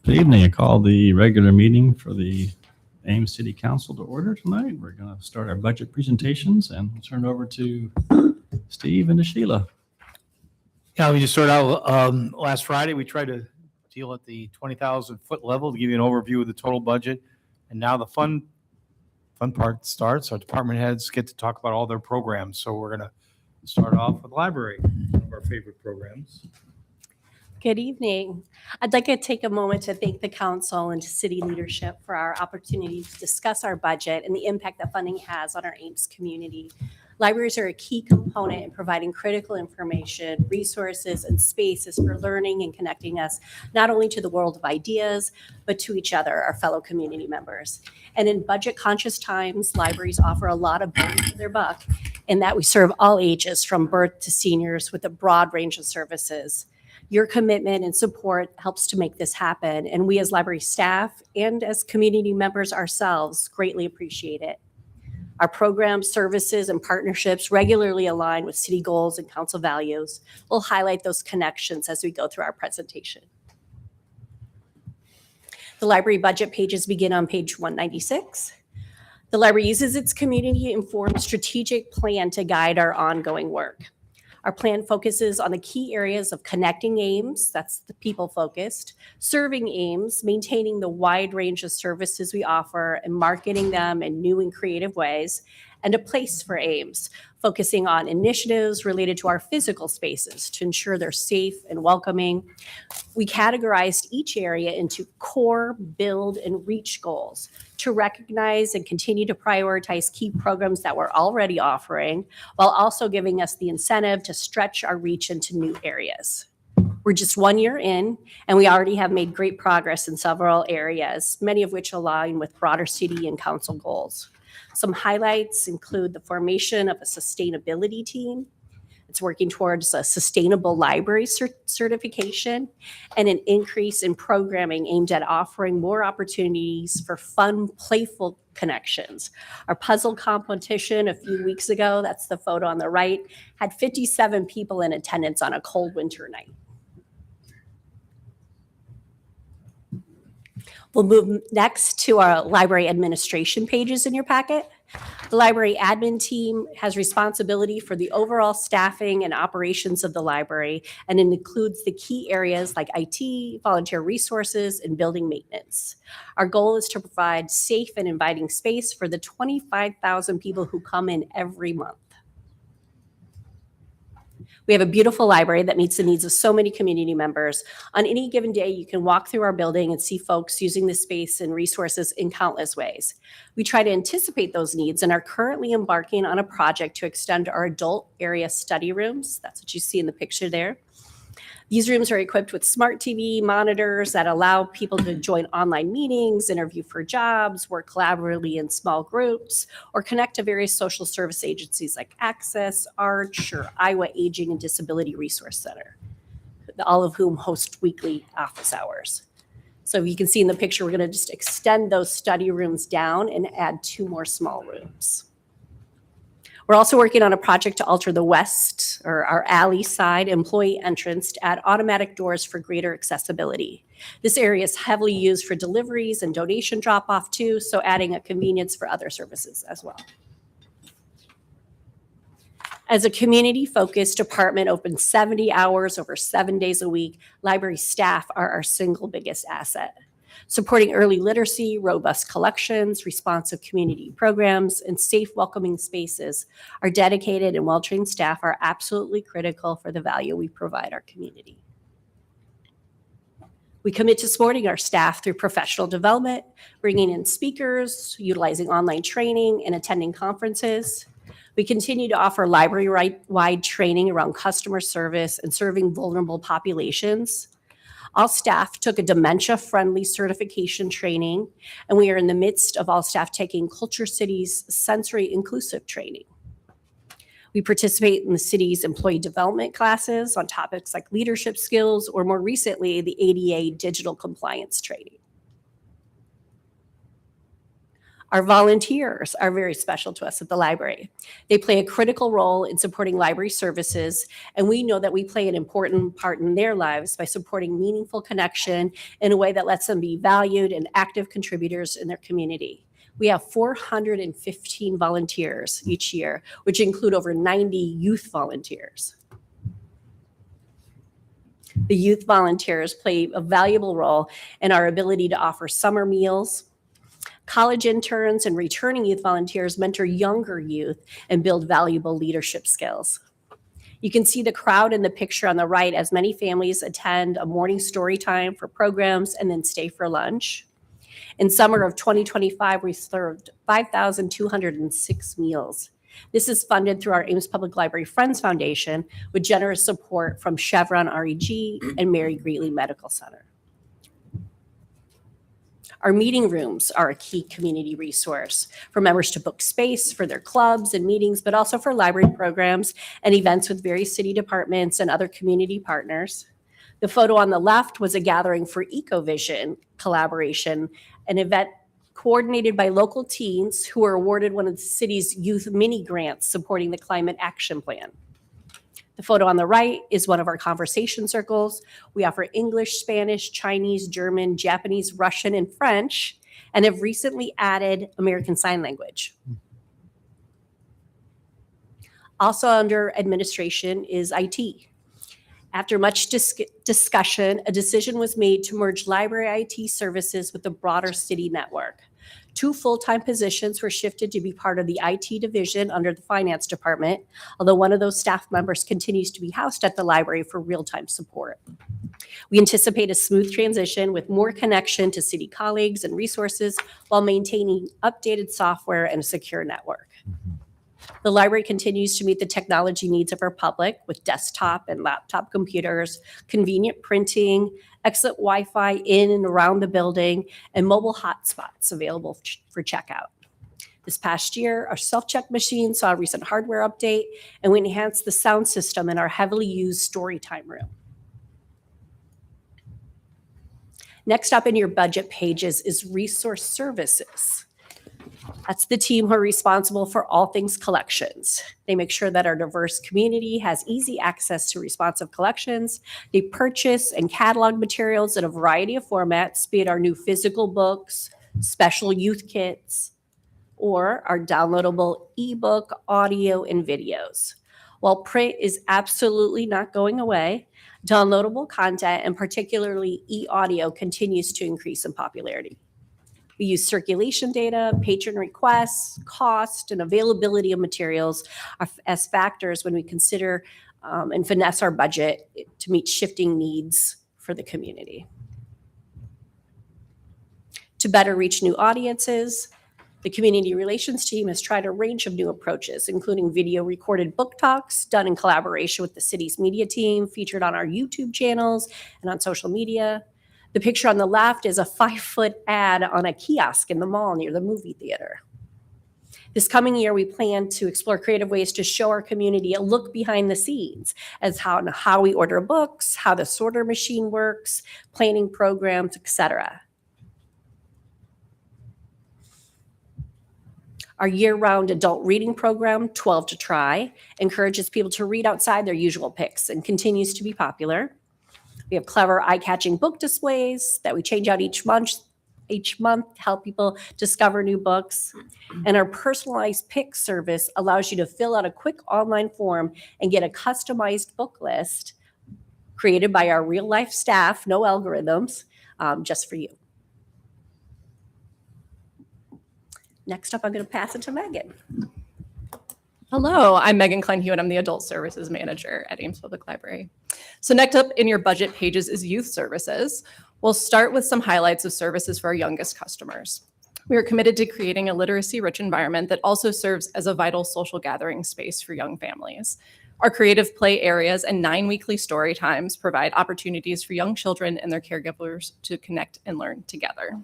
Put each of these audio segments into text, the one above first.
Good evening. I call the regular meeting for the Ames City Council to order tonight. We're going to start our budget presentations and we'll turn it over to Steve and to Sheila. Yeah, we just started out last Friday. We tried to deal at the 20,000-foot level to give you an overview of the total budget. And now the fun part starts. Our department heads get to talk about all their programs. So we're going to start off with library, one of our favorite programs. Good evening. I'd like to take a moment to thank the council and city leadership for our opportunity to discuss our budget and the impact that funding has on our Ames community. Libraries are a key component in providing critical information, resources, and spaces for learning and connecting us not only to the world of ideas, but to each other, our fellow community members. And in budget-conscious times, libraries offer a lot of bang for their buck in that we serve all ages from birth to seniors with a broad range of services. Your commitment and support helps to make this happen, and we as library staff and as community members ourselves greatly appreciate it. Our programs, services, and partnerships regularly align with city goals and council values. We'll highlight those connections as we go through our presentation. The library budget pages begin on page 196. The library uses its community-informed strategic plan to guide our ongoing work. Our plan focuses on the key areas of connecting Ames, that's the people-focused, serving Ames, maintaining the wide range of services we offer and marketing them in new and creative ways, and a place for Ames, focusing on initiatives related to our physical spaces to ensure they're safe and welcoming. We categorized each area into core, build, and reach goals to recognize and continue to prioritize key programs that we're already offering, while also giving us the incentive to stretch our reach into new areas. We're just 1 year in, and we already have made great progress in several areas, many of which align with broader city and council goals. Some highlights include the formation of a sustainability team. It's working towards a sustainable library certification and an increase in programming aimed at offering more opportunities for fun, playful connections. Our puzzle competition a few weeks ago, that's the photo on the right, had 57 people in attendance on a cold winter night. We'll move next to our library administration pages in your packet. The library admin team has responsibility for the overall staffing and operations of the library, and it includes the key areas like IT, volunteer resources, and building maintenance. Our goal is to provide safe and inviting space for the 25,000 people who come in every month. We have a beautiful library that meets the needs of so many community members. On any given day, you can walk through our building and see folks using the space and resources in countless ways. We try to anticipate those needs and are currently embarking on a project to extend our adult area study rooms. That's what you see in the picture there. These rooms are equipped with smart TV monitors that allow people to join online meetings, interview for jobs, work collaboratively in small groups, or connect to various social service agencies like Access, Arch, or Iowa Aging and Disability Resource Center, all of whom host weekly office hours. So you can see in the picture, we're going to just extend those study rooms down and add 2 more small rooms. We're also working on a project to alter the west, or our alley side, employee entrance to add automatic doors for greater accessibility. This area is heavily used for deliveries and donation drop-off too, so adding a convenience for other services as well. As a community-focused department open 70 hours over 7 days a week, library staff are our single biggest asset. Supporting early literacy, robust collections, responsive community programs, and safe, welcoming spaces, our dedicated and well-trained staff are absolutely critical for the value we provide our community. We commit to supporting our staff through professional development, bringing in speakers, utilizing online training, and attending conferences. We continue to offer library-wide training around customer service and serving vulnerable populations. All staff took a dementia-friendly certification training, and we are in the midst of all staff taking Culture City's sensory inclusive training. We participate in the city's employee development classes on topics like leadership skills, or more recently, the ADA digital compliance training. Our volunteers are very special to us at the library. They play a critical role in supporting library services, and we know that we play an important part in their lives by supporting meaningful connection in a way that lets them be valued and active contributors in their community. We have 415 volunteers each year, which include over 90 youth volunteers. The youth volunteers play a valuable role in our ability to offer summer meals. College interns and returning youth volunteers mentor younger youth and build valuable leadership skills. You can see the crowd in the picture on the right as many families attend a morning story time for programs and then stay for lunch. In summer of 2025, we served 5,206 meals. This is funded through our Ames Public Library Friends Foundation with generous support from Chevron REG and Mary Greeley Medical Center. Our meeting rooms are a key community resource for members to book space for their clubs and meetings, but also for library programs and events with various city departments and other community partners. The photo on the left was a gathering for EcoVision collaboration, an event coordinated by local teens who were awarded one of the city's youth mini grants supporting the Climate Action Plan. The photo on the right is one of our conversation circles. We offer English, Spanish, Chinese, German, Japanese, Russian, and French, and have recently added American Sign Language. Also under administration is IT. After much discussion, a decision was made to merge library IT services with the broader city network. 2 full-time positions were shifted to be part of the IT division under the finance department, although one of those staff members continues to be housed at the library for real-time support. We anticipate a smooth transition with more connection to city colleagues and resources while maintaining updated software and a secure network. The library continues to meet the technology needs of our public with desktop and laptop computers, convenient printing, excellent Wi-Fi in and around the building, and mobile hotspots available for checkout. This past year, our self-check machine saw a recent hardware update, and we enhanced the sound system in our heavily used storytime room. Next up in your budget pages is resource services. That's the team who are responsible for all things collections. They make sure that our diverse community has easy access to responsive collections. They purchase and catalog materials in a variety of formats, be it our new physical books, special youth kits, or our downloadable ebook, audio, and videos. While print is absolutely not going away, downloadable content, and particularly e-audio, continues to increase in popularity. We use circulation data, patron requests, cost, and availability of materials as factors when we consider and finesse our budget to meet shifting needs for the community. To better reach new audiences, the community relations team has tried a range of new approaches, including video recorded book talks done in collaboration with the city's media team, featured on our YouTube channels and on social media. The picture on the left is a 5-foot ad on a kiosk in the mall near the movie theater. This coming year, we plan to explore creative ways to show our community a look behind the scenes as how we order books, how the sorter machine works, planning programs, etc. Our year-round adult reading program, 12 to Try, encourages people to read outside their usual picks and continues to be popular. We have clever eye-catching book displays that we change out each month to help people discover new books. And our personalized pick service allows you to fill out a quick online form and get a customized book list created by our real-life staff, no algorithms, just for you. Next up, I'm going to pass it to Megan. Hello, I'm Megan Klein-Hewitt. I'm the Adult Services Manager at Ames Public Library. So next up in your budget pages is youth services. We'll start with some highlights of services for our youngest customers. We are committed to creating a literacy-rich environment that also serves as a vital social gathering space for young families. Our creative play areas and 9 weekly story times provide opportunities for young children and their caregivers to connect and learn together.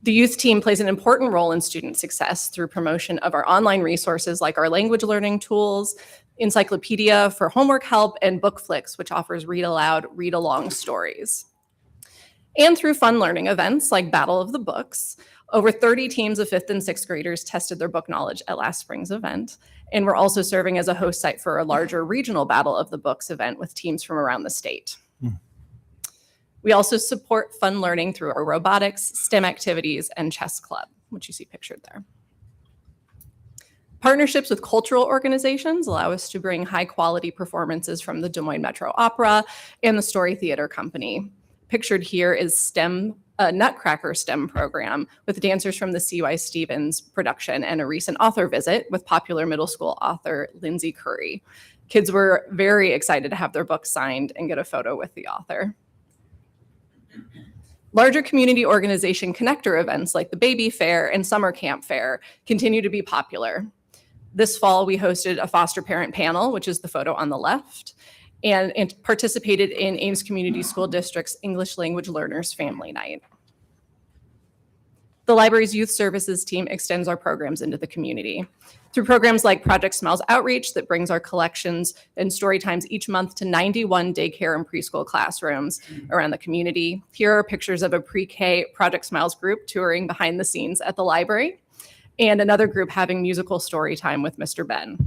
The youth team plays an important role in student success through promotion of our online resources like our language learning tools, encyclopedia for homework help, and Bookflix, which offers read aloud, read along stories. And through fun learning events like Battle of the Books, Over 30 teams of 5th and 6th graders tested their book knowledge at last spring's event. And we're also serving as a host site for a larger regional Battle of the Books event with teams from around the state. We also support fun learning through our robotics, STEM activities, and chess club, which you see pictured there. Partnerships with cultural organizations allow us to bring high-quality performances from the Des Moines Metro Opera and the Story Theater Company. Pictured here is Nutcracker STEM program with dancers from the C.Y. Stevens production and a recent author visit with popular middle school author Lindsay Curry. Kids were very excited to have their books signed and get a photo with the author. Larger community organization connector events like the Baby Fair and Summer Camp Fair continue to be popular. This fall, we hosted a foster parent panel, which is the photo on the left, and participated in Ames Community School District's English Language Learners Family Night. The library's youth services team extends our programs into the community through programs like Project Smiles Outreach that brings our collections and story times each month to 91 daycare and preschool classrooms around the community. Here are pictures of a pre-K Project Smiles group touring behind the scenes at the library and another group having musical story time with Mr. Ben.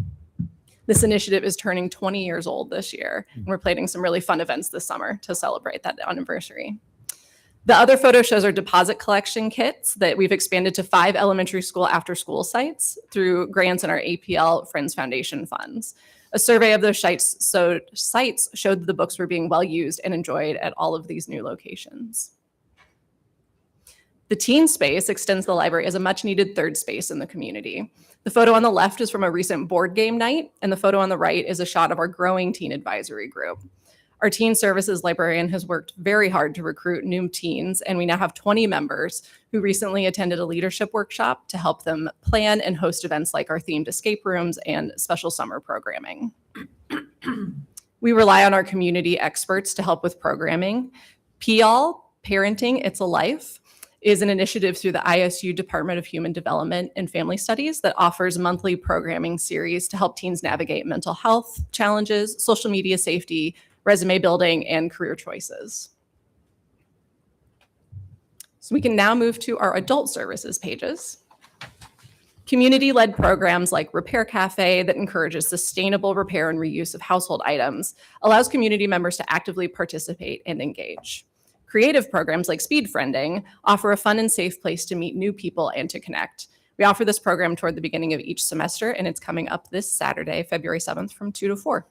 This initiative is turning 20 years old this year, and we're planning some really fun events this summer to celebrate that anniversary. The other photo shows our deposit collection kits that we've expanded to 5 elementary school after-school sites through grants in our APL Friends Foundation funds. A survey of those sites showed that the books were being well used and enjoyed at all of these new locations. The teen space extends the library as a much-needed third space in the community. The photo on the left is from a recent board game night, and the photo on the right is a shot of our growing teen advisory group. Our teen services librarian has worked very hard to recruit new teens, and we now have 20 members who recently attended a leadership workshop to help them plan and host events like our themed escape rooms and special summer programming. We rely on our community experts to help with programming. PL, Parenting, It's a Life, is an initiative through the ISU Department of Human Development and Family Studies that offers monthly programming series to help teens navigate mental health challenges, social media safety, resume building, and career choices. So we can now move to our adult services pages. Community-led programs like Repair Cafe that encourages sustainable repair and reuse of household items allows community members to actively participate and engage. Creative programs like Speed Friending offer a fun and safe place to meet new people and to connect. We offer this program toward the beginning of each semester, and it's coming up this Saturday, February 7th from 2 to 4.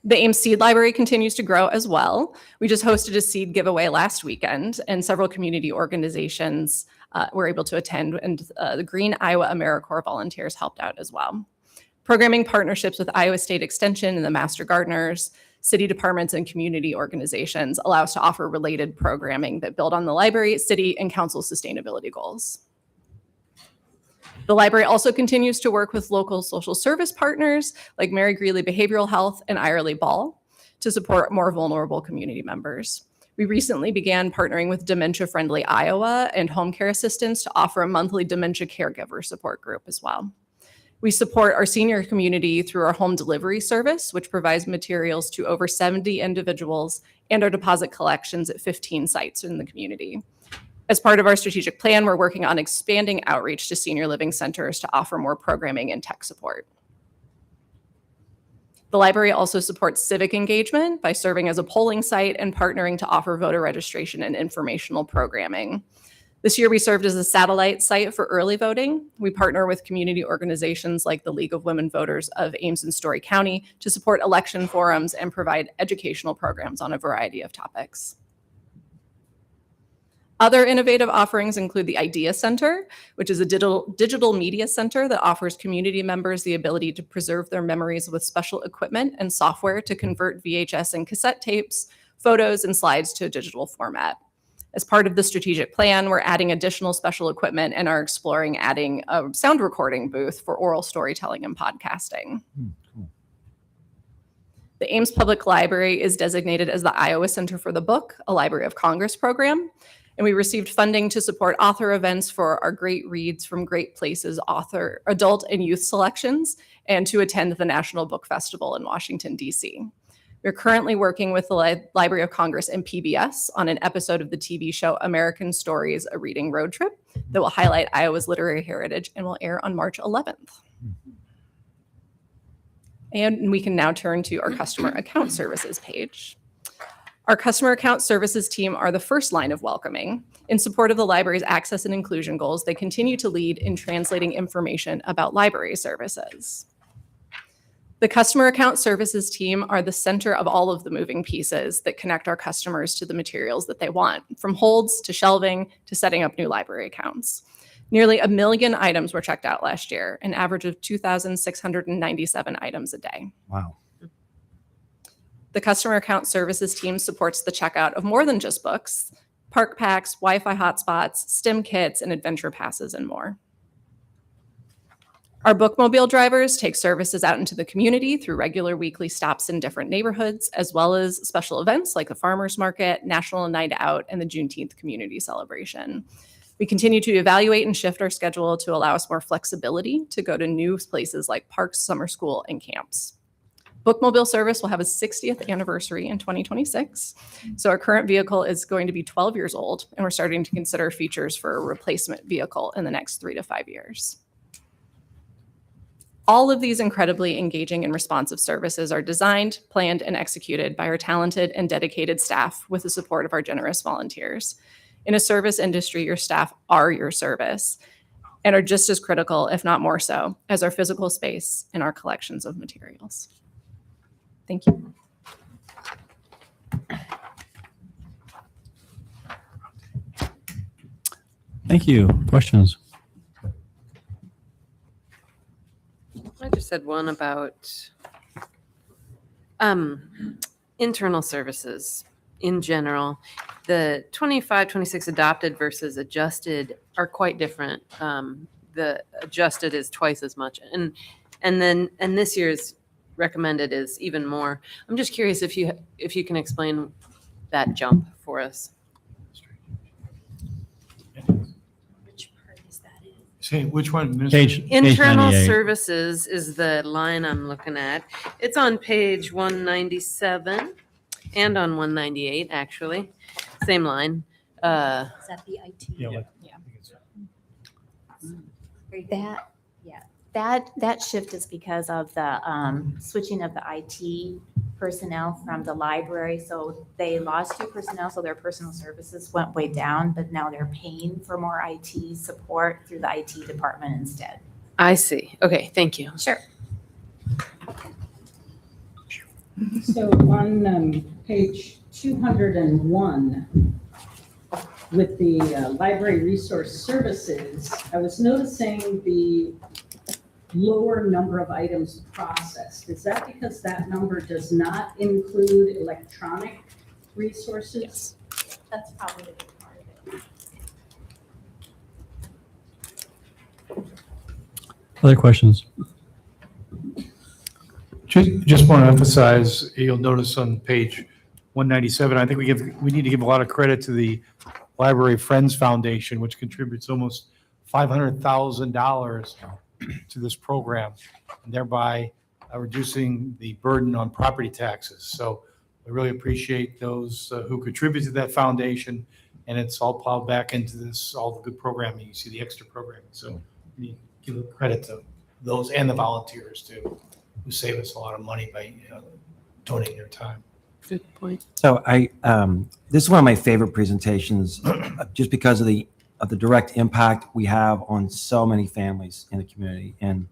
The Ames Seed Library continues to grow as well. We just hosted a seed giveaway last weekend, and several community organizations were able to attend, and the Green Iowa AmeriCorps volunteers helped out as well. Programming partnerships with Iowa State Extension and the Master Gardeners, city departments, and community organizations allow us to offer related programming that build on the library, city, and council sustainability goals. The library also continues to work with local social service partners like Mary Greeley Behavioral Health and Irely Ball to support more vulnerable community members. We recently began partnering with Dementia Friendly Iowa and Home Care Assistance to offer a monthly dementia caregiver support group as well. We support our senior community through our home delivery service, which provides materials to over 70 individuals, and our deposit collections at 15 sites in the community. As part of our strategic plan, we're working on expanding outreach to senior living centers to offer more programming and tech support. The library also supports civic engagement by serving as a polling site and partnering to offer voter registration and informational programming. This year, we served as a satellite site for early voting. We partner with community organizations like the League of Women Voters of Ames and Story County to support election forums and provide educational programs on a variety of topics. Other innovative offerings include the Idea Center, which is a digital media center that offers community members the ability to preserve their memories with special equipment and software to convert VHS and cassette tapes, photos, and slides to a digital format. As part of the strategic plan, we're adding additional special equipment and are exploring adding a sound recording booth for oral storytelling and podcasting. Cool. The Ames Public Library is designated as the Iowa Center for the Book, a Library of Congress program. And we received funding to support author events for our Great Reads from Great Places author, adult and youth selections, and to attend the National Book Festival in Washington, D.C. We're currently working with the Library of Congress and PBS on an episode of the TV show American Stories, A Reading Road Trip that will highlight Iowa's literary heritage and will air on March 11th. And we can now turn to our customer account services page. Our customer account services team are the first line of welcoming. In support of the library's access and inclusion goals, they continue to lead in translating information about library services. The customer account services team are the center of all of the moving pieces that connect our customers to the materials that they want, from holds to shelving to setting up new library accounts. Nearly 1 million items were checked out last year, an average of 2,697 items a day. Wow. The customer account services team supports the checkout of more than just books, park packs, Wi-Fi hotspots, STEM kits, and adventure passes, and more. Our bookmobile drivers take services out into the community through regular weekly stops in different neighborhoods, as well as special events like the Farmers Market, National Night Out, and the Juneteenth Community Celebration. We continue to evaluate and shift our schedule to allow us more flexibility to go to new places like parks, summer school, and camps. Bookmobile service will have a 60th anniversary in 2026. So our current vehicle is going to be 12 years old, and we're starting to consider features for a replacement vehicle in the next 3 to 5 years. All of these incredibly engaging and responsive services are designed, planned, and executed by our talented and dedicated staff with the support of our generous volunteers. In a service industry, your staff are your service and are just as critical, if not more so, as our physical space and our collections of materials. Thank you. Thank you. Questions? I just had one about internal services in general. The 25-26 adopted versus adjusted are quite different. The adjusted is twice as much, and this year's recommended is even more. I'm just curious if you can explain that jump for us. Which part is that in? Say, which one? Page Internal 98. services is the line I'm looking at. It's on page 197 and on 198, actually. Same line. Is that the IT? Yeah. That shift is because of the switching of the IT personnel from the library. So they lost 2 personnel, so their personal services went way down, but now they're paying for more IT support through the IT department instead. I see. Okay, thank you. Sure. So on page 201, with the library resource services, I was noticing the lower number of items processed. Is that because that number does not include electronic resources? Yes. That's probably the big part of it. Other questions? Just want to emphasize, you'll notice on page 197, I think we need to give a lot of credit to the Library Friends Foundation, which contributes almost $500,000 to this program, and thereby reducing the burden on property taxes. So I really appreciate those who contribute to that foundation, and it's all plowed back into this, all the good programming. You see the extra programming. So we need to give credit to those and the volunteers too, who save us a lot of money by donating their time. Good point. So this is one of my favorite presentations, just because of the direct impact we have on so many families in the community, and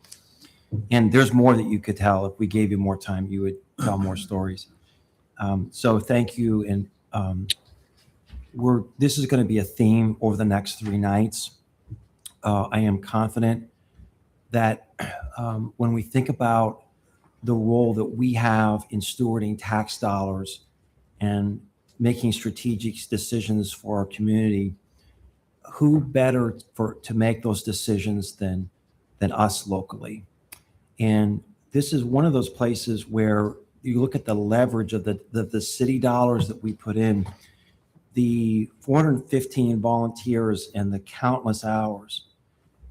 there's more that you could tell. If we gave you more time, you would tell more stories. So thank you, and this is going to be a theme over the next 3 nights. I am confident that when we think about the role that we have in stewarding tax dollars and making strategic decisions for our community, who better to make those decisions than us locally? And this is one of those places where you look at the leverage of the city dollars that we put in, the 415 volunteers and the countless hours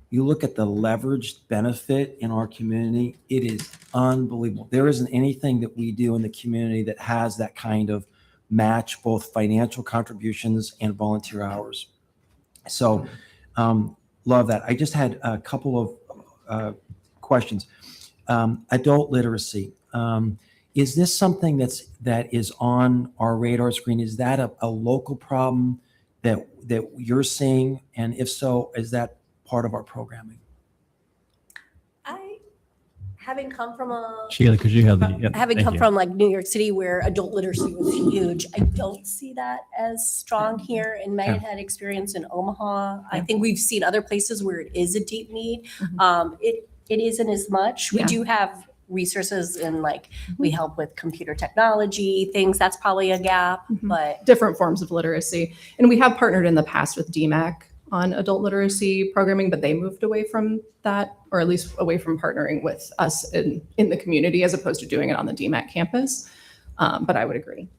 you look at the leveraged benefit in our community, it is unbelievable. There isn't anything that we do in the community that has that kind of match, both financial contributions and volunteer hours. So love that. I just had a couple of questions. Adult literacy. Is this something that is on our radar screen? Is that a local problem that you're seeing? And if so, is that part of our programming? Having come from Sheila, because you have the. yeah, having thank come you. from like New York City where adult literacy was huge, I don't see that as strong here. And Megan had experience in Omaha. I think we've seen other places where it is a deep need. It isn't as much. We Yeah. do have resources and like we help with computer technology things. That's probably a gap, but Different forms of literacy. And we have partnered in the past with DMAC on adult literacy programming, but they moved away from that, or at least away from partnering with us in the community as opposed to doing it on the DMAC campus. But I would agree.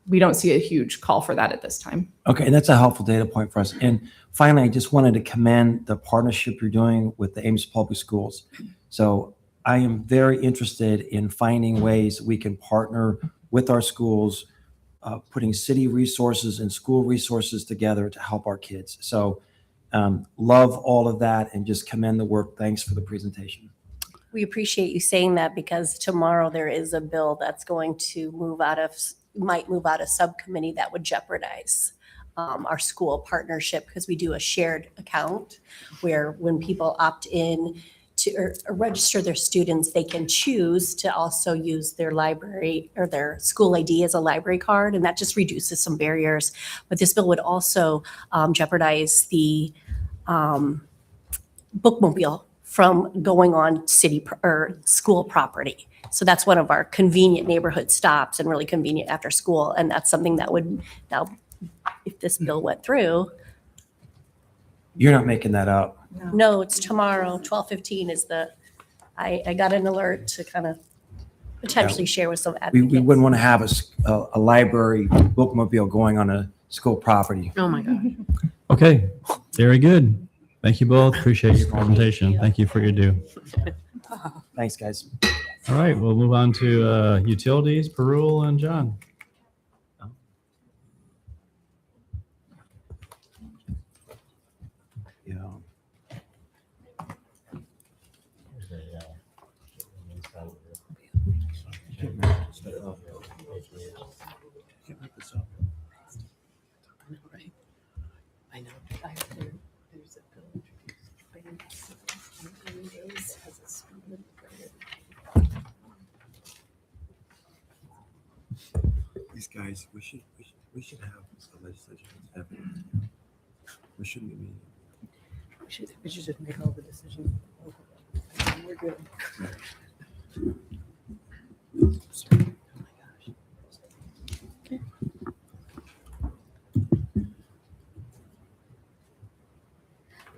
We don't see a huge call for that at this time. Okay, and that's a helpful data point for us. And finally, I just wanted to commend the partnership you're doing with the Ames Public Schools. So I am very interested in finding ways we can partner with our schools, putting city resources and school resources together to help our kids. So love all of that and just commend the work. Thanks for the presentation. we appreciate you saying that because tomorrow there is a bill that's going to might move out of subcommittee that would jeopardize our school partnership because we do a shared account where when people opt in to or register their students, they can choose to also use their library or their school ID as a library card, and that just reduces some barriers. But this bill would also jeopardize the bookmobile from going on city or school property. So that's one of our convenient neighborhood stops and really convenient after school. And that's something that would now, if this bill went through. You're not making that up. No, it's tomorrow. 12:15 is I got an alert to kind of potentially share with some advocates. We wouldn't want to have a library bookmobile going on a school property. Oh, my God. Okay, very good. Thank you both. Appreciate your presentation. Thank you for your due. Thanks, guys. All right, we'll move on to utilities, Perul and John. Yeah. I know. There's a bill introduced by days as a student. These guys, we should have a legislation that's evident. We shouldn't be meeting. We should just make all the decisions. We're good. Sorry. Oh my gosh.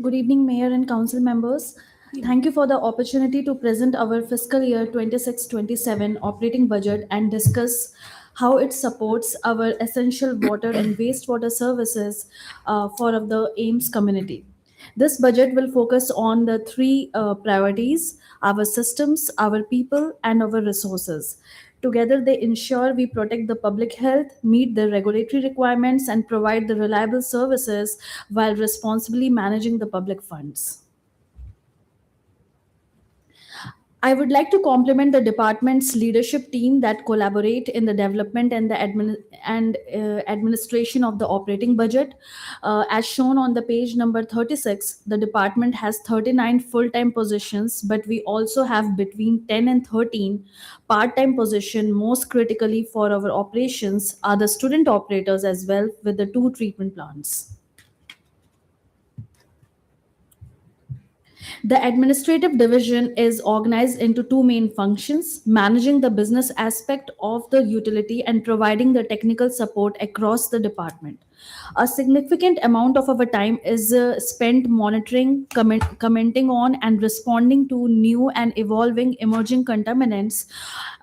Good evening, Mayor and Council members. Thank you for the opportunity to present our fiscal year 26-27 operating budget and discuss how it supports our essential water and wastewater services for the Ames community. This budget will focus on the three priorities: our systems, our people, and our resources. Together, they ensure we protect the public health, meet the regulatory requirements, and provide the reliable services while responsibly managing the public funds. I would like to compliment the department's leadership team that collaborate in the development and the administration of the operating budget. As shown on the page number 36, the department has 39 full-time positions, but we also have between 10 and 13 part-time positions. Most critically for our operations are the student operators as well, with the 2 treatment plants. The administrative division is organized into 2 main functions: managing the business aspect of the utility and providing the technical support across the department. A significant amount of our time is spent monitoring, commenting on, and responding to new and evolving emerging contaminants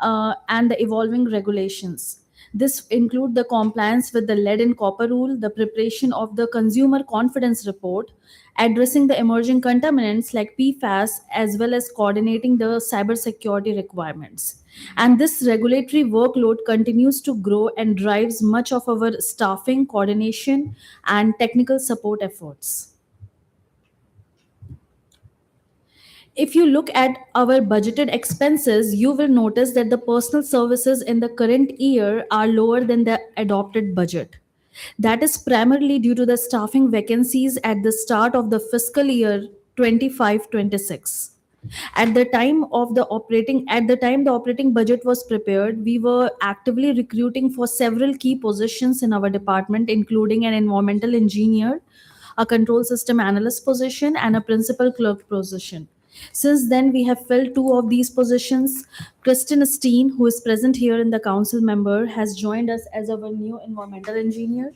and the evolving regulations. This include the compliance with the lead and copper rule, the preparation of the consumer confidence report, addressing the emerging contaminants like PFAS, as well as coordinating the cybersecurity requirements. And this regulatory workload continues to grow and drives much of our staffing, coordination, and technical support efforts. If you look at our budgeted expenses, you will notice that the personal services in the current year are lower than the adopted budget. That is primarily due to the staffing vacancies at the start of the fiscal year 25-26. At the time the operating budget was prepared, we were actively recruiting for several key positions in our department, including an environmental engineer, a control system analyst position, and a principal clerk position. Since then, we have filled two of these positions. Kristen Steen, who is present here in the council member, has joined us as our new environmental engineer.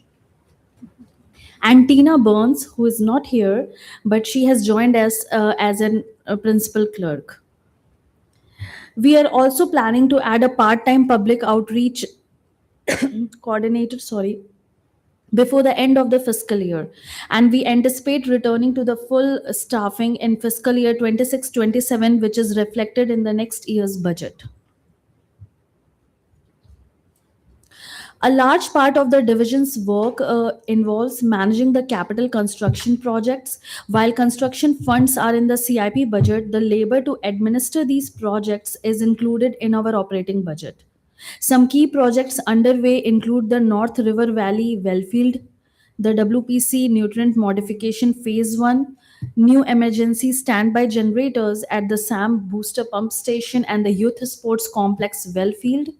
And Tina Burns, who is not here, but she has joined us as a principal clerk. We are also planning to add a part-time public outreach coordinator, before the end of the fiscal year, and we anticipate returning to the full staffing in fiscal year 26-27, which is reflected in the next year's budget. A large part of the division's work involves managing the capital construction projects. While construction funds are in the CIP budget, the labor to administer these projects is included in our operating budget. Some key projects underway include the North River Valley Wellfield, the WPC Nutrient Modification Phase 1, new emergency standby generators at the SAM Booster Pump Station and the Youth Sports Complex Wellfield,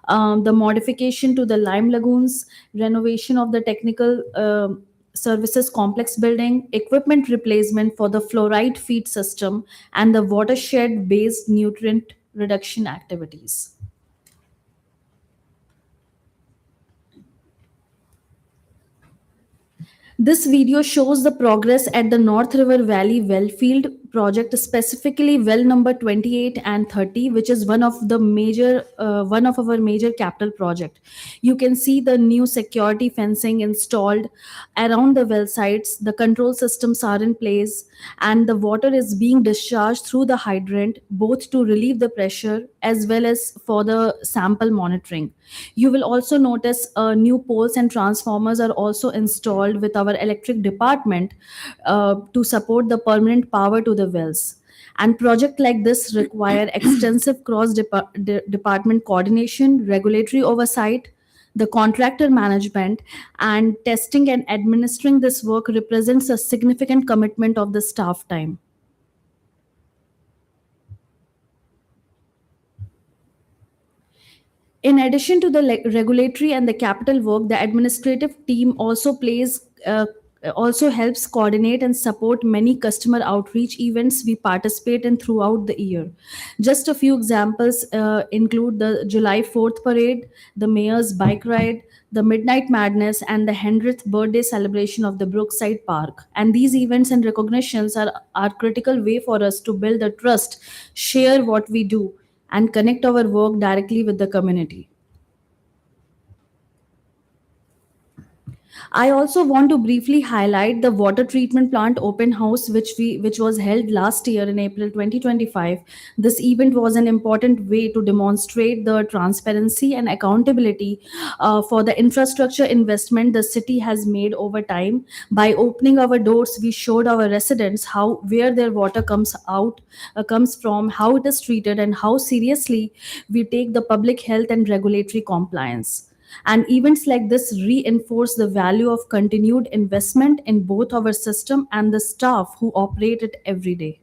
the modification to the Lime Lagoons, renovation of the technical services complex building, equipment replacement for the fluoride feed system, and the watershed based nutrient reduction activities. This video shows the progress at the North River Valley Wellfield project, specifically well number 28 and 30, which is one of our major capital project. You can see the new security fencing installed around the well sites. The control systems are in place, and the water is being discharged through the hydrant, both to relieve the pressure as well as for the sample monitoring. You will also notice new poles and transformers are also installed with our electric department to support the permanent power to the wells. And projects like this require extensive cross-department coordination, regulatory oversight, the contractor management, and testing and administering this work represents a significant commitment of the staff time. In addition to the regulatory and the capital work, the administrative team also helps coordinate and support many customer outreach events we participate in throughout the year. Just a few examples include the July 4th parade, the mayor's bike ride, the Midnight Madness, and the 100th birthday celebration of the Brookside Park. And these events and recognitions are critical way for us to build the trust, share what we do, and connect our work directly with the community. I also want to briefly highlight the water treatment plant open house which was held last year in April 2025. This event was an important way to demonstrate the transparency and accountability for the infrastructure investment the city has made over time. By opening our doors, we showed our residents where their water comes from, how it is treated, and how seriously we take the public health and regulatory compliance. And events like this reinforce the value of continued investment in both our system and the staff who operate it every day.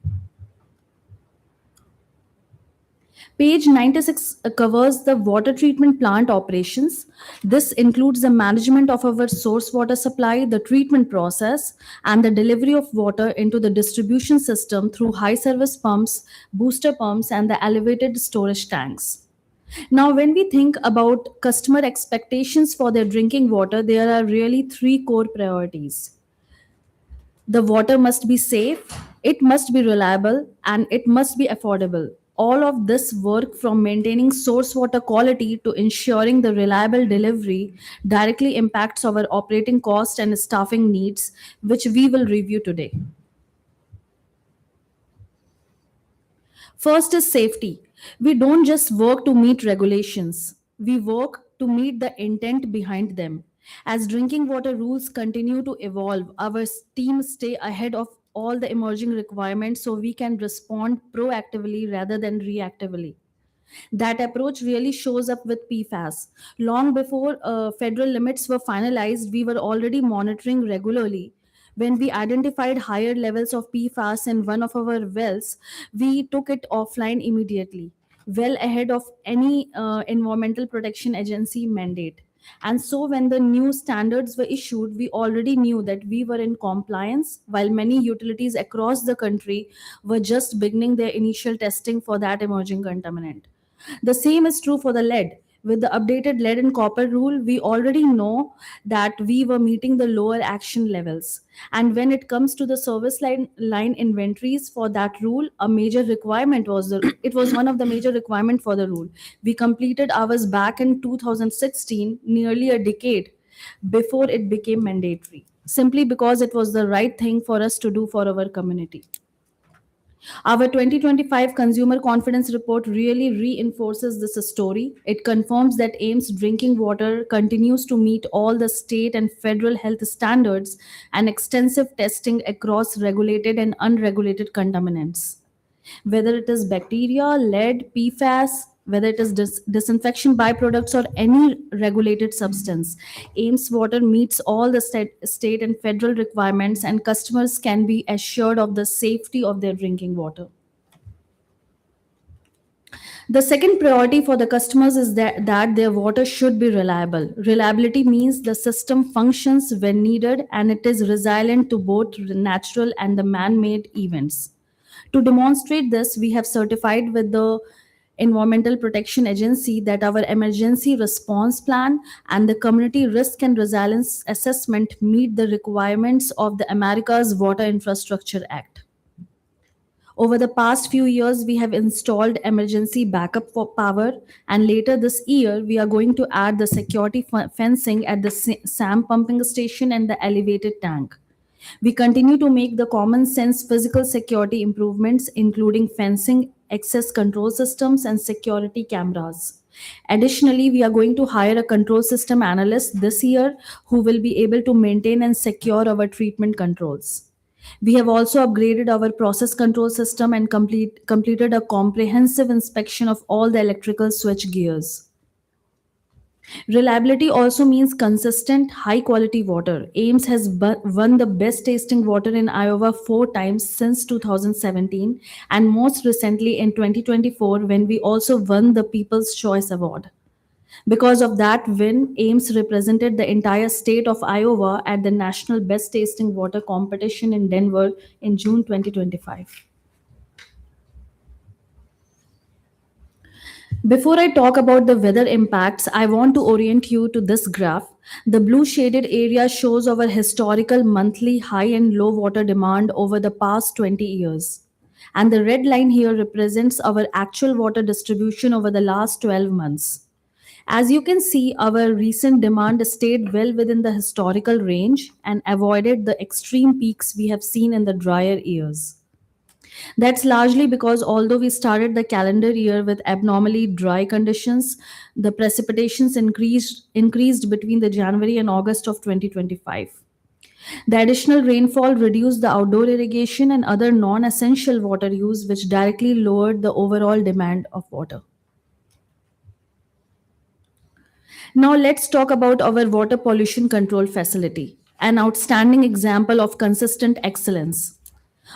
Page 96 covers the water treatment plant operations. This includes the management of our source water supply, the treatment process, and the delivery of water into the distribution system through high service pumps, booster pumps, and the elevated storage tanks. Now, when we think about customer expectations for their drinking water, there are really three core priorities. The water must be safe, it must be reliable, and it must be affordable. All of this work, from maintaining source water quality to ensuring the reliable delivery, directly impacts our operating cost and staffing needs, which we will review today. First is safety. We don't just work to meet regulations, we work to meet the intent behind them. As drinking water rules continue to evolve, our team stay ahead of all the emerging requirements so we can respond proactively rather than reactively. That approach really shows up with PFAS. Long before federal limits were finalized, we were already monitoring regularly. When we identified higher levels of PFAS in one of our wells, we took it offline immediately, well ahead of any environmental protection agency mandate. And so, when the new standards were issued, we already knew that we were in compliance, while many utilities across the country were just beginning their initial testing for that emerging contaminant. The same is true for the lead. With the updated lead and copper rule, we already know that we were meeting the lower action levels. And when it comes to the line inventories for that rule, a major requirement was it was one of the major requirement for the rule. We completed ours back in 2016, nearly a decade before it became mandatory, simply because it was the right thing for us to do for our community. Our 2025 Consumer Confidence Report really reinforces this story. It confirms that Ames drinking water continues to meet all the state and federal health standards and extensive testing across regulated and unregulated contaminants. Whether it is bacteria, lead, PFAS, whether it is disinfection byproducts or any regulated substance, Ames Water meets all the state and federal requirements, and customers can be assured of the safety of their drinking water. The second priority for the customers is that their water should be reliable. Reliability means the system functions when needed and it is resilient to both natural and the man made events. To demonstrate this, we have certified with the Environmental Protection Agency that our emergency response plan and the community risk and resilience assessment meet the requirements of the America's Water Infrastructure Act. Over the past few years, we have installed emergency backup for power, and later this year, we are going to add the security fencing at the SAM pumping station and the elevated tank. We continue to make the common sense physical security improvements, including fencing, access control systems, and security cameras. Additionally, we are going to hire a control system analyst this year who will be able to maintain and secure our treatment controls. We have also upgraded our process control system and completed a comprehensive inspection of all the electrical switch gears. Reliability also means consistent, high quality water. Ames has won the best tasting water in Iowa 4 times since 2017, and most recently in 2024, when we also won the People's Choice Award. Because of that win, Ames represented the entire state of Iowa at the National Best Tasting Water competition in Denver in June 2025. Before I talk about the weather impacts, I want to orient you to this graph. The blue shaded area shows our historical monthly high and low water demand over the past 20 years. And the red line here represents our actual water distribution over the last 12 months. As you can see, our recent demand stayed well within the historical range and avoided the extreme peaks we have seen in the drier years. That's largely because although we started the calendar year with abnormally dry conditions, the precipitations increased between the January and August of 2025. The additional rainfall reduced the outdoor irrigation and other non-essential water use, which directly lowered the overall demand of water. Now let's talk about our water pollution control facility, an outstanding example of consistent excellence.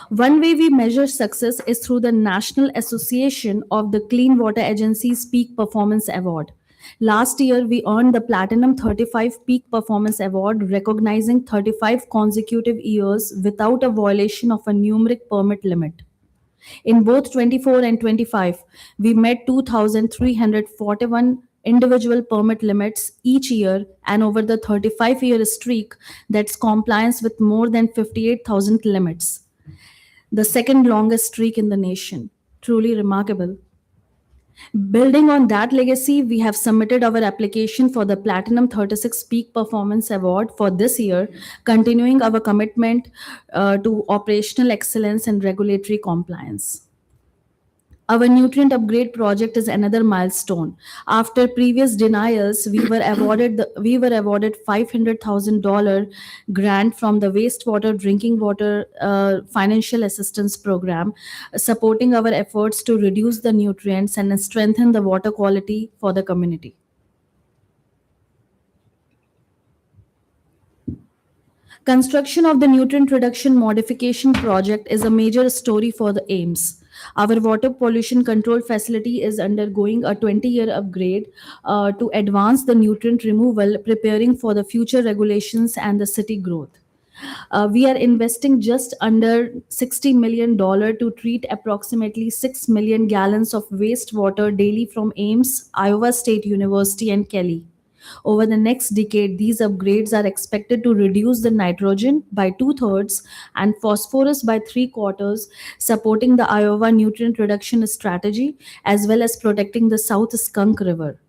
One way we measure success is through the National Association of the Clean Water Agency's Peak Performance Award. Last year, we earned the Platinum 35 Peak Performance Award, recognizing 35 consecutive years without a violation of a numeric permit limit. In both 24 and 25, we met 2,341 individual permit limits each year, and over the 35-year streak, that's compliance with more than 58,000 limits, the second longest streak in the nation. Truly remarkable. Building on that legacy, we have submitted our application for the Platinum 36 Peak Performance Award for this year, continuing our commitment to operational excellence and regulatory compliance. Our nutrient upgrade project is another milestone. After previous denials, we were awarded $500,000 grant from the wastewater drinking water financial assistance program, supporting our efforts to reduce the nutrients and strengthen the water quality for the community. Construction of the nutrient reduction modification project is a major story for the Ames. Our water pollution control facility is undergoing a 20-year upgrade to advance the nutrient removal, preparing for the future regulations and the city growth. We are investing just under $60 million to treat approximately 6 million gallons of wastewater daily from Ames, Iowa State University, and Kelly. Over the next decade, these upgrades are expected to reduce the nitrogen by two-thirds and phosphorus by three-quarters, supporting the Iowa nutrient reduction strategy as well as protecting the South Skunk River.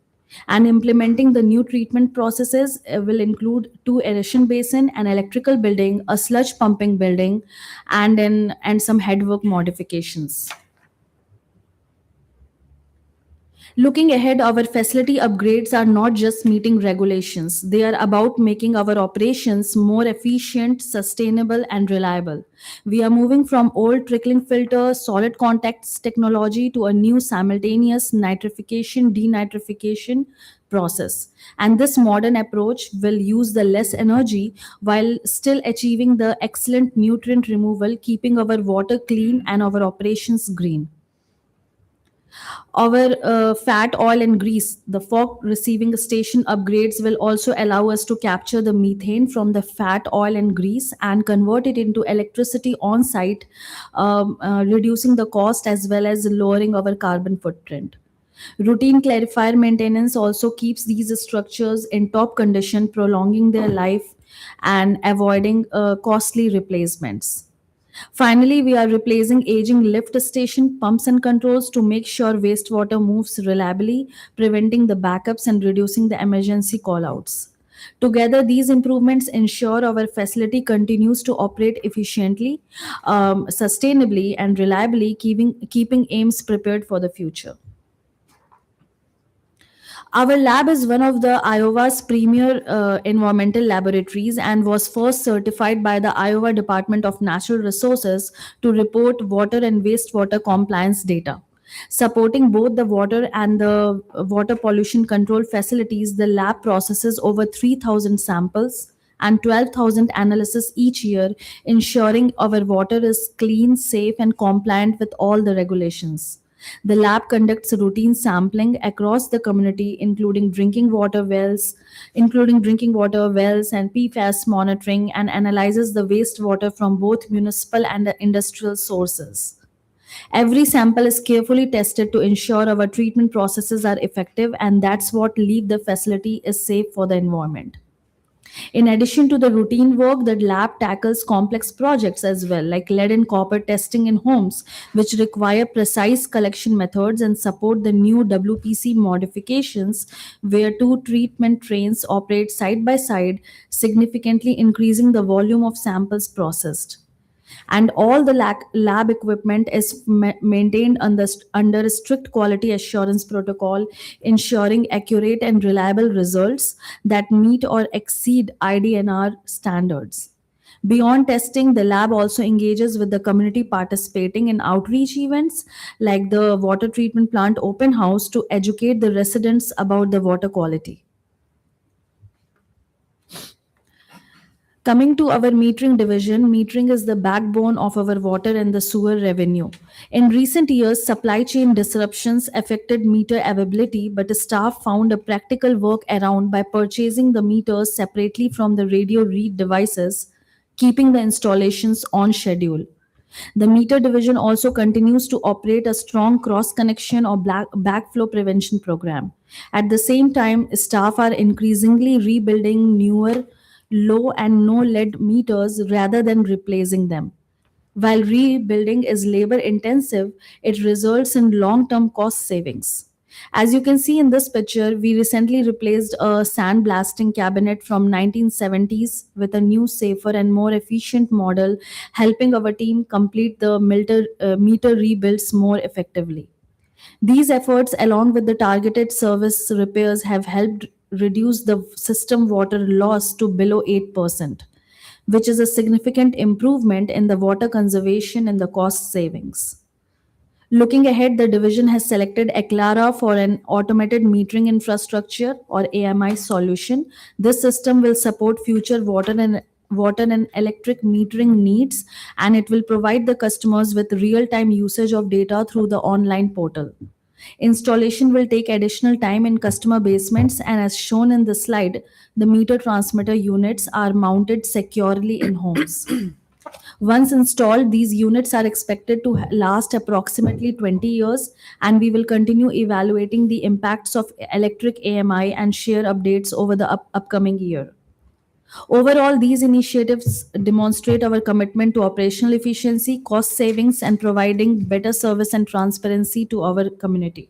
And implementing the new treatment processes will include two erosion basin, an electrical building, a sludge pumping building, and some headwork modifications. Looking ahead, our facility upgrades are not just meeting regulations. They are about making our operations more efficient, sustainable, and reliable. We are moving from old trickling filter, solid contacts technology to a new simultaneous nitrification, denitrification process. And this modern approach will use the less energy while still achieving the excellent nutrient removal, keeping our water clean and our operations green. Our fat, oil, and grease, the fork receiving station upgrades will also allow us to capture the methane from the fat, oil, and grease and convert it into electricity on site, reducing the cost as well as lowering our carbon footprint. Routine clarifier maintenance also keeps these structures in top condition, prolonging their life and avoiding costly replacements. Finally, we are replacing aging lift station pumps and controls to make sure wastewater moves reliably, preventing the backups and reducing the emergency callouts. Together, these improvements ensure our facility continues to operate efficiently, sustainably, and reliably, keeping Ames prepared for the future. Our lab is one of the Iowa's premier environmental laboratories and was first certified by the Iowa Department of Natural Resources to report water and wastewater compliance data. Supporting both the water and the water pollution control facilities, the lab processes over 3,000 samples and 12,000 analyses each year, ensuring our water is clean, safe, and compliant with all the regulations. The lab conducts routine sampling across the community, including drinking water wells and PFAS monitoring, and analyzes the wastewater from both municipal and industrial sources. Every sample is carefully tested to ensure our treatment processes are effective, and that's what leave the facility is safe for the environment. In addition to the routine work, the lab tackles complex projects as well, like lead and copper testing in homes, which require precise collection methods and support the new WPC modifications, where two treatment trains operate side by side, significantly increasing the volume of samples processed. And all the lab equipment is maintained under a strict quality assurance protocol, ensuring accurate and reliable results that meet or exceed IDNR standards. Beyond testing, the lab also engages with the community, participating in outreach events like the water treatment plant open house to educate the residents about the water quality. Coming to our metering division, metering is the backbone of our water and the sewer revenue. In recent years, supply chain disruptions affected meter availability, but the staff found a practical workaround by purchasing the meters separately from the radio read devices, keeping the installations on schedule. The meter division also continues to operate a strong cross connection or backflow prevention program. At the same time, staff are increasingly rebuilding newer low and no lead meters rather than replacing them. While rebuilding is labor intensive, it results in long term cost savings. As you can see in this picture, we recently replaced a sandblasting cabinet from 1970s with a new, safer, and more efficient model, helping our team complete the meter rebuilds more effectively. These efforts, along with the targeted service repairs, have helped reduce the system water loss to below 8%, which is a significant improvement in the water conservation and the cost savings. Looking ahead, the division has selected Eclara for an automated metering infrastructure or AMI solution. This system will support future water and electric metering needs, and it will provide the customers with real-time usage of data through the online portal. Installation will take additional time in customer basements, and as shown in the slide, the meter transmitter units are mounted securely in homes. Once installed, these units are expected to last approximately 20 years, and we will continue evaluating the impacts of electric AMI and share updates over the upcoming year. Overall, these initiatives demonstrate our commitment to operational efficiency, cost savings, and providing better service and transparency to our community.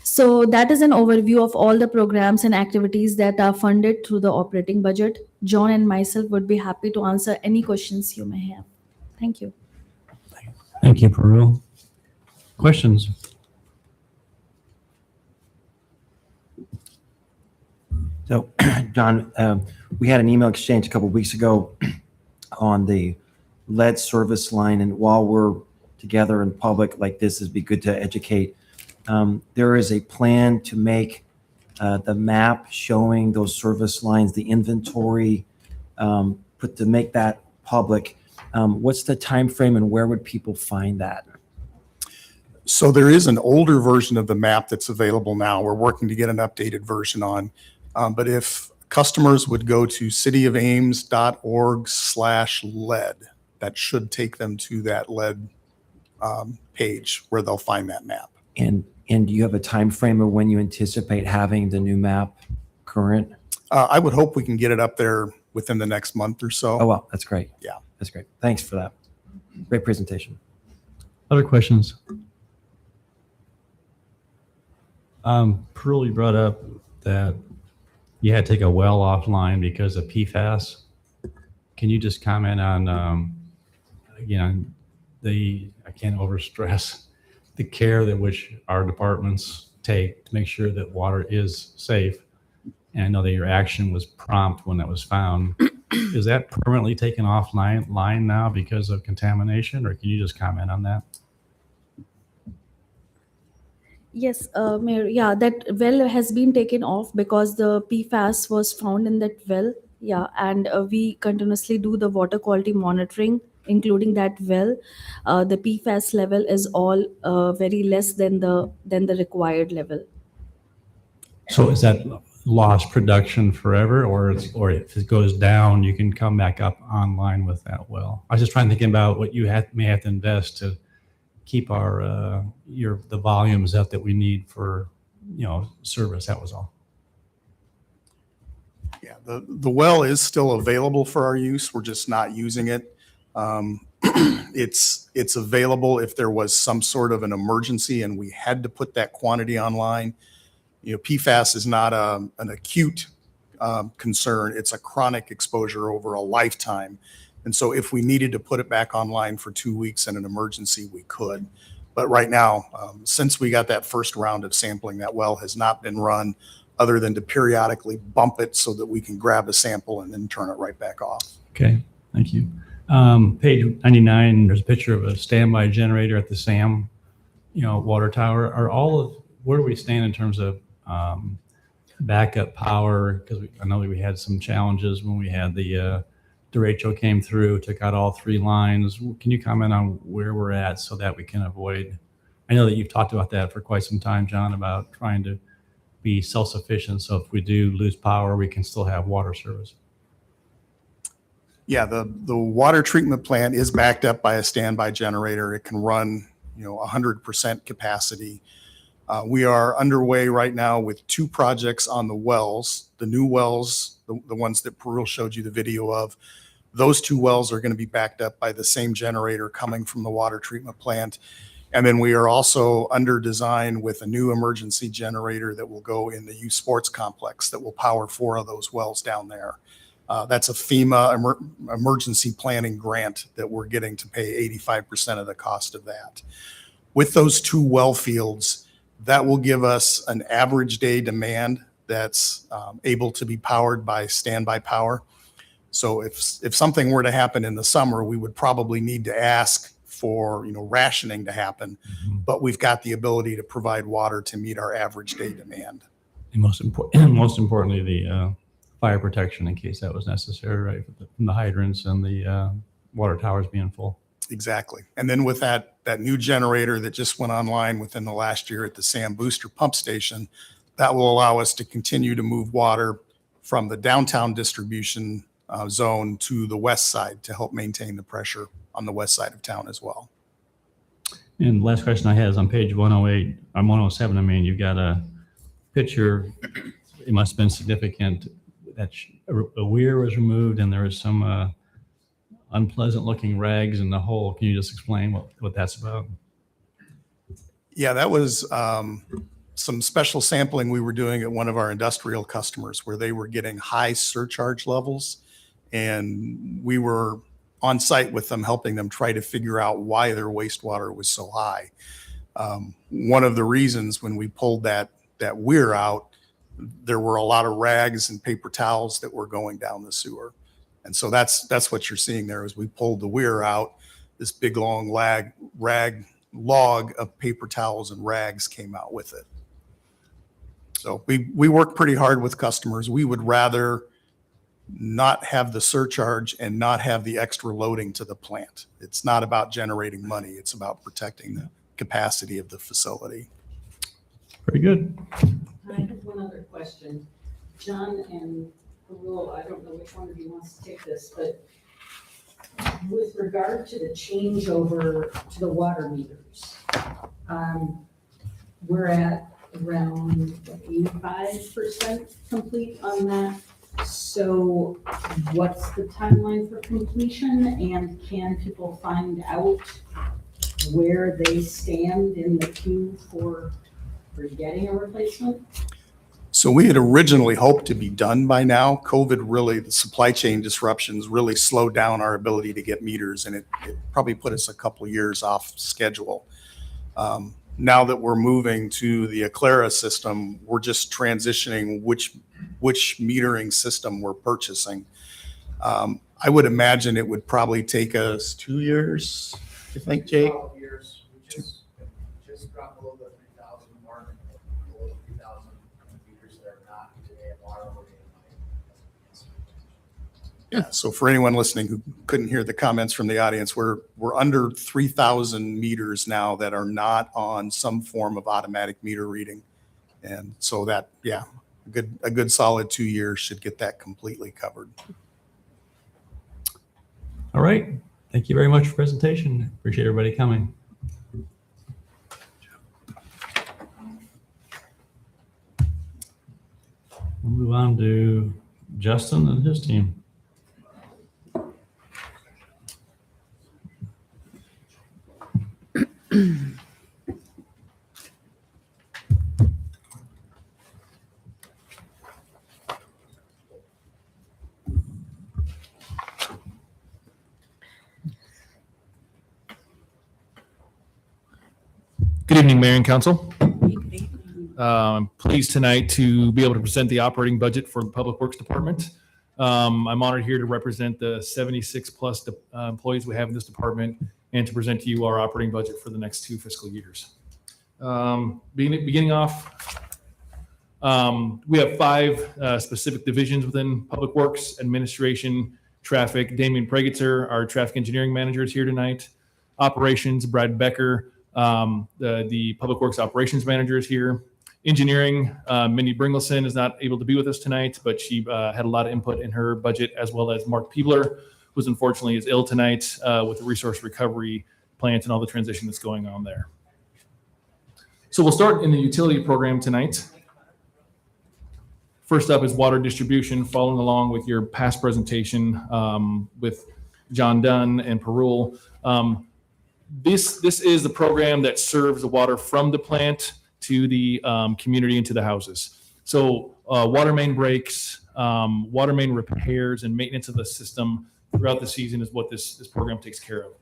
So that is an overview of all the programs and activities that are funded through the operating budget. John and myself would be happy to answer any questions you may have. Thank you. Thank you, Parul. Questions? So, John, we had an email exchange a couple of weeks ago on the lead service line, and while we're together in public like this, it'd be good to educate. There is a plan to make the map showing those service lines, the inventory, to make that public. What's the time frame, and where would people find that? So there is an older version of the map that's available now. We're working to get an updated version on. But if customers would go to cityofames.org/lead, that should take them to that lead page where they'll find that map. And do you have a time frame of when you anticipate having the new map current? I would hope we can get it up there within the next month or so. Oh, wow, that's great. Yeah. That's great. Thanks for that. Great presentation. Other questions? Parul, you brought up that you had to take a well offline because of PFAS. Can you just comment on, I can't overstress the care that which our departments take to make sure that water is safe. And I know that your action was prompt when that was found. Is that permanently taken offline now because of contamination, or can you just comment on that? Yes, Mayor. Yeah, that well has been taken off because the PFAS was found in that well. Yeah, and we continuously do the water quality monitoring, including that well. The PFAS level is all very less than the required level. So is that lost production forever, or if it goes down, you can come back up online with that well? I was just trying to think about what you may have to invest to keep our the volumes up that we need for service. That was all. Yeah, the well is still available for our use. We're just not using it. It's available if there was some sort of an emergency and we had to put that quantity online. PFAS is not an acute concern. It's a chronic exposure over a lifetime. And so if we needed to put it back online for 2 weeks in an emergency, we could. But right now, since we got that first round of sampling, that well has not been run other than to periodically bump it so that we can grab a sample and then turn it right back off. Okay, thank you. Page 99, there's a picture of a standby generator at the SAM, water tower. Where do we stand in terms of backup power? Because I know that we had some challenges when we had the derecho came through, took out all 3 lines. Can you comment on where we're at so that we can avoid? I know that you've talked about that for quite some time, John, about trying to be self-sufficient. So if we do lose power, we can still have water service. Yeah, the water treatment plant is backed up by a standby generator. It can run 100% capacity. We are underway right now with 2 projects on the wells. The new wells, the ones that Parul showed you the video of, those 2 wells are going to be backed up by the same generator coming from the water treatment plant. And then we are also under design with a new emergency generator that will go in the youth sports complex that will power 4 of those wells down there. That's a FEMA emergency planning grant that we're getting to pay 85% of the cost of that. With those 2 well fields, that will give us an average day demand that's able to be powered by standby power. So if something were to happen in the summer, we would probably need to ask for rationing to happen, but we've got the ability to provide water to meet our average day demand. And most importantly, the fire protection in case that was necessary, right? From the hydrants and the water towers being full. Exactly. And then with that new generator that just went online within the last year at the Sam Booster pump station, that will allow us to continue to move water from the downtown distribution zone to the west side to help maintain the pressure on the west side of town as well. And the last question I had is on page 108, 107, I mean, you've got a picture, it must have been significant, that a weir was removed and there was some unpleasant looking rags in the hole. Can you just explain what that's about? Yeah, that was some special sampling we were doing at one of our industrial customers where they were getting high surcharge levels. And we were on site with them, helping them try to figure out why their wastewater was so high. One of the reasons when we pulled that weir out, there were a lot of rags and paper towels that were going down the sewer. And so that's what you're seeing there. As we pulled the weir out, this big long rag log of paper towels and rags came out with it. So we work pretty hard with customers. We would rather not have the surcharge and not have the extra loading to the plant. It's not about generating money. It's about protecting the capacity of the facility. Very good. I have one other question. John and Parul, I don't know which one of you wants to take this, but with regard to the changeover to the water meters, we're at around 85% complete on that. So what's the timeline for completion, and can people find out where they stand in the queue for getting a replacement? So we had originally hoped to be done by now. COVID the supply chain disruptions really slowed down our ability to get meters, and it probably put us a couple of years off schedule. Now that we're moving to the Aclara system, we're just transitioning which metering system we're purchasing. I would imagine it would probably take us 2 years, you think, Jake? 12 years. We just dropped below the 3,000 mark, below 3,000 meters that are not today at water. Yeah, so for anyone listening who couldn't hear the comments from the audience, we're under 3,000 meters now that are not on some form of automatic meter reading. And so that, yeah, a good solid 2 years should get that completely covered. All right. Thank you very much for the presentation. Appreciate everybody coming. We'll move on to Justin and his team. Good evening, Mayor and Council. I'm pleased tonight to be able to present the operating budget for the Public Works Department. I'm honored here to represent the 76 plus employees we have in this department and to present to you our operating budget for the next 2 fiscal years. Beginning off, we have 5 specific divisions within Public Works, Administration, Traffic. Damian Pregitzer, our Traffic Engineering Manager, is here tonight. Operations, Brad Becker, the Public Works Operations Manager, is here. Engineering, Mindy Bringleson is not able to be with us tonight, but she had a lot of input in her budget, as well as Mark Peebler, who's unfortunately is ill tonight with the resource recovery plant and all the transition that's going on there. So we'll start in the utility program tonight. First up is water distribution, following along with your past presentation with John Dunn and Parul. This is the program that serves the water from the plant to the community and to the houses. So water main breaks, water main repairs and maintenance of the system throughout the season is what this program takes care of.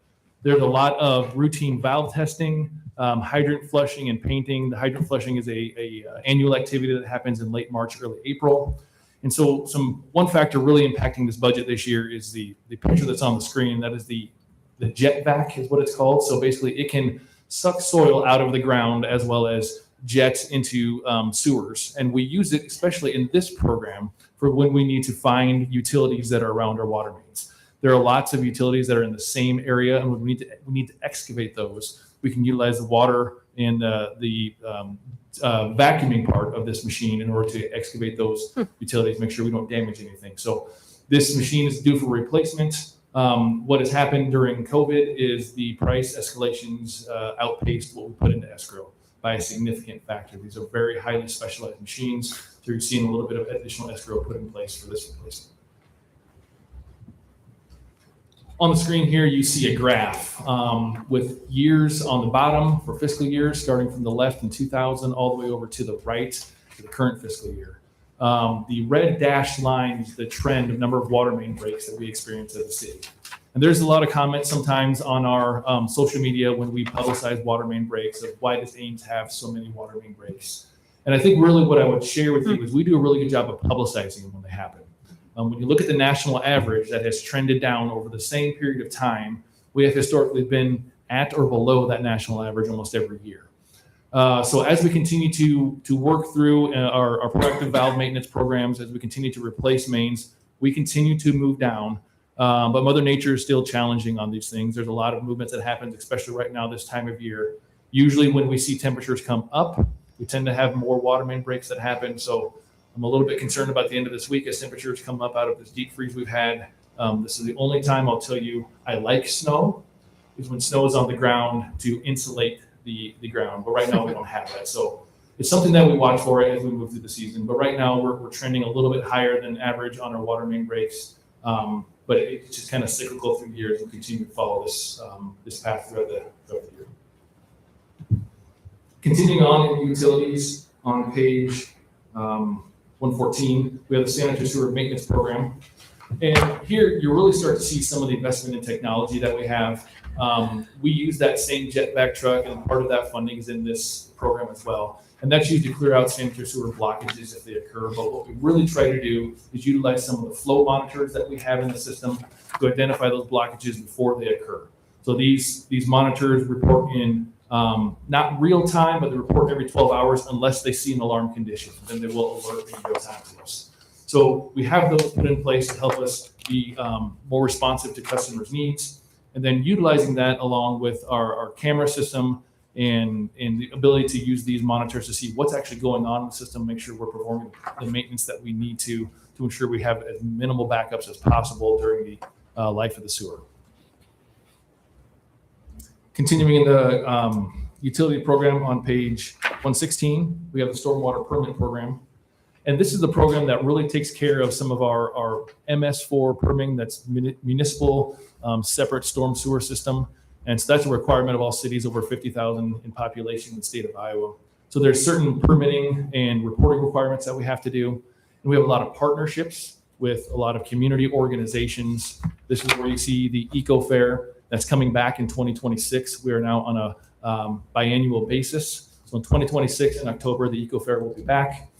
There's a lot of routine valve testing, hydrant flushing and painting. The hydrant flushing is a annual activity that happens in late March, early April. And so one factor really impacting this budget this year is the picture that's on the screen. That is the jet vac is what it's called. So basically it can suck soil out of the ground as well as jets into sewers. And we use it, especially in this program, for when we need to find utilities that are around our water mains. There are lots of utilities that are in the same area, and when we need to excavate those, we can utilize the water and the vacuuming part of this machine in order to excavate those utilities, make sure we don't damage anything. So this machine is due for replacement. What has happened during COVID is the price escalations outpaced what we put into escrow by a significant factor. These are very highly specialized machines, so you're seeing a little bit of additional escrow put in place for this replacement. On the screen here, you see a graph with years on the bottom for fiscal years, starting from the left in 2000 all the way over to the right to the current fiscal year. The red dashed line is the trend of number of water main breaks that we experience as a city. And there's a lot of comments sometimes on our social media when we publicize water main breaks of why does Ames have so many water main breaks. And I think really what I would share with you is we do a really good job of publicizing them when they happen. When you look at the national average that has trended down over the same period of time, we have historically been at or below that national average almost every year. So as we continue to work through our proactive valve maintenance programs, as we continue to replace mains, we continue to move down. But Mother Nature is still challenging on these things. There's a lot of movements that happens, especially right now this time of year. Usually when we see temperatures come up, we tend to have more water main breaks that happen. So I'm a little bit concerned about the end of this week as temperatures come up out of this deep freeze we've had. This is the only time I'll tell you I like snow, is when snow is on the ground to insulate the ground. But right now we don't have that. So it's something that we watch for as we move through the season. But right now we're trending a little bit higher than average on our water main breaks. But it's just kind of cyclical through years. We'll continue to follow this path throughout the year. Continuing on in utilities, on page 114, we have the sanitary sewer maintenance program. And here you really start to see some of the investment in technology that we have. We use that same jet vac truck, and part of that funding is in this program as well. And that's used to clear out sanitary sewer blockages if they occur. But what we really try to do is utilize some of the flow monitors that we have in the system to identify those blockages before they occur. So these monitors report in not real time, but they report every 12 hours unless they see an alarm condition. Then they will alert in real time to us. So we have those put in place to help us be more responsive to customers' needs. And then utilizing that along with our camera system and the ability to use these monitors to see what's actually going on in the system, make sure we're performing the maintenance that we need to ensure we have as minimal backups as possible during the life of the sewer. Continuing in the utility program on page 116, we have the stormwater permit program. And this is the program that really takes care of some of our MS4 permitting, that's municipal separate storm sewer system. And so that's a requirement of all cities over 50,000 in population in the state of Iowa. So there's certain permitting and reporting requirements that we have to do. And we have a lot of partnerships with a lot of community organizations. This is where you see the Eco Fair that's coming back in 2026. We are now on a biannual basis. So in 2026 in October, the Eco Fair will be back.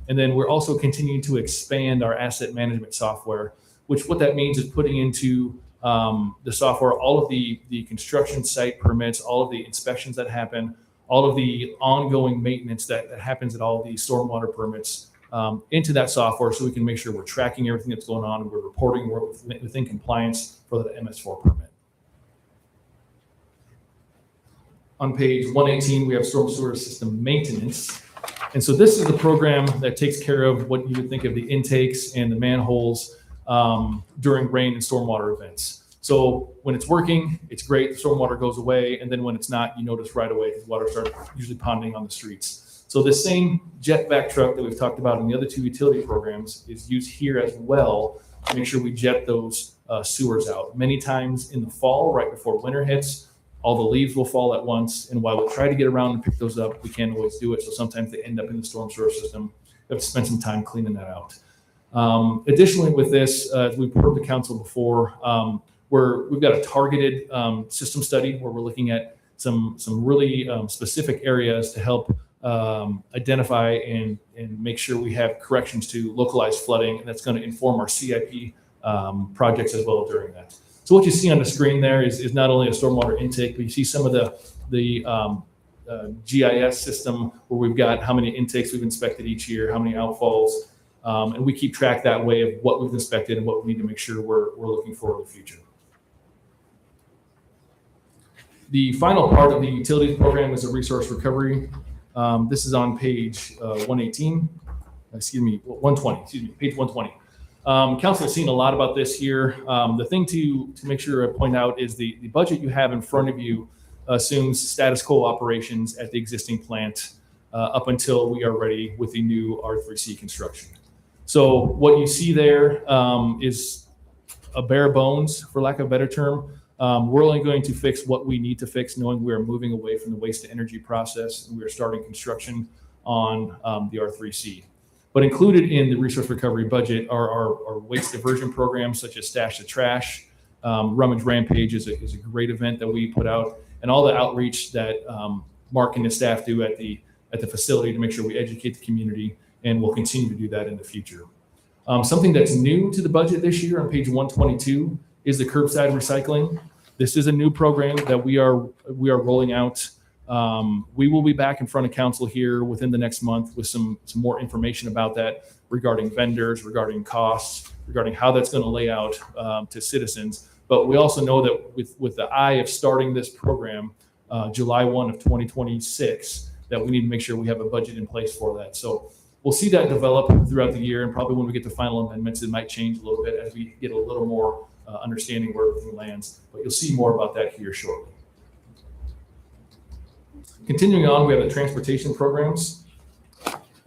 And then we're also continuing to expand our asset management software, which what that means is putting into the software all of the construction site permits, all of the inspections that happen, all of the ongoing maintenance that happens at all of these stormwater permits into that software, so we can make sure we're tracking everything that's going on and we're reporting within compliance for the MS4 permit. On page 118, we have storm sewer system maintenance. And so this is the program that takes care of what you would think of the intakes and the manholes during rain and stormwater events. So when it's working, it's great, the stormwater goes away. And then when it's not, you notice right away because water starts usually ponding on the streets. So the same jet vac truck that we've talked about in the other two utility programs is used here as well to make sure we jet those sewers out. Many times in the fall, right before winter hits, all the leaves will fall at once. And while we'll try to get around and pick those up, we can't always do it. So sometimes they end up in the storm sewer system. We have to spend some time cleaning that out. Additionally, with this, as we've reported to council before, we've got a targeted system study where we're looking at some really specific areas to help identify and make sure we have corrections to localized flooding, and that's going to inform our CIP projects as well during that. So what you see on the screen there is not only a stormwater intake, but you see some of the GIS system where we've got how many intakes we've inspected each year, how many outfalls, and we keep track that way of what we've inspected and what we need to make sure we're looking for in the future. The final part of the utilities program is a resource recovery. This is on page 120, page 120. Council has seen a lot about this here. The thing to make sure I point out is the budget you have in front of you assumes status quo operations at the existing plant up until we are ready with the new R3C construction. So what you see there is a bare bones, for lack of a better term. We're only going to fix what we need to fix, knowing we are moving away from the waste to energy process, and we are starting construction on the R3C. But included in the resource recovery budget are our waste diversion programs, such as Stash the Trash. Rummage Rampage is a great event that we put out, and all the outreach that Mark and his staff do at the facility to make sure we educate the community, and we'll continue to do that in the future. Something that's new to the budget this year on page 122 is the curbside recycling. This is a new program that we are rolling out. We will be back in front of council here within the next month with some more information about that regarding vendors, regarding costs, regarding how that's going to lay out to citizens. But we also know that with the eye of starting this program July 1 of 2026, that we need to make sure we have a budget in place for that. So we'll see that develop throughout the year, and probably when we get to final amendments, it might change a little bit as we get a little more understanding where everything lands. But you'll see more about that here shortly. Continuing on, we have the transportation programs.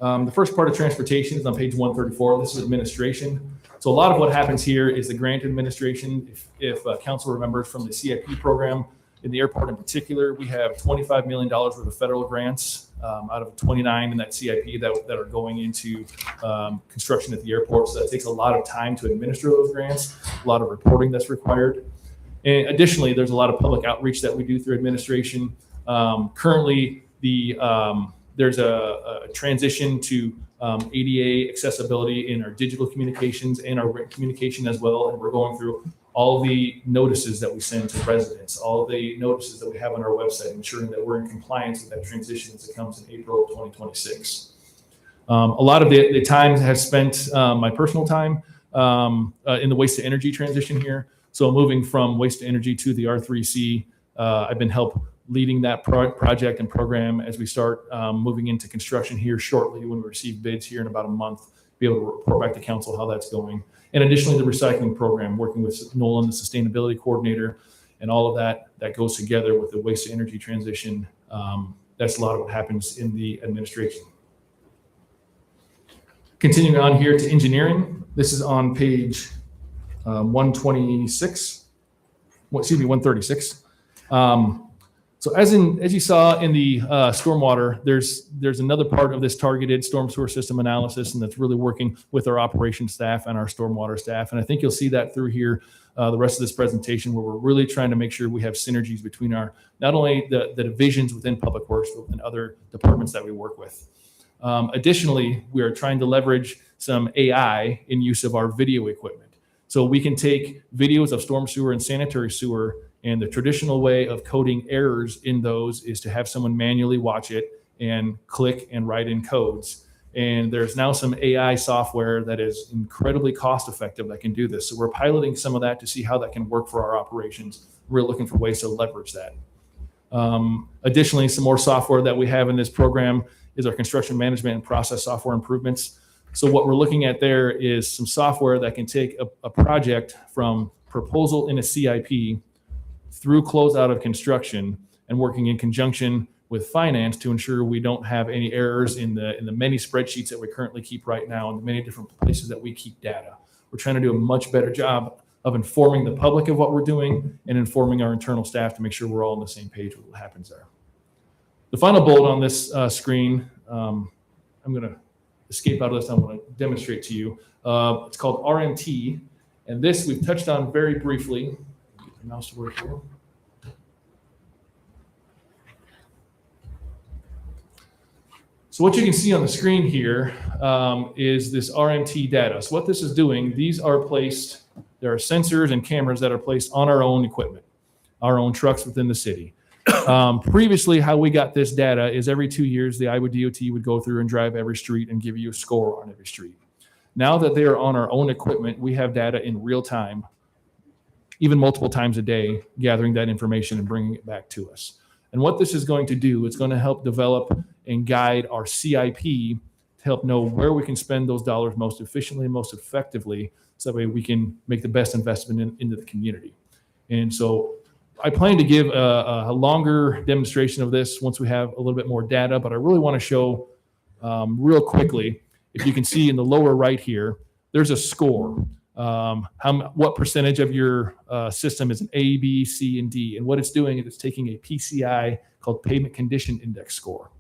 The first part of transportation is on page 134. This is administration. So a lot of what happens here is the grant administration. If council remembers from the CIP program, in the airport in particular, we have $25 million worth of federal grants out of 29 in that CIP that are going into construction at the airport. So that takes a lot of time to administer those grants, a lot of reporting that's required. And additionally, there's a lot of public outreach that we do through administration. Currently, there's a transition to ADA accessibility in our digital communications and our written communication as well. And we're going through all the notices that we send to residents, all the notices that we have on our website, ensuring that we're in compliance with that transition as it comes in April of 2026. A lot of the time has spent my personal time in the waste to energy transition here. So moving from waste to energy to the R3C, I've been leading that project and program as we start moving into construction here shortly when we receive bids here in about a month, be able to report back to council how that's going. And additionally, the recycling program, working with Nolan, the sustainability coordinator, and all of that goes together with the waste to energy transition. That's a lot of what happens in the administration. Continuing on here to engineering, this is on page 136. 136. So as you saw in the stormwater, there's another part of this targeted storm sewer system analysis, and that's really working with our operations staff and our stormwater staff. And I think you'll see that through here the rest of this presentation, where we're really trying to make sure we have synergies between our not only the divisions within Public Works and other departments that we work with. Additionally, we are trying to leverage some AI in use of our video equipment. So we can take videos of storm sewer and sanitary sewer, and the traditional way of coding errors in those is to have someone manually watch it and click and write in codes. And there's now some AI software that is incredibly cost effective that can do this. So we're piloting some of that to see how that can work for our operations. We're looking for ways to leverage that. Additionally, some more software that we have in this program is our construction management and process software improvements. So what we're looking at there is some software that can take a project from proposal in a CIP through closeout of construction, and working in conjunction with finance to ensure we don't have any errors in the many spreadsheets that we currently keep right now and the many different places that we keep data. We're trying to do a much better job of informing the public of what we're doing and informing our internal staff to make sure we're all on the same page with what happens there. The final bullet on this screen, I'm going to escape out of this. I want to demonstrate to you. It's called RMT, and this we've touched on very briefly. Get the mouse to work here. So what you can see on the screen here is this RMT data. So what this is doing, these are placed, there are sensors and cameras that are placed on our own equipment, our own trucks within the city. Previously, how we got this data is every 2 years, the Iowa DOT would go through and drive every street and give you a score on every street. Now that they are on our own equipment, we have data in real time, even multiple times a day, gathering that information and bringing it back to us. And what this is going to do, it's going to help develop and guide our CIP to help know where we can spend those dollars most efficiently and most effectively, so that way we can make the best investment into the community. And so I plan to give a longer demonstration of this once we have a little bit more data, but I really want to show real quickly, if you can see in the lower right here, there's a score. What percentage of your system is an A, B, C, and D? And what it's doing is it's taking a PCI called Pavement Condition Index score.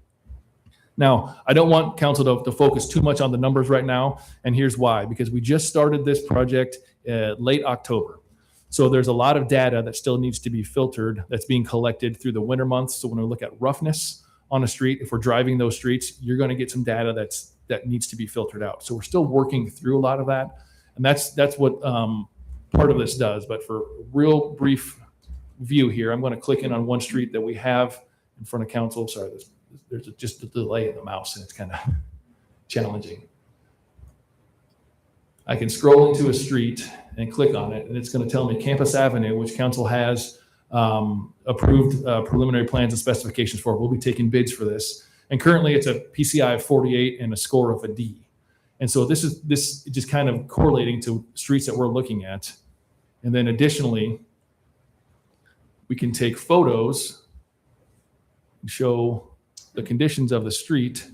Now, I don't want council to focus too much on the numbers right now, and here's why. Because we just started this project late October. So there's a lot of data that still needs to be filtered that's being collected through the winter months. So when we look at roughness on a street, if we're driving those streets, you're going to get some data that needs to be filtered out. So we're still working through a lot of that. And that's what part of this does. But for a real brief view here, I'm going to click in on one street that we have in front of council. Sorry, there's just a delay in the mouse, and it's kind of challenging. I can scroll into a street and click on it, and it's going to tell me Campus Avenue, which council has approved preliminary plans and specifications for. We'll be taking bids for this. And currently it's a PCI of 48 and a score of a D. And so this is just kind of correlating to streets that we're looking at. And then additionally, we can take photos and show the conditions of the street.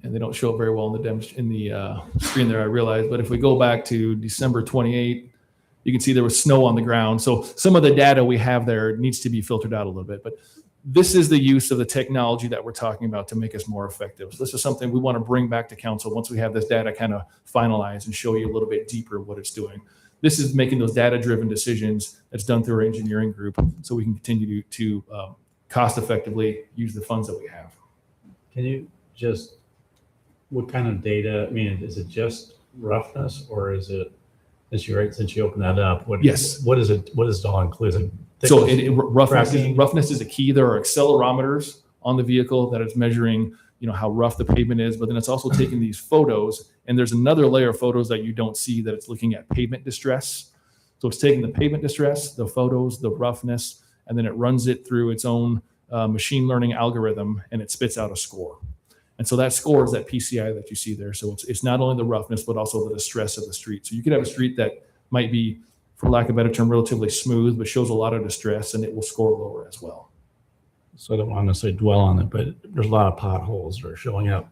And they don't show it very well in the screen there, I realize. But if we go back to December 28, you can see there was snow on the ground. So some of the data we have there needs to be filtered out a little bit. But this is the use of the technology that we're talking about to make us more effective. So this is something we want to bring back to council once we have this data kind of finalized and show you a little bit deeper what it's doing. This is making those data-driven decisions that's done through our engineering group, so we can continue to cost effectively use the funds that we have. Can you just, what kind of data, I mean, is it just roughness, or is it, since you opened that up, Yes. what is it all inclusive? So roughness is a key. There are accelerometers on the vehicle that is measuring, how rough the pavement is, but then it's also taking these photos, and there's another layer of photos that you don't see that it's looking at pavement distress. So it's taking the pavement distress, the photos, the roughness, and then it runs it through its own machine learning algorithm, and it spits out a score. And so that score is that PCI that you see there. So it's not only the roughness, but also the distress of the street. So you could have a street that might be, for lack of a better term, relatively smooth, but shows a lot of distress, and it will score lower as well. So I don't want to necessarily dwell on it, but there's a lot of potholes that are showing up,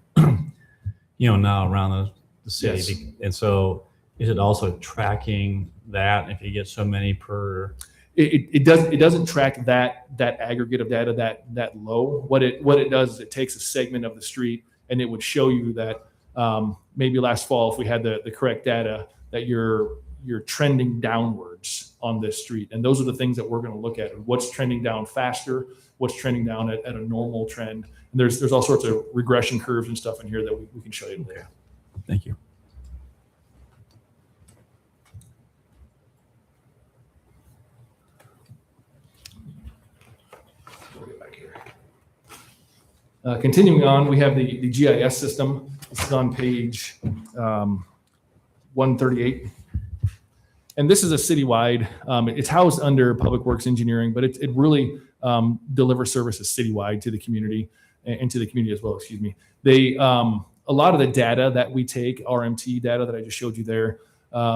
now around the city. Yes. And so is it also tracking that if you get so many per? It doesn't track that aggregate of data that low. What it does is it takes a segment of the street, and it would show you that maybe last fall, if we had the correct data, that you're trending downwards on this street. And those are the things that we're going to look at. What's trending down faster, what's trending down at a normal trend. And there's all sorts of regression curves and stuff in here that we can show you later. Thank you. Continuing on, we have the GIS system. This is on page 138. And this is a citywide, it's housed under Public Works Engineering, but it really delivers services citywide to the community and to the community as well, excuse me. They, a lot of the data that we take, RMT data that I just showed you there,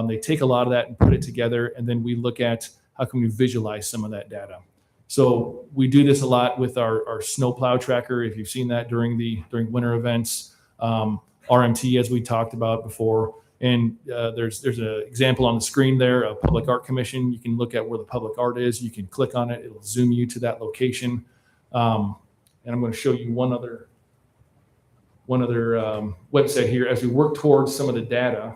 they take a lot of that and put it together, and then we look at how can we visualize some of that data. So we do this a lot with our snowplow tracker. If you've seen that during winter events, RMT, as we talked about before. And there's an example on the screen there, a public art commission. You can look at where the public art is. You can click on it. It'll zoom you to that location. And And I'm going to show you one other website here as we work towards some of the data.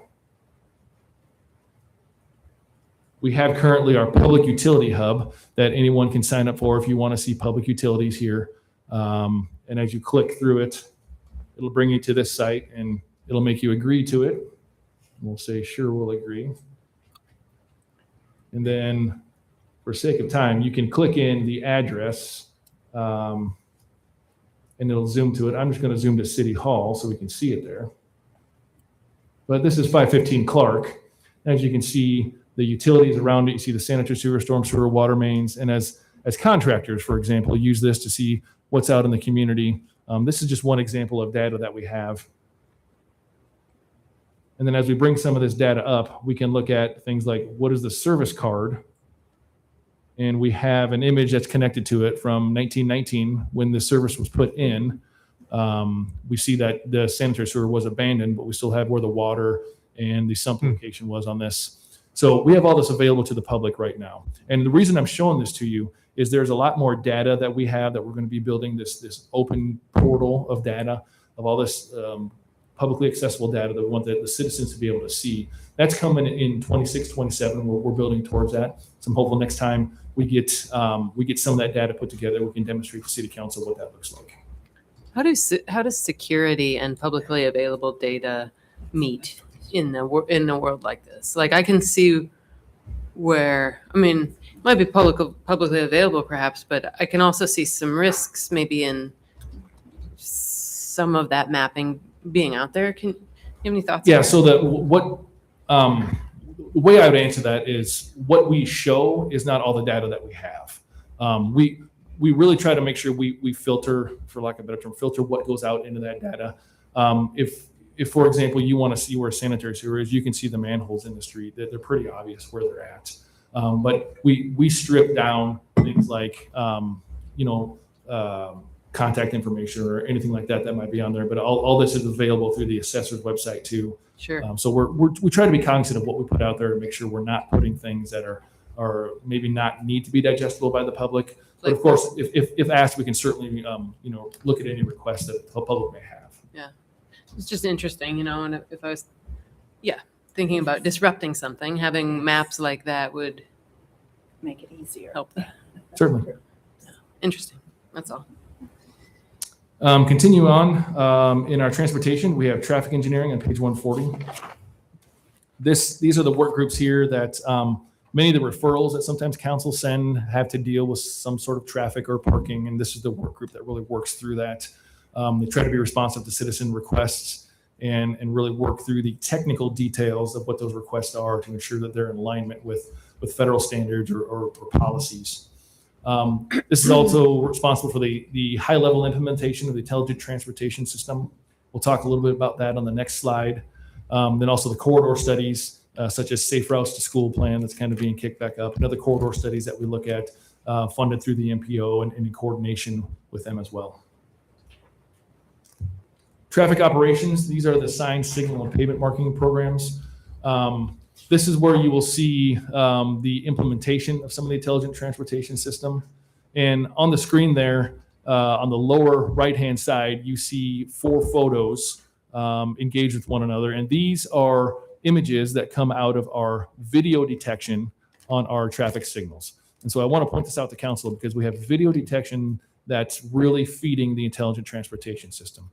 We have currently our public utility hub that anyone can sign up for if you want to see public utilities here. And as you click through it, it'll bring you to this site and it'll make you agree to it. We'll say, sure, we'll agree. And then for sake of time, you can click in the address and it'll zoom to it. I'm just going to zoom to City Hall so we can see it there. But this is 515 Clark. As you can see, the utilities around it, you see the sanitary sewer, storm sewer, water mains. And as contractors, for example, use this to see what's out in the community. This is just one example of data that we have. And then as we bring some of this data up, we can look at things like what is the service card? And we have an image that's connected to it from 1919 when the service was put in. We see that the sanitary sewer was abandoned, but we still have where the water and the sump location was on this. So we have all this available to the public right now. And the reason I'm showing this to you is there's a lot more data that we have that we're going to be building this open portal of data of all this publicly accessible data that we want the citizens to be able to see. That's coming in 26, 27. We're building towards that. So I'm hopeful next time we get some of that data put together, we can demonstrate to City Council what that looks like. How does security and publicly available data meet in a world like this? Like, I can see where, I mean, it might be publicly available perhaps, but I can also see some risks maybe in some of that mapping being out there. Can you have any thoughts? Yeah. on So the way I would answer that is what we show is not all the data that we have. We really try to make sure we filter, for lack of a better term, filter what goes out into that data. If for example, you want to see where sanitary sewer is, you can see the manholes in the street. They're pretty obvious where they're at. But we strip down things like, contact information or anything like that that might be on there. But all this is available through the assessor's website too. Sure. So we try to be cognizant of what we put out there and make sure we're not putting things that are maybe not need to be digestible by the public. But of course, if asked, we can certainly look at any requests that the public may have. Yeah, it's just interesting, and if I was, thinking about disrupting something, having maps like that would Make it easier. help that. Certainly. Interesting. That's all. Continue on in our transportation. We have traffic engineering on page 140. These are the work groups here that many of the referrals that sometimes council send have to deal with some sort of traffic or parking, and this is the work group that really works through that. They try to be responsive to citizen requests and really work through the technical details of what those requests are to ensure that they're in alignment with federal standards or policies. This is also responsible for the high-level implementation of the intelligent transportation system. We'll talk a little bit about that on the next slide. Then also the corridor studies, such as Safe Routes to School plan that's kind of being kicked back up, and other corridor studies that we look at funded through the MPO and in coordination with them as well. Traffic operations, these are the sign, signal, and pavement marking programs. This is where you will see the implementation of some of the intelligent transportation system. And on the screen there, on the lower right-hand side, you see 4 photos engaged with one another. And these are images that come out of our video detection on our traffic signals. And so I want to point this out to council because we have video detection that's really feeding the intelligent transportation system.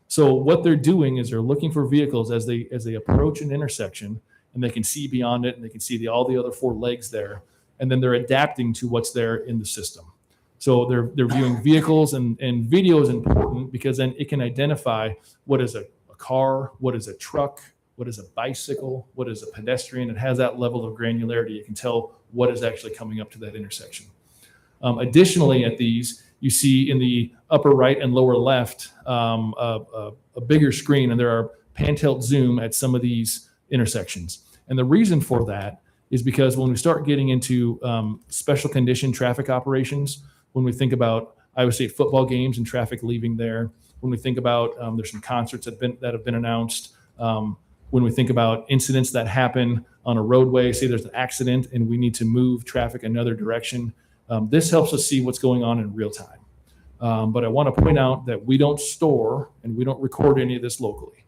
So what they're doing is they're looking for vehicles as they approach an intersection, and they can see beyond it, and they can see all the other 4 legs there, and then they're adapting to what's there in the system. So they're viewing vehicles, and video is important because then it can identify what is a car, what is a truck, what is a bicycle, what is a pedestrian. It has that level of granularity. It can tell what is actually coming up to that intersection. Additionally, at these, you see in the upper right and lower left a bigger screen, and there are pan-tilt zoom at some of these intersections. And the reason for that is because when we start getting into special condition traffic operations, when we think about Iowa State football games and traffic leaving there, when we think about there's some concerts that have been announced, when we think about incidents that happen on a roadway, say there's an accident and we need to move traffic another direction, this helps us see what's going on in real time. But I want to point out that we don't store and we don't record any of this locally.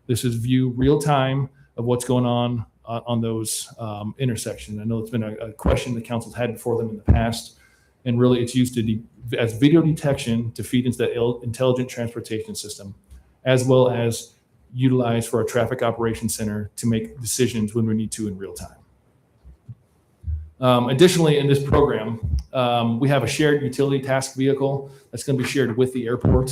This is view real time of what's going on those intersections. I know it's been a question the council's had before them in the past, and really it's used as video detection to feed into that intelligent transportation system, as well as utilized for our traffic operations center to make decisions when we need to in real time. Additionally, in this program, we have a shared utility task vehicle that's going to be shared with the airport.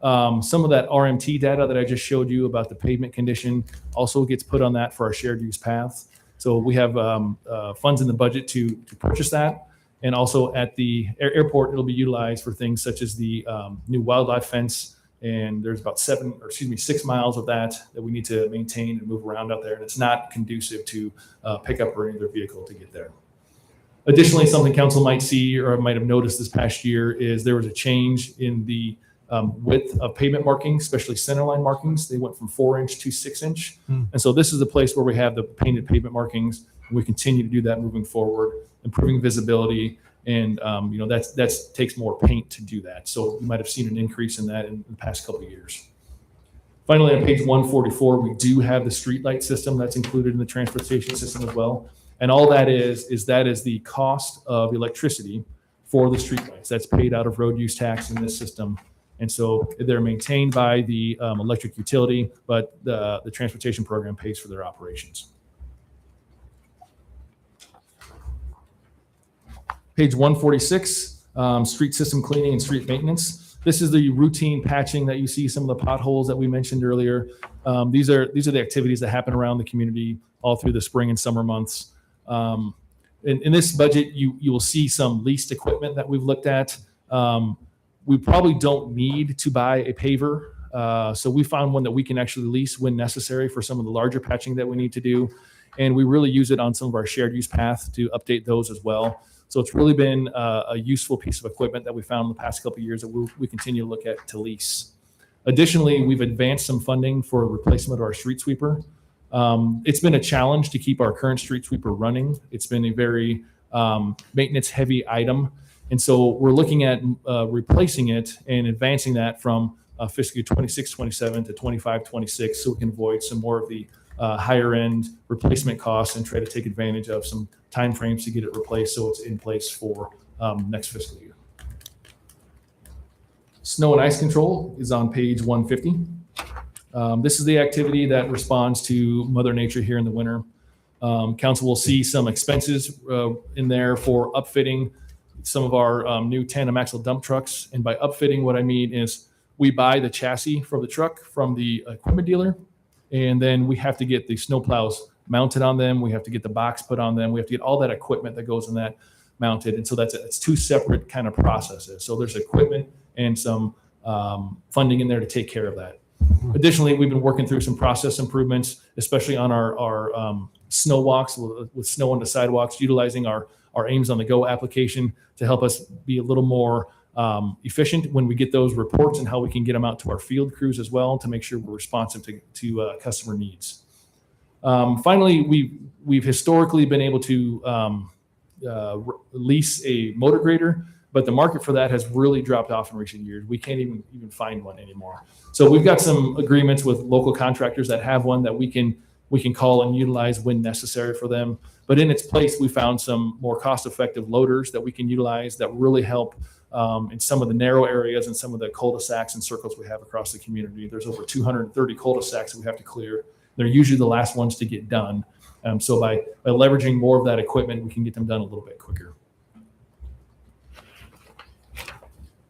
Some of that RMT data that I just showed you about the pavement condition also gets put on that for our shared use path. So we have funds in the budget to purchase that. And also at the airport, it'll be utilized for things such as the new wildlife fence. And there's about 6 miles of that we need to maintain and move around out there. And it's not conducive to pickup or any other vehicle to get there. Additionally, something council might see or might have noticed this past year is there was a change in the width of pavement markings, especially centerline markings. They went from 4-inch to 6-inch. And so this is a place where we have the painted pavement markings. And we continue to do that moving forward, improving visibility. And that takes more paint to do that. So you might have seen an increase in that in the past couple of years. Finally, on page 144, we do have the street light system that's included in the transportation system as well. And all that is the cost of electricity for the streetlights. That's paid out of road use tax in this system. And so they're maintained by the electric utility, but the transportation program pays for their operations. Page 146, street system cleaning and street maintenance. This is the routine patching that you see, some of the potholes that we mentioned earlier. These are the activities that happen around the community all through the spring and summer months. In this budget, you will see some leased equipment that we've looked at. We probably don't need to buy a paver. So we found one that we can actually lease when necessary for some of the larger patching that we need to do. And we really use it on some of our shared use paths to update those as well. So it's really been a useful piece of equipment that we found in the past couple of years that we continue to look at to lease. Additionally, we've advanced some funding for replacement of our street sweeper. It's been a challenge to keep our current street sweeper running. It's been a very maintenance heavy item. And so we're looking at replacing it and advancing that from fiscal year 26-27 to 25-26 so we can avoid some more of the higher end replacement costs and try to take advantage of some timeframes to get it replaced so it's in place for next fiscal year. Snow and ice control is on page 150. This is the activity that responds to Mother Nature here in the winter. Council will see some expenses in there for upfitting some of our new tandem axle dump trucks. And by upfitting, what I mean is we buy the chassis for the truck from the equipment dealer, and then we have to get the snow plows mounted on them. We have to get the box put on them. We have to get all that equipment that goes in that mounted. And so it's two separate kind of processes. So there's equipment and some funding in there to take care of that. Additionally, we've been working through some process improvements, especially on our snow walks with snow on the sidewalks, utilizing our Ames on the Go application to help us be a little more efficient when we get those reports and how we can get them out to our field crews as well to make sure we're responsive to customer needs. Finally, we've historically been able to lease a motor grader, but the market for that has really dropped off in recent years. We can't even find one anymore. So we've got some agreements with local contractors that have one that we can call and utilize when necessary for them. But in its place, we found some more cost-effective loaders that we can utilize that really help in some of the narrow areas and some of the cul-de-sacs and circles we have across the community. There's over 230 cul-de-sacs that we have to clear. They're usually the last ones to get done. So by leveraging more of that equipment, we can get them done a little bit quicker.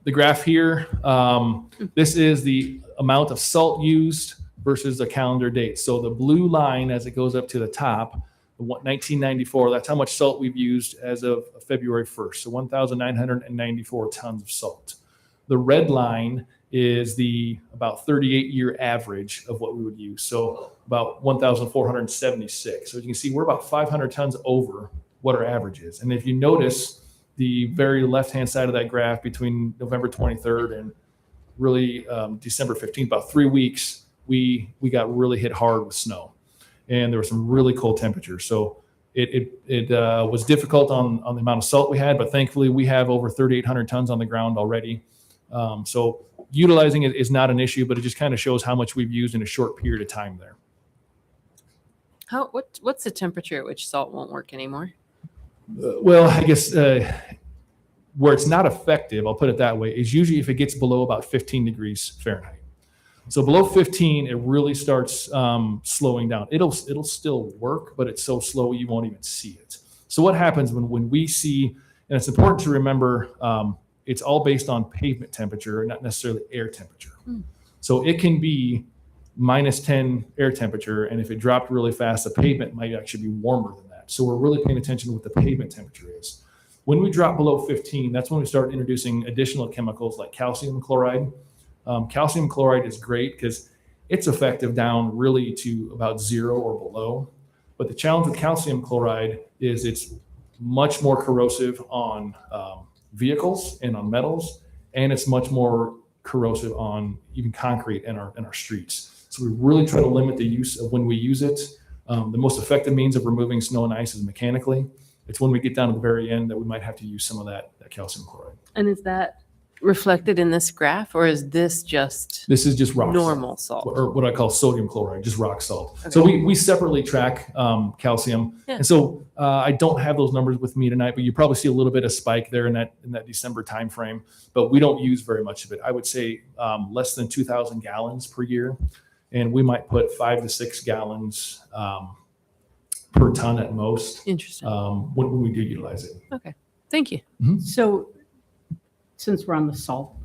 The graph here, this is the amount of salt used versus the calendar date. So the blue line, as it goes up to the top, 1994, that's how much salt we've used as of February 1st. So 1,994 tons of salt. The red line is the about 38-year average of what we would use. So about 1,476. So as you can see, we're about 500 tons over what our average is. And if you notice the very left-hand side of that graph between November 23rd and really December 15th, about 3 weeks, we got really hit hard with snow. And there were some really cold temperatures. So it was difficult on the amount of salt we had, but thankfully we have over 3,800 tons on the ground already. So utilizing it is not an issue, but it just kind of shows how much we've used in a short period of time there. What's the temperature at which salt won't work anymore? Well, I guess where it's not effective, I'll put it that way, is usually if it gets below about 15 degrees Fahrenheit. So below 15, it really starts slowing down. It'll still work, but it's so slow you won't even see it. So what happens when we see, and it's important to remember, it's all based on pavement temperature, not necessarily air temperature. So it can be -10 air temperature, and if it dropped really fast, the pavement might actually be warmer than that. So we're really paying attention to what the pavement temperature is. When we drop below 15, that's when we start introducing additional chemicals like calcium chloride. Calcium chloride is great because it's effective down really to about 0 or below. But the challenge with calcium chloride is it's much more corrosive on vehicles and on metals, and it's much more corrosive on even concrete in our streets. So we really try to limit the use of when we use it. The most effective means of removing snow and ice is mechanically. It's when we get down to the very end that we might have to use some of that calcium chloride. And is that reflected in this graph, or is this just This is just rock normal salt, salt? or what I call sodium chloride, just rock salt. Okay. So we separately track calcium. Yeah. And so I don't have those numbers with me tonight, but you probably see a little bit of spike there in that December timeframe, but we don't use very much of it. I would say less than 2,000 gallons per year. And we might put 5 to 6 gallons per ton at most Interesting. when we do utilize it. Okay. Thank you. So, since we're on the salt,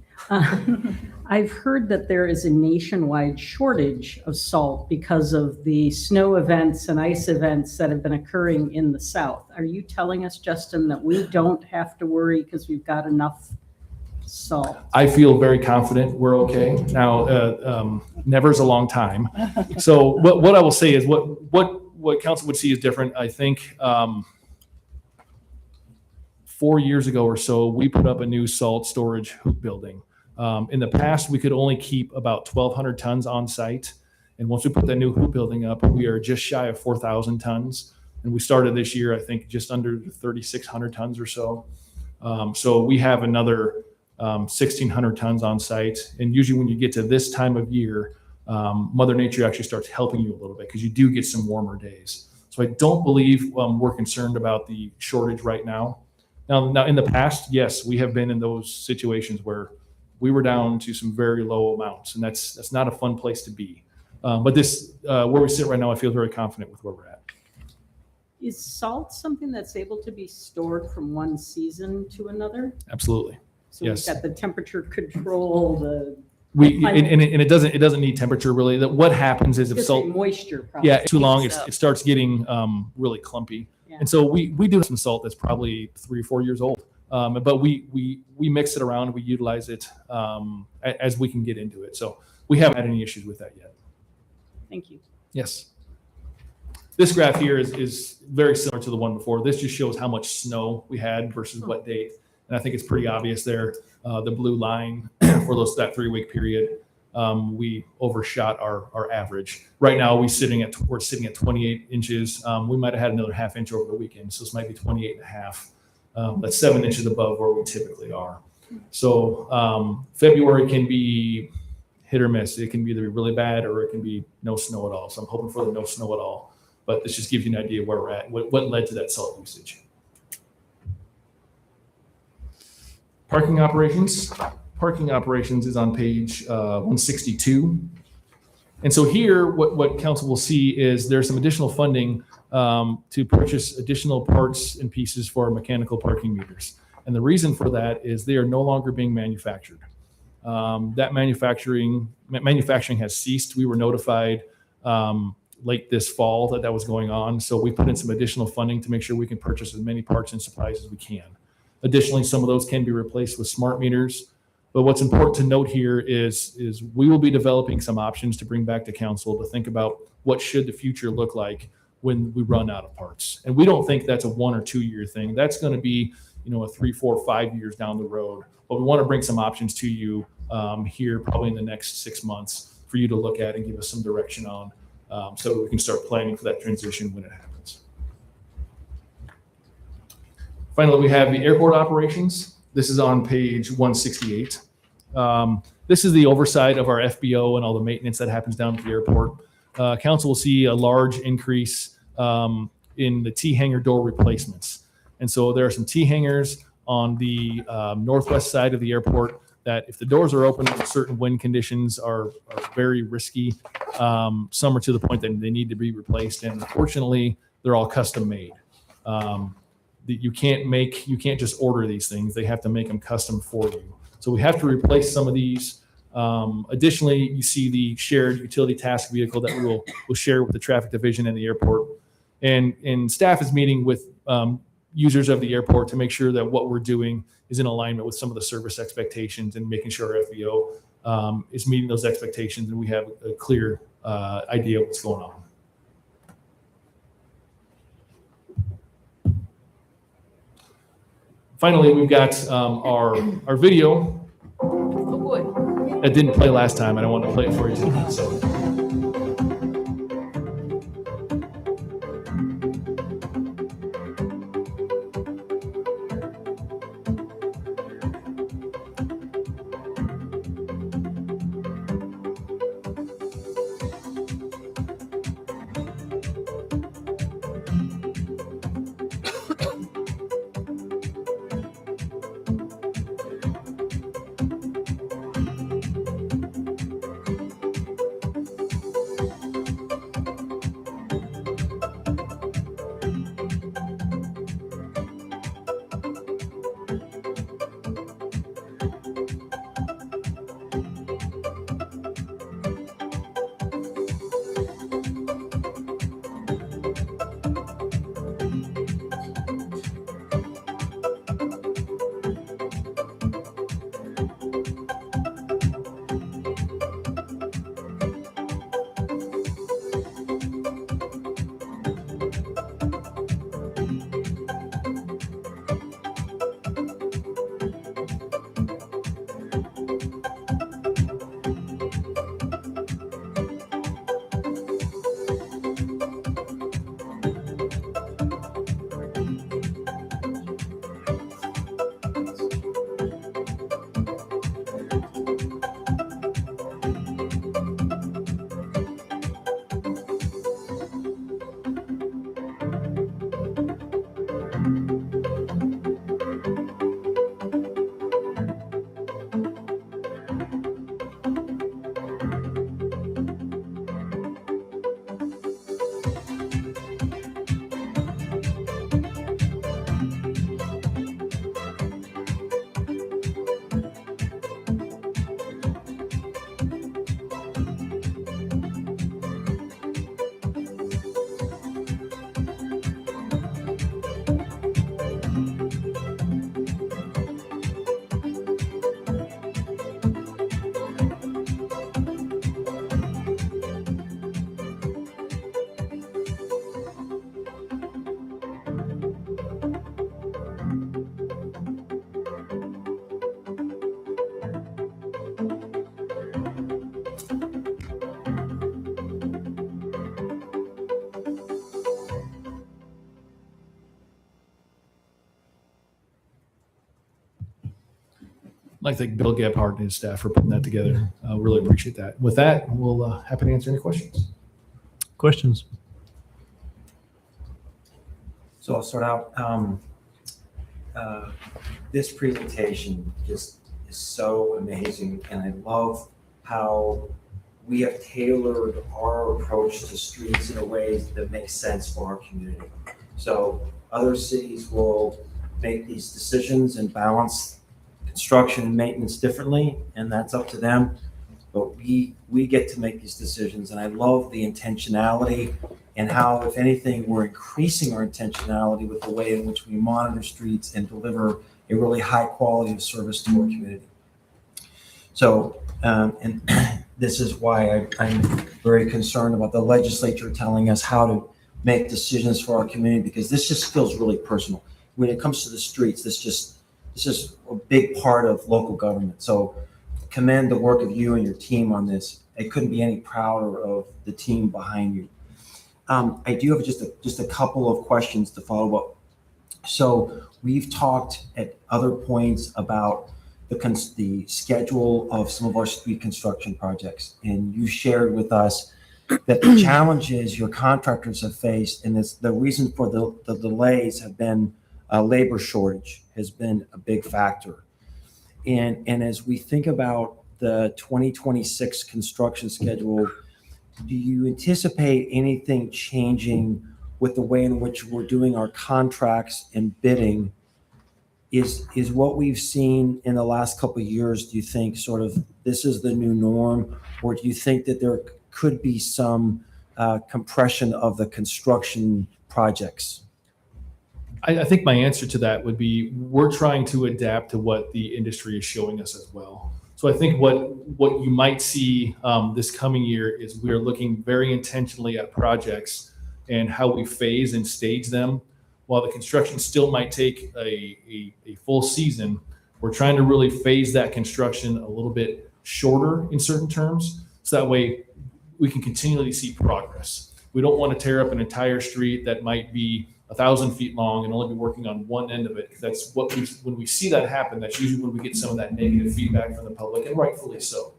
I've heard that there is a nationwide shortage of salt because of the snow events and ice events that have been occurring in the South. Are you telling us, Justin, that we don't have to worry because we've got enough salt? I feel very confident we're okay. Now, never's a long time. So what I will say is what council would see is different. I think 4 years ago or so, we put up a new salt storage hoop building. In the past, we could only keep about 1,200 tons on site. And once we put that new hoop building up, we are just shy of 4,000 tons. And we started this year, I think, just under 3,600 tons or so. So we have another 1,600 tons on site. And usually when you get to this time of year, Mother Nature actually starts helping you a little bit because you do get some warmer days. So I don't believe we're concerned about the shortage right now. Now, in the past, yes, we have been in those situations where we were down to some very low amounts, and that's not a fun place to be. But this, where we sit right now, I feel very confident with where we're at. Is salt something that's able to be stored from one season to another? Absolutely. So Yes. we've got the temperature control, the And it doesn't need temperature really. That what happens is if just salt, moisture probably. yeah, too long, So- it starts getting really clumpy. Yeah. And so we do have some salt that's probably 3 or 4 years old. But we mix it around, we utilize it as we can get into it. So we haven't had any issues with that yet. Thank you. Yes. This graph here is very similar to the one before. This just shows how much snow we had versus what date. And I think it's pretty obvious there. The blue line for that 3-week period, we overshot our average. Right now, we're sitting at 28 inches. We might have had another ½ inch over the weekend, so this might be 28 and a half. That's 7 inches above where we typically are. So February can be hit or miss. It can be either really bad or it can be no snow at all. So I'm hoping for the no snow at all. But this just gives you an idea where we're at, what led to that salt usage. Parking operations. Parking operations is on page 162. And so here, what council will see is there's some additional funding to purchase additional parts and pieces for our mechanical parking meters. And the reason for that is they are no longer being manufactured. That manufacturing has ceased. We were notified late this fall that was going on. So we put in some additional funding to make sure we can purchase as many parts and supplies as we can. Additionally, some of those can be replaced with smart meters. But what's important to note here is we will be developing some options to bring back to council to think about what should the future look like when we run out of parts. And we don't think that's a 1 or 2 year thing. That's going to be, a 3, 4, 5 years down the road. But we want to bring some options to you here probably in the next 6 months for you to look at and give us some direction on so we can start planning for that transition when it happens. Finally, we have the airport operations. This is on page 168. This is the oversight of our FBO and all the maintenance that happens down at the airport. Council will see a large increase in the T-hanger door replacements. And so there are some T-hangers on the northwest side of the airport that if the doors are open, certain wind conditions are very risky. Some are to the point that they need to be replaced. And unfortunately, they're all custom made. You can't just order these things. They have to make them custom for you. So we have to replace some of these. Additionally, you see the shared utility task vehicle that we'll share with the traffic division and the airport. And staff is meeting with users of the airport to make sure that what we're doing is in alignment with some of the service expectations and making sure our FBO is meeting those expectations and we have a clear idea of what's going on. Finally, we've got our video. Oh, boy. That didn't play last time. I don't want to play it for you tonight. So. I'd like to thank Bill Gebhardt and his staff for putting that together. Really appreciate that. With that, we'll happy to answer any questions. Questions? So I'll start out. This presentation just is so amazing, and I love how we have tailored our approach to streets in a way that makes sense for our community. So other cities will make these decisions and balance construction and maintenance differently, and that's up to them. But we get to make these decisions, and I love the intentionality and how, if anything, we're increasing our intentionality with the way in which we monitor streets and deliver a really high quality of service to our community. So, and this is why I'm very concerned about the legislature telling us how to make decisions for our community, because this just feels really personal. When it comes to the streets, this is a big part of local government. So commend the work of you and your team on this. I couldn't be any prouder of the team behind you. I do have just a couple of questions to follow up. So we've talked at other points about the schedule of some of our street construction projects. And you shared with us that the challenges your contractors have faced, and the reason for the delays have been labor shortage has been a big factor. And as we think about the 2026 construction schedule, do you anticipate anything changing with the way in which we're doing our contracts and bidding? Is what we've seen in the last couple of years, do you think sort of this is the new norm, or do you think that there could be some compression of the construction projects? I think my answer to that would be we're trying to adapt to what the industry is showing us as well. So I think what you might see this coming year is we are looking very intentionally at projects and how we phase and stage them. While the construction still might take a full season, we're trying to really phase that construction a little bit shorter in certain terms. So that way we can continually see progress. We don't want to tear up an entire street that might be 1,000 feet long and only be working on one end of it. That's when we see that happen, that's usually when we get some of that negative feedback from the public, and rightfully so.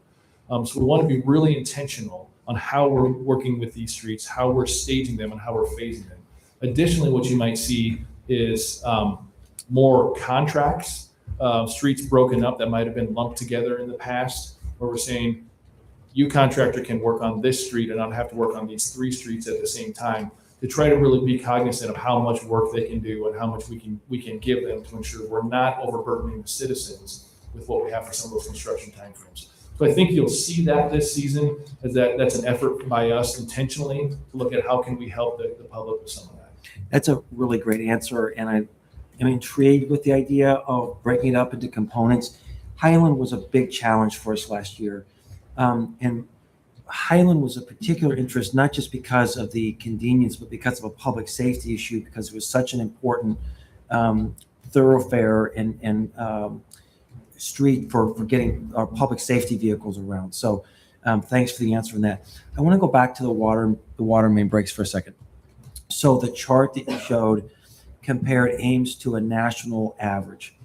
So we want to be really intentional on how we're working with these streets, how we're staging them, and how we're phasing them. Additionally, what you might see is more contracts, streets broken up that might have been lumped together in the past, where we're saying, you contractor can work on this street and not have to work on these 3 streets at the same time, to try to really be cognizant of how much work they can do and how much we can give them to ensure we're not overburdening the citizens with what we have for some of those construction timeframes. So I think you'll see that this season, as that's an effort by us intentionally to look at how can we help the public with some of that. That's a really great answer, and I am intrigued with the idea of breaking it up into components. Highland was a big challenge for us last year, and Highland was a particular interest, not just because of the convenience, but because of a public safety issue, because it was such an important thoroughfare and street for getting our public safety vehicles around. So thanks for the answer on that. I want to go back to the water main breaks for a second. So the chart that you showed compared Ames to a national average.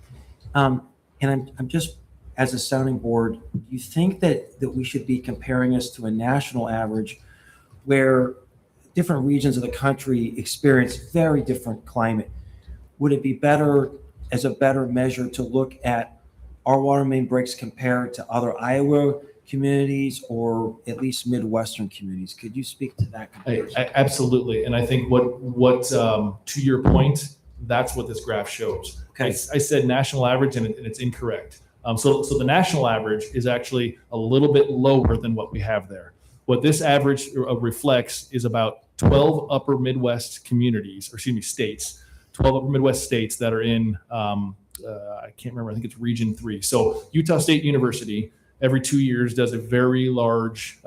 And I'm just, as a sounding board, do you think that we should be comparing us to a national average where different regions of the country experience very different climate? Would it be better, as a better measure, to look at our water main breaks compared to other Iowa communities or at least Midwestern communities? Could you speak to that comparison? Absolutely. And I think what to your point, that's what this graph shows. Okay. I said national average and it's incorrect. So the national average is actually a little bit lower than what we have there. What this average reflects is about 12 upper Midwest communities, or excuse me, states, 12 upper Midwest states that are in, I can't remember, I think it's region 3. So Utah State University every 2 years does a very large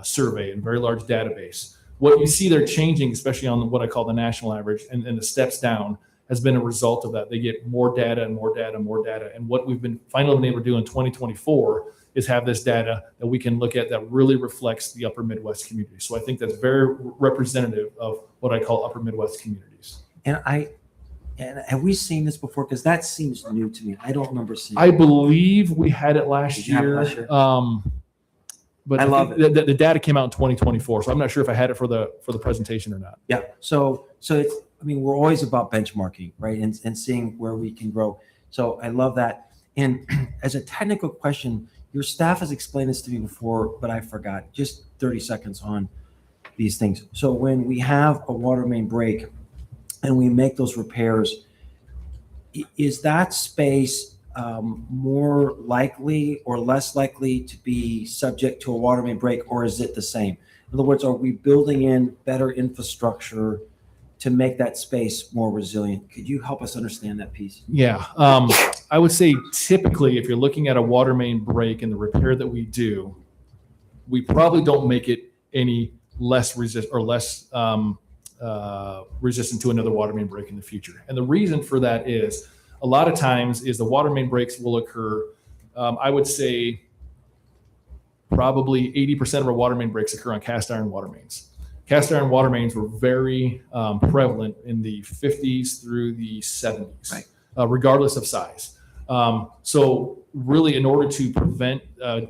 survey and very large database. What you see they're changing, especially on what I call the national average and the steps down, has been a result of that. They get more data and more data and more data. And what we've been finally been able to do in 2024 is have this data that we can look at that really reflects the upper Midwest community. So I think that's very representative of what I call upper Midwest communities. And have we seen this before? Because that seems new to me. I don't remember seeing I it. believe we had it last Did you have it year. last year? But I love think the data came out in 2024, so I'm not sure if I had it for the presentation or not. Yeah. So it's, I mean, we're always about benchmarking, right? And seeing where we can grow. So I love that. And as a technical question, your staff has explained this to me before, but I forgot. Just 30 seconds on these things. So when we have a water main break and we make those repairs, is that space more likely or less likely to be subject to a water main break, or is it the same? In other words, are we building in better infrastructure to make that space more resilient? Could you help us understand that piece? Yeah, I would say typically if you're looking at a water main break and the repair that we do, we probably don't make it any less resistant to another water main break in the future. And the reason for that is a lot of times is the water main breaks will occur. I would say probably 80% of our water main breaks occur on cast iron water mains. Cast iron water mains were very prevalent in the 50s through the 70s, right. Regardless of size. So really, in order to prevent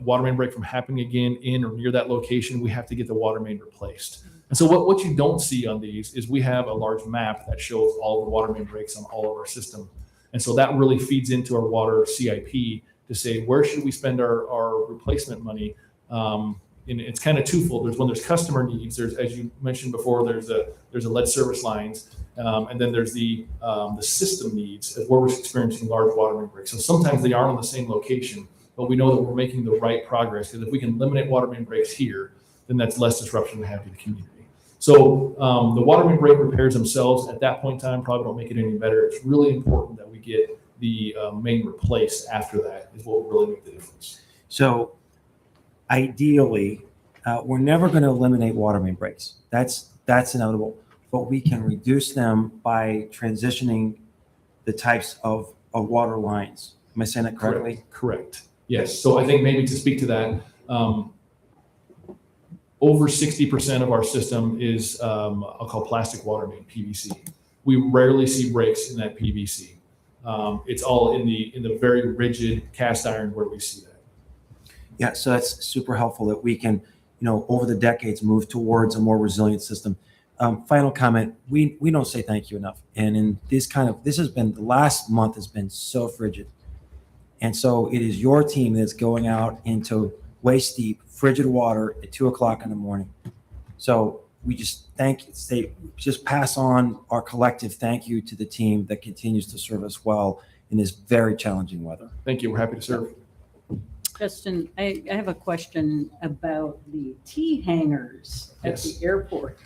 water main break from happening again in or near that location, we have to get the water main replaced. And so what you don't see on these is we have a large map that shows all the water main breaks on all of our system. And so that really feeds into our water CIP to say, where should we spend our replacement money? And it's kind of twofold. There's customer needs. There's, as you mentioned before, there's a lead service lines, and then there's the system needs where we're experiencing large water main breaks. So sometimes they aren't on the same location, but we know that we're making the right progress, because if we can eliminate water main breaks here, then that's less disruption to have to the community. So the water main break repairs themselves at that point in time probably don't make it any better. It's really important that we get the main replaced after that is what will really make the difference. So ideally, we're never going to eliminate water main breaks. That's inevitable, but we can reduce them by transitioning the types of water lines. Am I saying that correctly? Correct. Yes. So I think maybe to speak to that, over 60% of our system is I'll call plastic water main, PVC. We rarely see breaks in that PVC. It's all in the very rigid cast iron where we see that. Yeah, so that's super helpful that we can, over the decades, move towards a more resilient system. Final comment: we don't say thank you enough, and in this has been, the last month has been so frigid, and so it is your team that's going out into waist deep, frigid water at 2:00 in the morning. So we just just pass on our collective thank you to the team that continues to serve us well in this very challenging weather. Thank you. We're happy to serve. Justin, I have a question about the T hangars at Yes. the airport.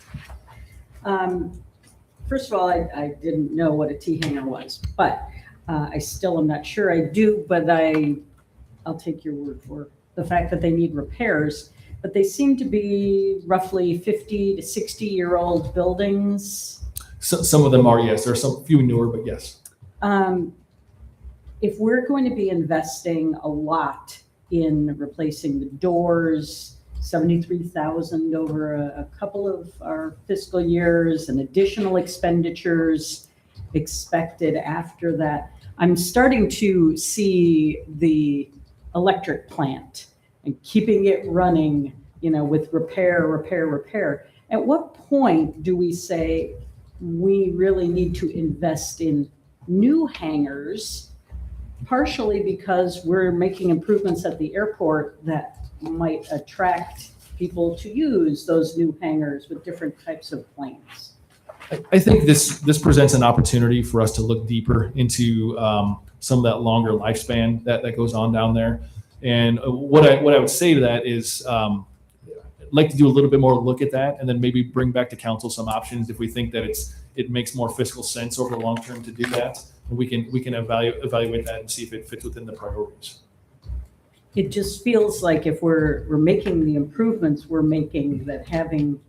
First of all, I didn't know what a T hanger was, but I still am not sure I do, but I'll take your word for the fact that they need repairs. But they seem to be roughly 50 to 60-year-old buildings. So, some of them are, yes. There are some few newer, but yes. If we're going to be investing a lot in replacing the doors, 73,000 over a couple of our fiscal years, and additional expenditures expected after that, I'm starting to see the electric plant and keeping it running, with repair. At what point do we say we really need to invest in new hangars, partially because we're making improvements at the airport that might attract people to use those new hangars with different types of planes? I think this presents an opportunity for us to look deeper into some of that longer lifespan that goes on down there. And what I would say to that is I'd like to do a little bit more look at that, and then maybe bring back to council some options if we think that it makes more fiscal sense over the long term to do that. And we can evaluate that and see if it fits within the priorities. It just feels like if we're making the improvements we're making, that having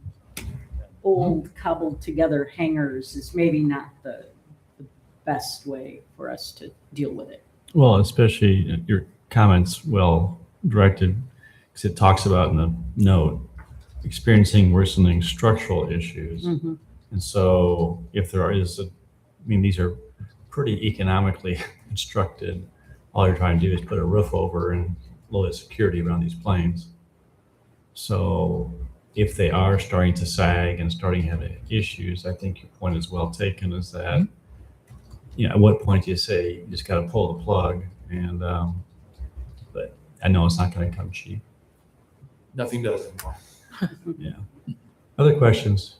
old cobbled together hangars is maybe not the best way for us to deal with it. Well, especially your comments well directed, because it talks about in the note, experiencing worsening structural issues. Mm-hmm. And so if there is these are pretty economically constructed. All you're trying to do is put a roof over and a little bit of security around these planes. So if they are starting to sag and starting to have issues, I think your point is well taken, is that, at what point do you say you just got to pull the plug? And, but I know it's not going to come cheap. Nothing does anymore. Yeah. Other questions?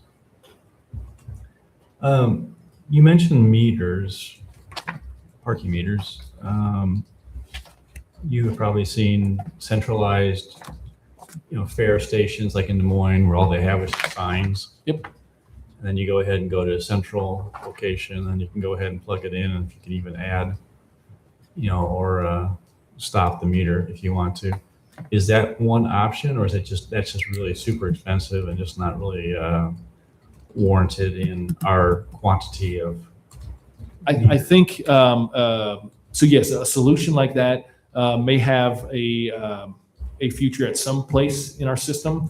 You mentioned meters, parking meters. You have probably seen centralized, fare stations like in Des Moines, where all they have is signs. Yep. And then you go ahead and go to a central location, and you can go ahead and plug it in, and if you can even add, or stop the meter if you want to. Is that one option, or is it that's just really super expensive and just not really warranted in our quantity of? I think so. Yes, a solution like that may have a future at some place in our system.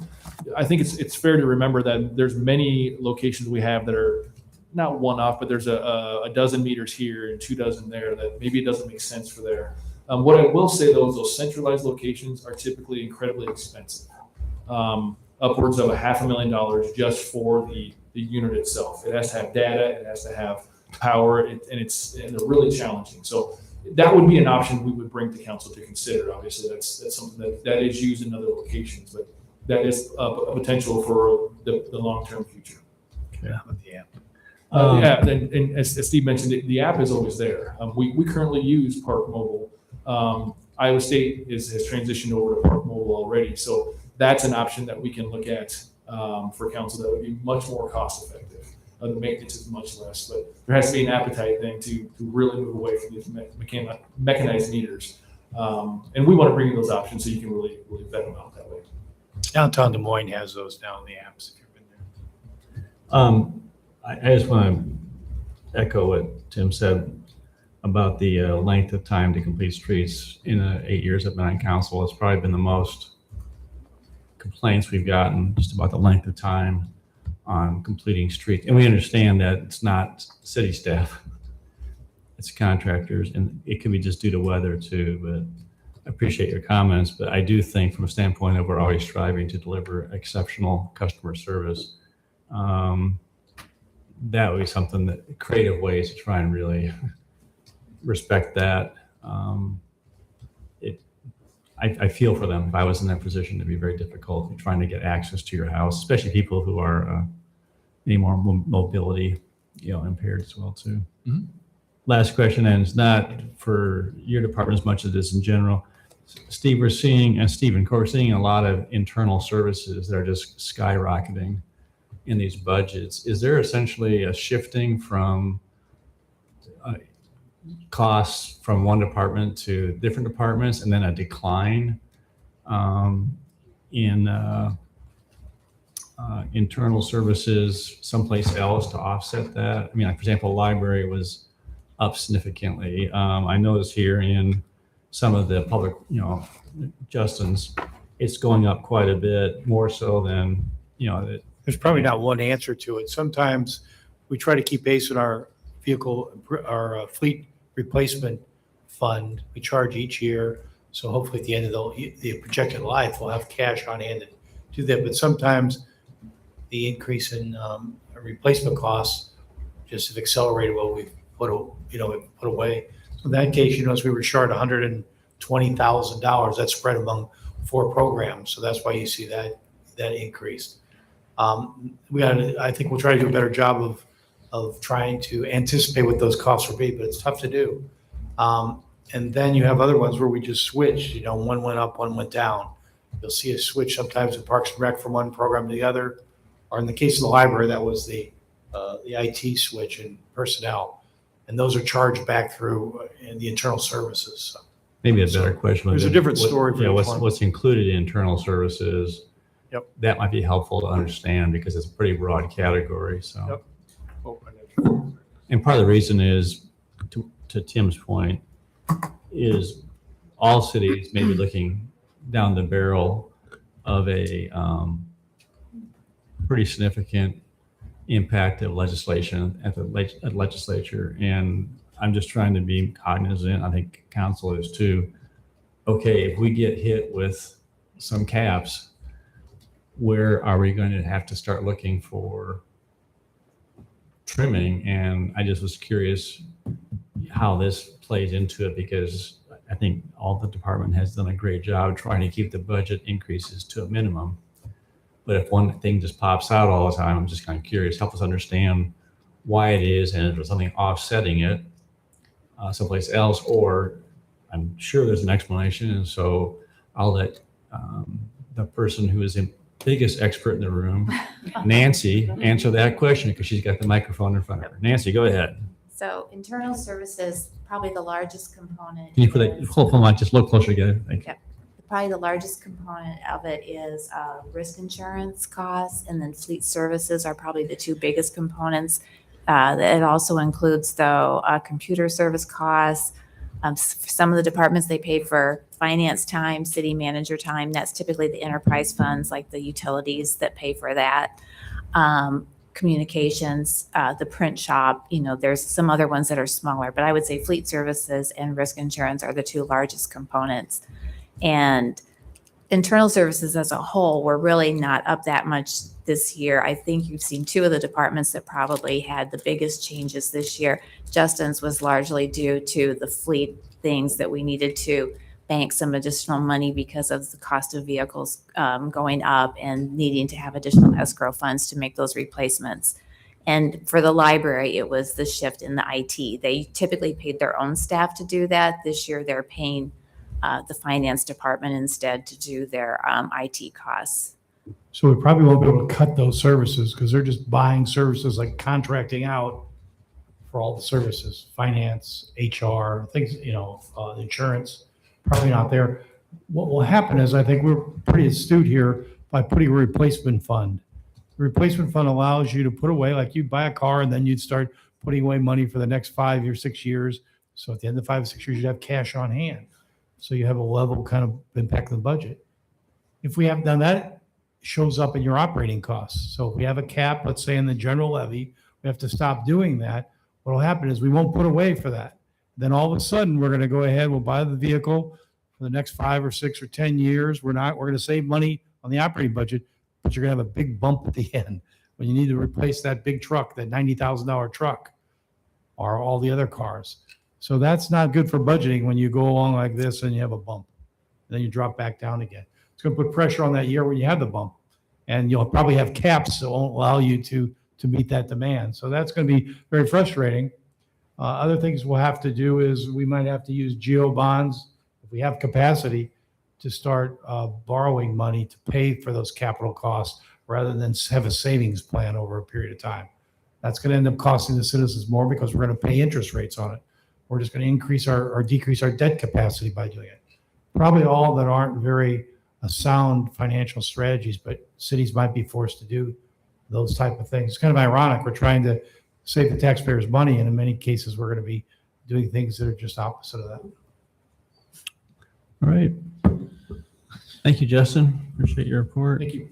I think it's fair to remember that there's many locations we have that are not one off, but there's a dozen meters here and 2 dozen there that maybe it doesn't make sense for there. What I will say though is those centralized locations are typically incredibly expensive, upwards of $500,000 just for the unit itself. It has to have data, it has to have power, and they're really challenging. So that would be an option we would bring to council to consider. Obviously, that's something that is used in other locations, but that is a potential for the long-term future. Yeah. Yeah, and as Steve mentioned, the app is always there. We currently use Park Mobile. Iowa State has transitioned over to Park Mobile already, so that's an option that we can look at for council that would be much more cost effective. The maintenance is much less, but there has to be an appetite thing to really move away from these mechanized meters. And we want to bring in those options so you can really vet them out that way. Downtown Des Moines has those now in the apps. If you've been there. I just want to echo what Tim said about the length of time to complete streets. In the 8 years I've been on council, it's probably been the most complaints we've gotten just about the length of time on completing streets. And we understand that it's not city staff, it's contractors, and it could be just due to weather too. But I appreciate your comments, but I do think from a standpoint of we're always striving to deliver exceptional customer service, that would be something that creative ways to try and really respect that. I feel for them. If I was in that position, it'd be very difficult trying to get access to your house, especially people who are any more mobility, impaired as well too. Mhm. Last question, and it's not for your department as much as it is in general. Steve, we're seeing a lot of internal services that are just skyrocketing in these budgets. Is there essentially a shifting from costs from one department to different departments and then a decline in internal services someplace else to offset that? I mean, like, for example, library was up significantly. I noticed here in some of the public, Justin's, it's going up quite a bit more so than, There's probably not one answer to it. Sometimes we try to keep pace with our fleet replacement fund. We charge each year. So hopefully at the end of the projected life, we'll have cash on hand to do that. But sometimes the increase in replacement costs just have accelerated what we've put away. So in that case, as we were short $120,000, that's spread among 4 programs. So that's why you see that increase. I think we'll try to do a better job of trying to anticipate what those costs will be, but it's tough to do. And then you have other ones where we just switch, one went up, one went down. You'll see a switch sometimes in Parks and Rec from one program to the other, or in the case of the library, that was the IT switch in personnel. And those are charged back through in the internal services. So maybe a better question. there's a different story for each one. What's included in internal services? Yep. That might be helpful to understand because it's a pretty broad category. So. Yep. And part of the reason is, to Tim's point, is all cities may be looking down the barrel of a pretty significant impact of legislation at the legislature. And I'm just trying to be cognizant, I think council is too. Okay, if we get hit with some caps, where are we going to have to start looking for trimming? And I just was curious how this plays into it, because I think all the department has done a great job trying to keep the budget increases to a minimum. But if one thing just pops out all the time, I'm just kind of curious, help us understand why it is, and if there's something offsetting it someplace else, or I'm sure there's an explanation. And so I'll let the person who is the biggest expert in the room, Nancy, answer that question because she's got the microphone in front of her. Nancy, go ahead. So internal services, probably the largest component. Can you put that, hold on, just look closer together. Thank you. Probably the largest component of it is risk insurance costs, and then fleet services are probably the 2 biggest components. It also includes, though, computer service costs. Some of the departments, they pay for finance time, city manager time. That's typically the enterprise funds, like the utilities, that pay for that. communications, the print shop, there's some other ones that are smaller, but I would say fleet services and risk insurance are the two largest components. And internal services as a whole, we're really not up that much this year. I think you've seen two of the departments that probably had the biggest changes this year. Justin's was largely due to the fleet things that we needed to bank some additional money because of the cost of vehicles going up and needing to have additional escrow funds to make those replacements. And for the library, it was the shift in the IT. They typically paid their own staff to do that. This year, they're paying the finance department instead to do their IT costs. So we probably won't be able to cut those services because they're just buying services, like contracting out for all the services, finance, HR, things, insurance, probably not there. What will happen is, I think we're pretty astute here by putting a replacement fund. The replacement fund allows you to put away, like you buy a car and then you'd start putting away money for the next 5 or 6 years. So at the end of 5 or 6 years, you'd have cash on hand. So you have a level kind of impact on the budget. If we haven't done that, it shows up in your operating costs. So if we have a cap, let's say in the general levy, we have to stop doing that. What will happen is we won't put away for that. Then all of a sudden, we're going to go ahead, we'll buy the vehicle for the next 5 or 6 or 10 years. We're going to save money on the operating budget, but you're going to have a big bump at the end when you need to replace that big truck, that $90,000 truck, or all the other cars. So that's not good for budgeting when you go along like this and you have a bump. Then you drop back down again. It's going to put pressure on that year when you have the bump. And you'll probably have caps that won't allow you to meet that demand. So that's going to be very frustrating. Other things we'll have to do is we might have to use geo bonds, if we have capacity, to start borrowing money to pay for those capital costs rather than have a savings plan over a period of time. That's going to end up costing the citizens more because we're going to pay interest rates on it. We're just going to increase or decrease our debt capacity by doing it. Probably all that aren't very sound financial strategies, but cities might be forced to do those type of things. It's kind of ironic. We're trying to save the taxpayers money, and in many cases, we're going to be doing things that are just opposite of that. All right. Thank you, Justin. Appreciate your report. Thank you.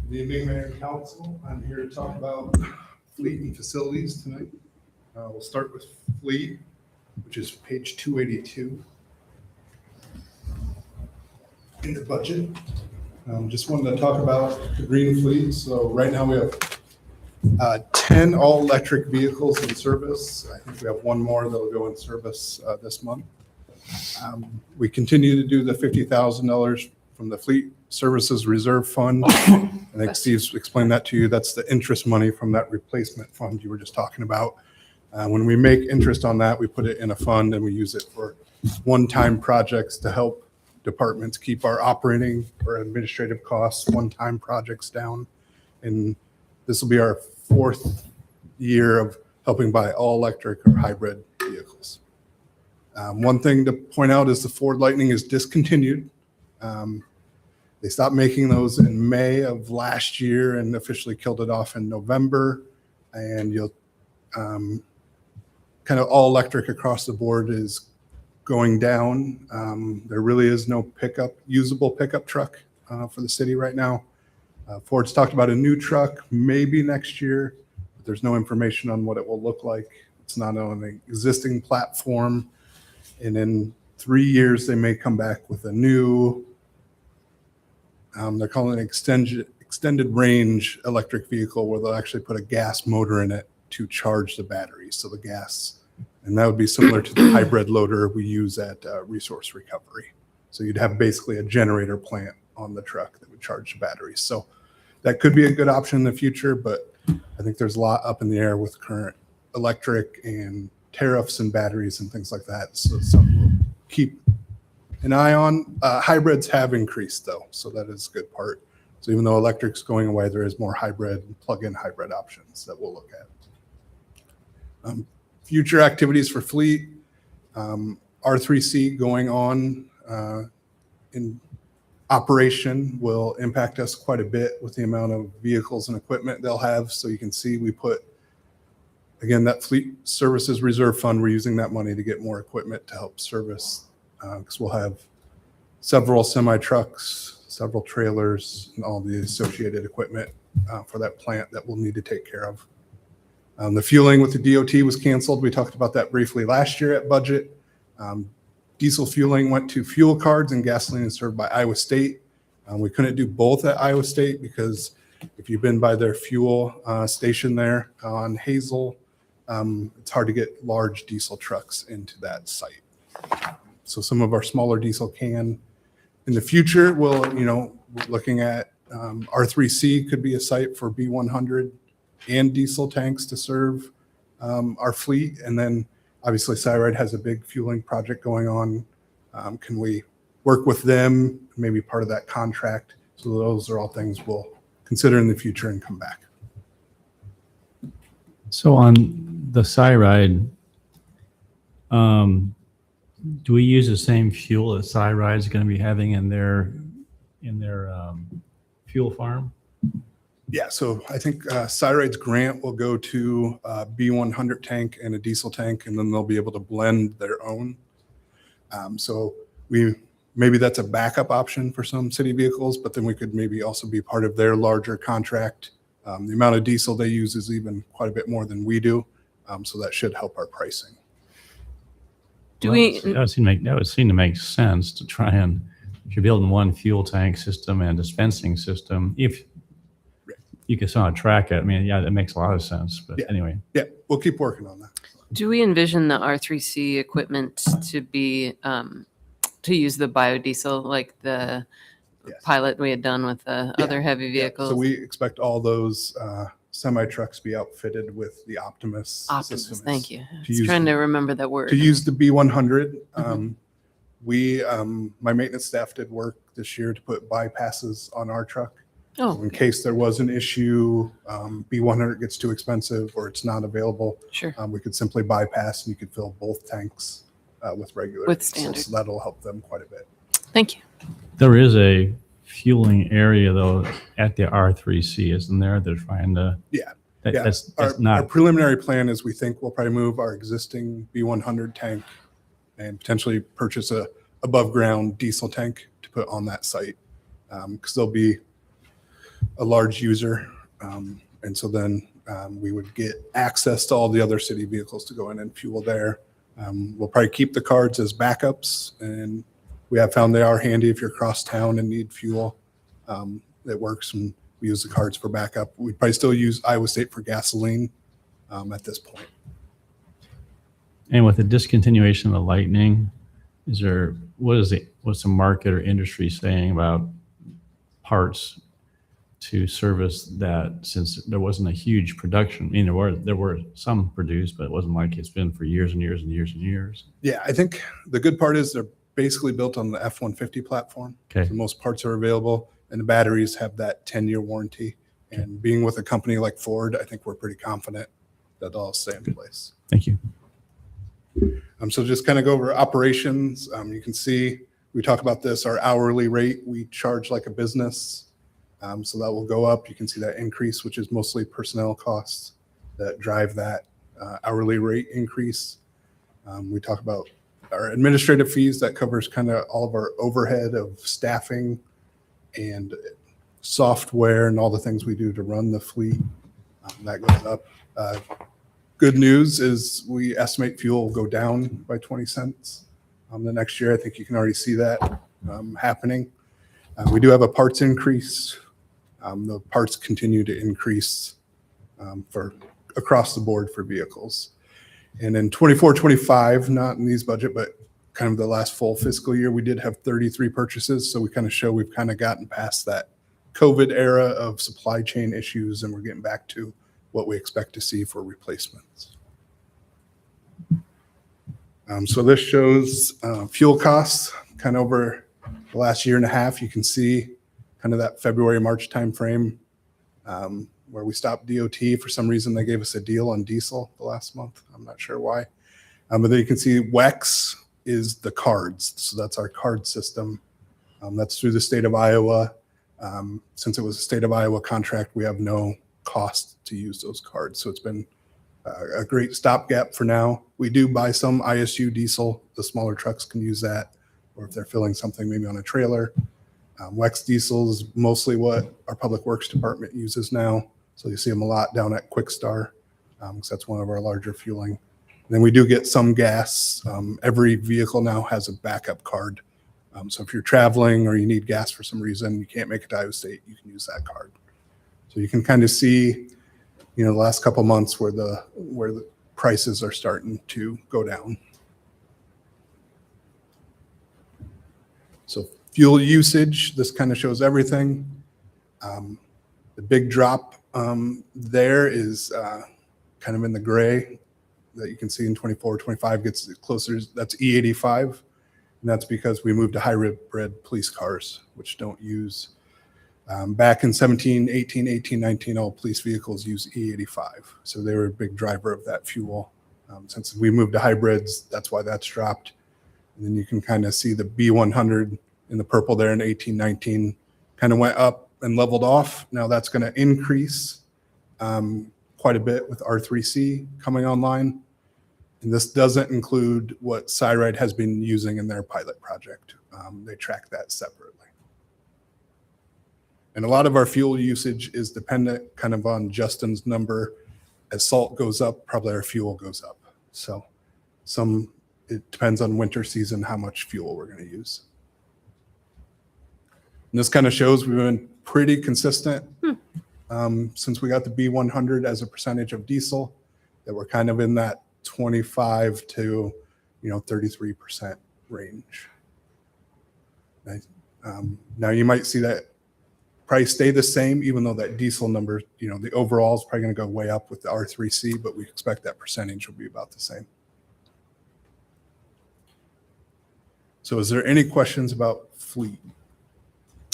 Good evening, Mayor and Council. I'm here to talk about fleet and facilities tonight. We'll start with fleet, which is page 282 in the budget. Just wanted to talk about the green fleet. So right now we have 10 all-electric vehicles in service. I think we have one more that'll go in service this month. We continue to do the $50,000 from the Fleet Services Reserve Fund. I think Steve's explained that to you. That's the interest money from that replacement fund you were just talking about. When we make interest on that, we put it in a fund and we use it for one-time projects to help departments keep our operating or administrative costs, one-time projects down. And this will be our 4th year of helping buy all electric or hybrid vehicles. One thing to point out is the Ford Lightning is discontinued. They stopped making those in May of last year and officially killed it off in November. And you'll kind of all electric across the board is going down. There really is no usable pickup truck for the city right now. Ford's talked about a new truck maybe next year, but there's no information on what it will look like. It's not on an existing platform. And in 3 years, they may come back with a new, they're calling it extended range electric vehicle, where they'll actually put a gas motor in it to charge the batteries. So the gas, and that would be similar to the hybrid loader we use at Resource Recovery. So you'd have basically a generator plant on the truck that would charge the batteries. So that could be a good option in the future, but I think there's a lot up in the air with current electric and tariffs and batteries and things like that. So something we'll keep an eye on. Hybrids have increased though, so that is a good part. So even though electric's going away, there is more hybrid, plug-in hybrid options that we'll look at. Future activities for fleet, R3C going on in operation will impact us quite a bit with the amount of vehicles and equipment they'll have. So you can see we put, again, that fleet services reserve fund, we're using that money to get more equipment to help service, because we'll have several semi-trucks, several trailers, and all the associated equipment for that plant that we'll need to take care of. The fueling with the DOT was canceled. We talked about that briefly last year at budget. Diesel fueling went to fuel cards, and gasoline is served by Iowa State. We couldn't do both at Iowa State because if you've been by their fuel station there on Hazel, it's hard to get large diesel trucks into that site. So some of our smaller diesel can. In the future, we're looking at R3C could be a site for B100 and diesel tanks to serve our fleet. And then obviously Cyride has a big fueling project going on. Can we work with them, maybe part of that contract? So those are all things we'll consider in the future and come back. So on the Cyride, do we use the same fuel that Cyride is going to be having in their fuel farm? Yeah, so I think Cyride's grant will go to a B100 tank and a diesel tank, and then they'll be able to blend their own. So maybe that's a backup option for some city vehicles, but then we could maybe also be part of their larger contract. The amount of diesel they use is even quite a bit more than we do, so that should help our pricing. Do we? That would seem to make sense to try and, if you're building one fuel tank system and dispensing system, if you can somehow track it, I mean, yeah, that makes a lot of sense. But anyway. Yeah, we'll keep working on that. Do we envision the R3C equipment to be to use the biodiesel like the Yes. pilot we had done with the other heavy vehicles? So we expect all those semi-trucks to be outfitted with the Optimus Optimus, system. thank you. I was use trying the- to remember that word. To use the B100, my maintenance staff did work this year to put bypasses on our truck. Oh, In case there was an issue, B100 gets too expensive or it's not available, sure. we could simply bypass and you could fill both tanks with regular With diesel. standard. So that'll help them quite a bit. Thank you. There is a fueling area though at the R3C, isn't there? They're trying to. Yeah. That's Our not. preliminary plan is we think we'll probably move our existing B100 tank and potentially purchase a above ground diesel tank to put on that site, because they'll be a large user. And so then we would get access to all the other city vehicles to go in and fuel there. We'll probably keep the cards as backups, and we have found they are handy if you're across town and need fuel. It works, and we use the cards for backup. We'd probably still use Iowa State for gasoline at this point. And with the discontinuation of the Lightning, what's the market or industry saying about parts to service that, since there wasn't a huge production? I mean, there were some produced, but it wasn't like it's been for years and years and years and years. Yeah, I think the good part is they're basically built on the F-150 platform. Okay. So most parts are available, and the batteries have that 10-year warranty. And being with a company like Ford, I think we're pretty confident that they'll stay in place. Thank you. So just kind of go over operations. You can see, we talk about this, our hourly rate, we charge like a business. So that will go up. You can see that increase, which is mostly personnel costs that drive that hourly rate increase. We talk about our administrative fees. That covers kind of all of our overhead of staffing and software and all the things we do to run the fleet. That goes up. Good news is we estimate fuel will go down by 20 cents the next year. I think you can already see that happening. We do have a parts increase. The parts continue to increase for across the board for vehicles. And in 24-25, not in these budget, but kind of the last full fiscal year, we did have 33 purchases. So we kind of show we've kind of gotten past that COVID era of supply chain issues, and we're getting back to what we expect to see for replacements. So this shows fuel costs kind of over the last year and a half. You can see kind kind of that February, March timeframe, where we stopped DOT. For some reason, they gave us a deal on diesel the last month. I'm not sure why. But then you can see WEX is the cards. So that's our card system. That's through the state of Iowa. Since it was a state of Iowa contract, we have no cost to use those cards. So it's been a great stopgap for now. We do buy some ISU diesel. The smaller trucks can use that, or if they're filling something maybe on a trailer. WEX diesel is mostly what our Public Works Department uses now. So you see them a lot down at Quick Star, because that's one of our larger fueling. And then we do get some gas. Every vehicle now has a backup card. So if you're traveling or you need gas for some reason, you can't make it to Iowa State, you can use that card. So you can kind of see, the last couple months where the prices are starting to go down. So fuel usage, this kind of shows everything. The big drop there is kind of in the gray that you can see in 24, 25 gets closer. That's E85. And that's because we moved to hybrid police cars, which don't use, back in 17, 18, 19, all police vehicles use E85. So they were a big driver of that fuel. Since we moved to hybrids, that's why that's dropped. And then you can kind of see the B100 in the purple there in 18, 19 kind of went up and leveled off. Now that's going to increase quite a bit with R3C coming online. And this doesn't include what Cyride has been using in their pilot project. They track that separately. And a lot of our fuel usage is dependent kind of on Justin's number. As salt goes up, probably our fuel goes up. So it depends on winter season how much fuel we're going to use. And this kind of shows we've been pretty consistent since we got the B100 as a percentage of diesel, that we're kind of in that 25 to 33% range. Now you might see that probably stay the same, even though that diesel number, the overall is probably going to go way up with the R3C, but we expect that percentage will be about the same. So is there any questions about fleet?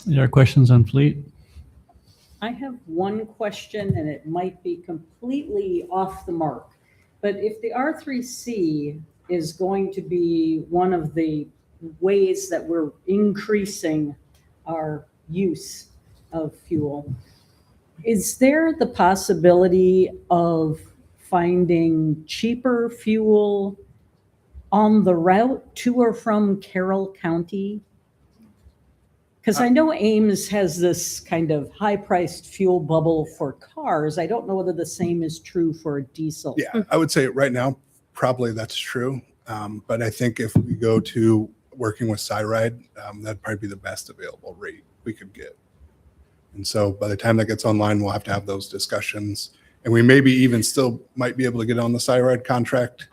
There are questions on fleet? I have one question, and it might be completely off the mark. But if the R3C is going to be one of the ways that we're increasing our use of fuel, is there the possibility of finding cheaper fuel on the route to or from Carroll County? Because I know Ames has this kind of high-priced fuel bubble for cars. I don't know whether the same is true for diesel. Yeah, I would say right now, probably that's true. But I think if we go to working with Cyride, that'd probably be the best available rate we could get. And so by the time that gets online, we'll have to have those discussions. And we maybe even still might be able to get on the Cyride contract.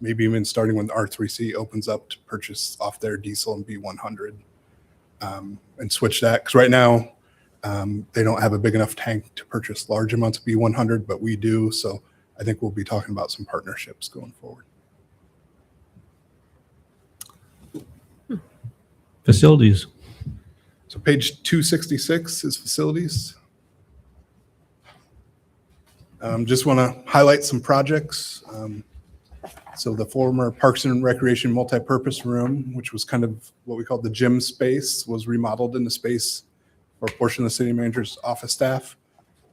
Maybe even starting when the R3C opens up to purchase off their diesel and B100. And switch that, because right now they don't have a big enough tank to purchase large amounts of B100, but we do. So I think we'll be talking about some partnerships going forward. Facilities. So page 266 is facilities. Just want to highlight some projects. So the former Parks and Recreation multipurpose room, which was kind of what we called the gym space, was remodeled into space for a portion of the city manager's office staff.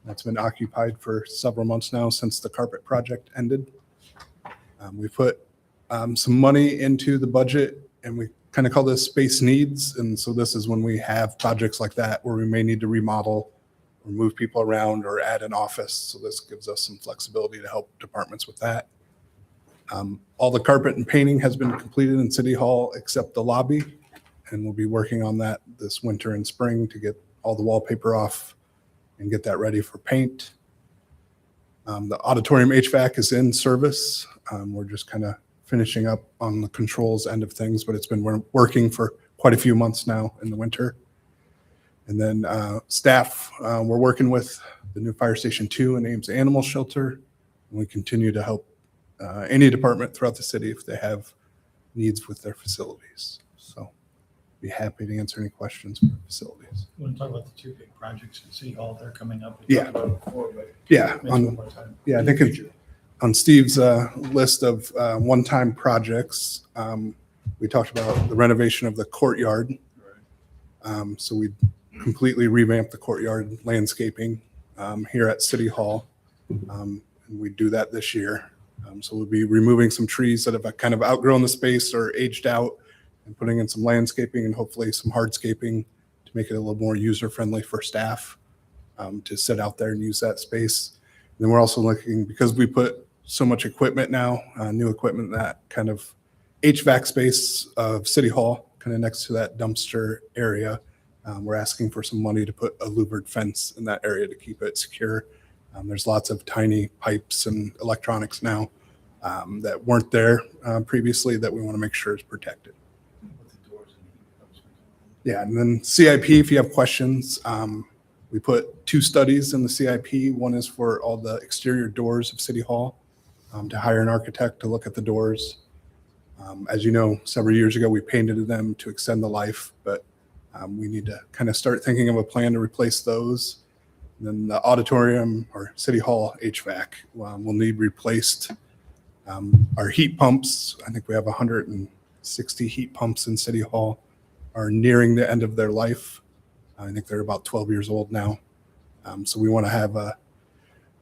That's been occupied for several months now since the carpet project ended. We put some money into the budget, and we kind of call this space needs. And so this is when we have projects like that where we may need to remodel or move people around or add an office. So this gives us some flexibility to help departments with that. All the carpet and painting has been completed in City Hall except the lobby, and we'll be working on that this winter and spring to get all the wallpaper off and get that ready for paint. The auditorium HVAC is in service. We're just kind of finishing up on the controls end of things, but it's been working for quite a few months now in the winter. And then staff, we're working with the new Fire Station 2 and Ames Animal Shelter, and we continue to help any department throughout the city if they have needs with their facilities. So be happy to answer any questions for facilities. You want to talk about the two big projects at City Hall that are coming up? Yeah. talked about it before, but Yeah, mention one more time. I think on Steve's list of one-time projects, we talked about the renovation of the courtyard. So we completely revamped the courtyard landscaping here at City Hall. And we do that this year. So we'll be removing some trees that have kind of outgrown the space or aged out and putting in some landscaping and hopefully some hardscaping to make it a little more user-friendly for staff to sit out there and use that space. And then we're also looking, because we put so much equipment now, new equipment, that kind of HVAC space of City Hall, kind of next to that dumpster area. We're asking for some money to put a louvered fence in that area to keep it secure. There's lots of tiny pipes and electronics now that weren't there previously that we want to make sure is protected. Yeah, and then CIP, if you have questions, we put 2 studies in the CIP. One is for all the exterior doors of City Hall, to hire an architect to look at the doors. As you know, several years ago, we painted them to extend the life, but we need to kind of start thinking of a plan to replace those. And then the auditorium or City Hall HVAC will need replaced. Our heat pumps, I think we have 160 heat pumps in City Hall, are nearing the end of their life. I think they're about 12 years old now. So we want to have a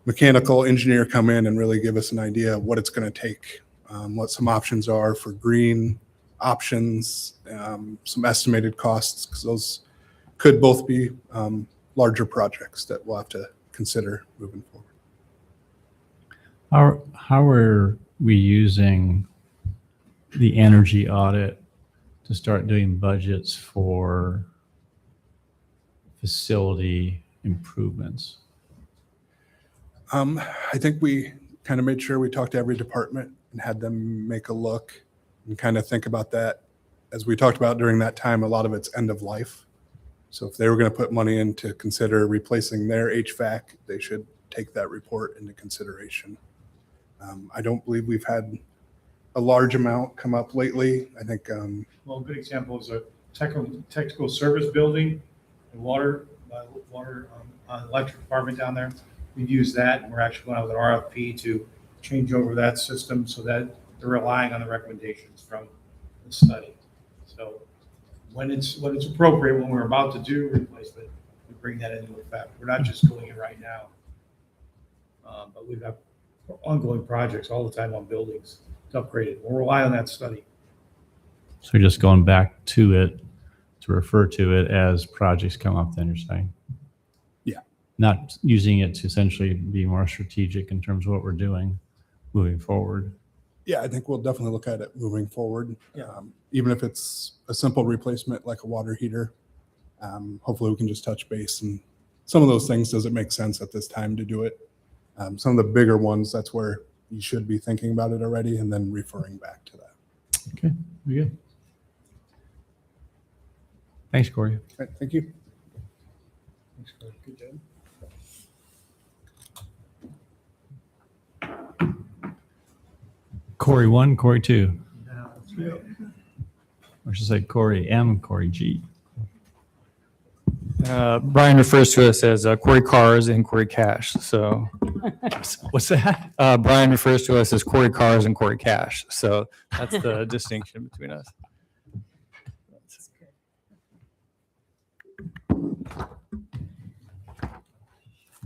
mechanical engineer come in and really give us an idea of what it's going to take, what some options are for green options, some estimated costs, because those could both be larger projects that we'll have to consider moving forward. How are we using the energy audit to start doing budgets for facility improvements? I think we kind of made sure we talked to every department and had them make a look and kind of think about that. As we talked about during that time, a lot of it's end of life. So if they were going to put money in to consider replacing their HVAC, they should take that report into consideration. I don't believe we've had a large amount come up lately. I think Well, a good example is a technical service building, the water, electric department down there. We've used that, and we're actually going out with an RFP to change over that system so that they're relying on the recommendations from the study. So when it's appropriate, when we're about to do replacement, we bring that into effect. We're not just doing it right now, but we've got ongoing projects all the time on buildings to upgrade it. We'll rely on that study. So you're just going back to it to refer to it as projects come up, then you're saying? Yeah. Not using it to essentially be more strategic in terms of what we're doing moving forward. Yeah, I think we'll definitely look at it moving forward. Even if it's a simple replacement like a water heater, hopefully we can just touch base. And some of those things, does it make sense at this time to do it? Some of the bigger ones, that's where you should be thinking about it already and then referring back to that. Okay, very good. Thanks, Corey. All right, thank you. Good job. Corey 1, Corey 2. Or should I say Corey M, Corey G. Brian refers to us as Corey Cars and Corey Cash. So What's that? Brian refers to us as Corey Cars and Corey Cash. So that's the distinction between us.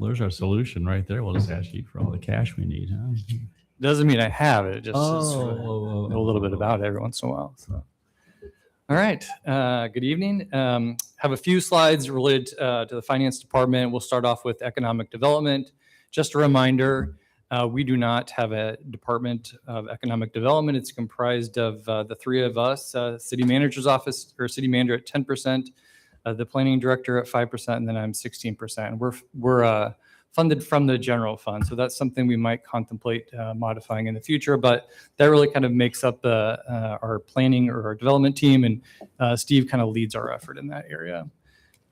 There's our solution right there. We'll just ask you for all the cash we need, huh? Doesn't mean I have it. Just know a little bit about it every once in a while. So. All right. Good evening. Have a few slides related to the finance department. We'll start off with economic development. Just a reminder, we do not have a department of economic development. It's comprised of the three of us, city manager's office or city manager at 10%, the planning director at 5%, and then I'm 16%. We're funded from the general fund. So that's something we might contemplate modifying in the future, but that really kind of makes up our planning or our development team, and Steve kind of leads our effort in that area.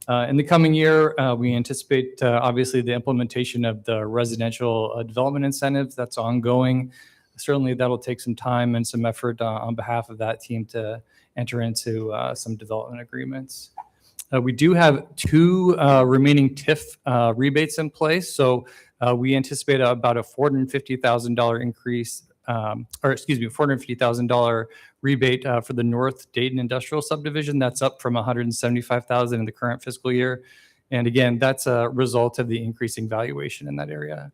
In the coming year, we anticipate obviously the implementation of the residential development incentives. That's ongoing. certainly that'll take some time and some effort on behalf of that team to enter into some development agreements. We do have 2 remaining TIF rebates in place. So we anticipate about a $450,000 increase, $450,000 rebate for the North Dayton Industrial Subdivision. That's up from $175,000 in the current fiscal year. And again, that's a result of the increasing valuation in that area.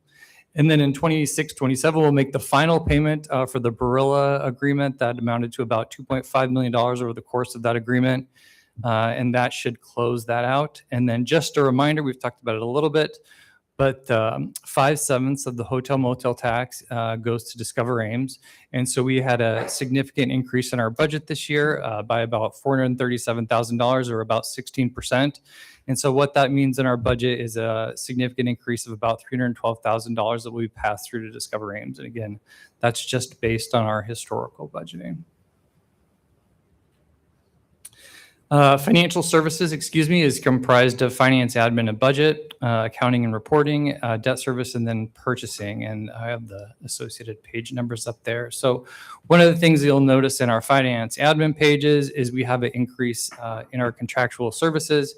And then in 26-27, we'll make the final payment for the Barilla agreement that amounted to about $2.5 million over the course of that agreement. And that should close that out. And then just a reminder, we've talked about it a little bit, but 5/7 of the hotel motel tax goes to Discover Ames. And so we had a significant increase in our budget this year by about $437,000 or about 16%. And so what that means in our budget is a significant increase of about $312,000 that we pass through to Discover Ames. And again, that's just based on our historical budgeting. Financial services, is comprised of finance, admin, and budget, accounting and reporting, debt service, and then purchasing. And I have the associated page numbers up there. So one of the things you'll notice in our finance admin pages is we have an increase in our contractual services.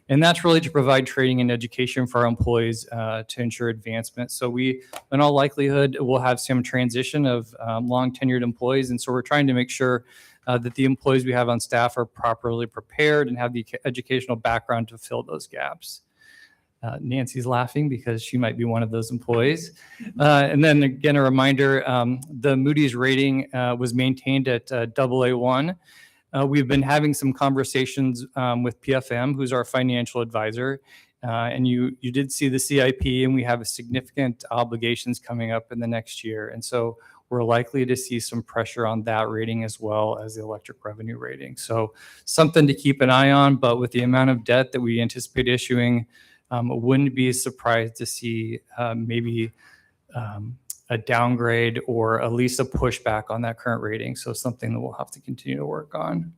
And that's really to provide training and education for our employees to ensure advancement. So we, in all likelihood, will have some transition of long tenured employees. And so we're trying to make sure that the employees we have on staff are properly prepared and have the educational background to fill those gaps. Nancy's laughing because she might be one of those employees. And then again, a reminder, the Moody's rating was maintained at AA1. We've been having some conversations with PFM, who's our financial advisor. And you did see the CIP, and we have significant obligations coming up in the next year. And so we're likely to see some pressure on that rating as well as the electric revenue rating. So something to keep an eye on, but with the amount of debt that we anticipate issuing, wouldn't be surprised to see maybe a downgrade or at least a pushback on that current rating. So something that we'll have to continue to work on.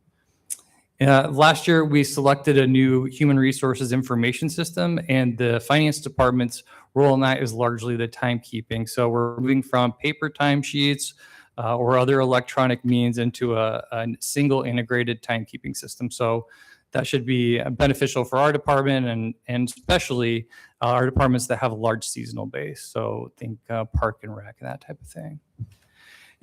Last year, we selected a new human resources information system, and the finance department's role in that is largely the timekeeping. So we're moving from paper timesheets or other electronic means into a single integrated timekeeping system. So that should be beneficial for our department and especially our departments that have a large seasonal base. So think park and rec and that type of thing.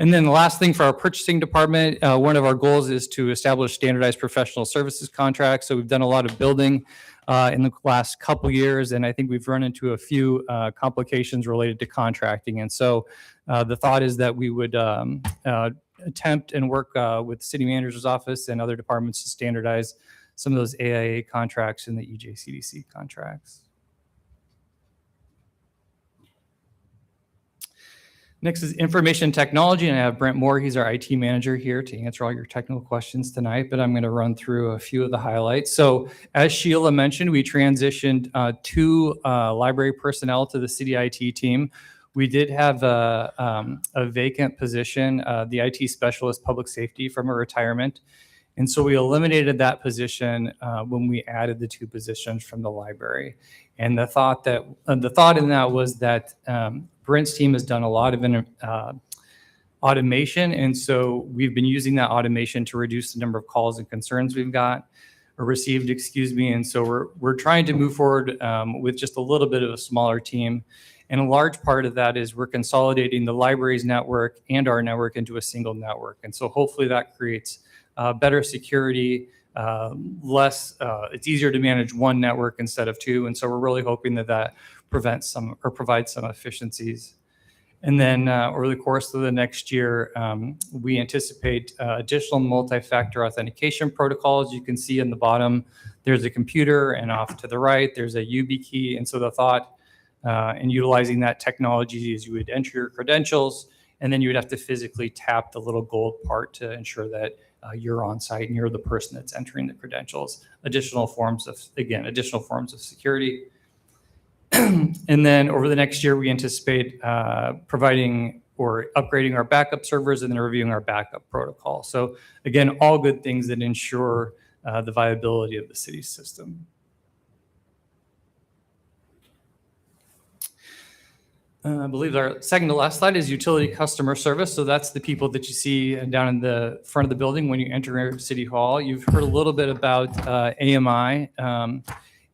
And then the last thing for our purchasing department, one of our goals is to establish standardized professional services contracts. So we've done a lot of building in the last couple years, and I think we've run into a few complications related to contracting. And so the thought is that we would attempt and work with the city manager's office and other departments to standardize some of those AIA contracts and the EJCDC contracts. Next is information technology, and I have Brent Moore. He's our IT manager here to answer all your technical questions tonight, but I'm going to run through a few of the highlights. So as Sheila mentioned, we transitioned 2 library personnel to the city IT team. We did have a vacant position, the IT specialist public safety, from a retirement. And so we eliminated that position when we added the 2 positions from the library. And the thought in that was that Brent's team has done a lot of automation. And so we've been using that automation to reduce the number of calls and concerns we've got or received, And so we're trying to move forward with just a little bit of a smaller team. And a large part of that is we're consolidating the library's network and our network into a single network. And so hopefully that creates better security, it's easier to manage one network instead of 2. And so we're really hoping that provides some efficiencies. And then over the course of the next year, we anticipate additional multi-factor authentication protocols. You can see in the bottom, there's a computer, and off to the right, there's a YubiKey. And so the thought in utilizing that technology is you would enter your credentials, and then you would have to physically tap the little gold part to ensure that you're on site and you're the person that's entering the credentials. Additional forms of security. And then over the next year, we anticipate providing or upgrading our backup servers and then reviewing our backup protocol. So again, all good things that ensure the viability of the city's system. I believe our second to last slide is utility customer service. So that's the people that you see down in the front of the building when you enter City Hall. You've heard a little bit about AMI.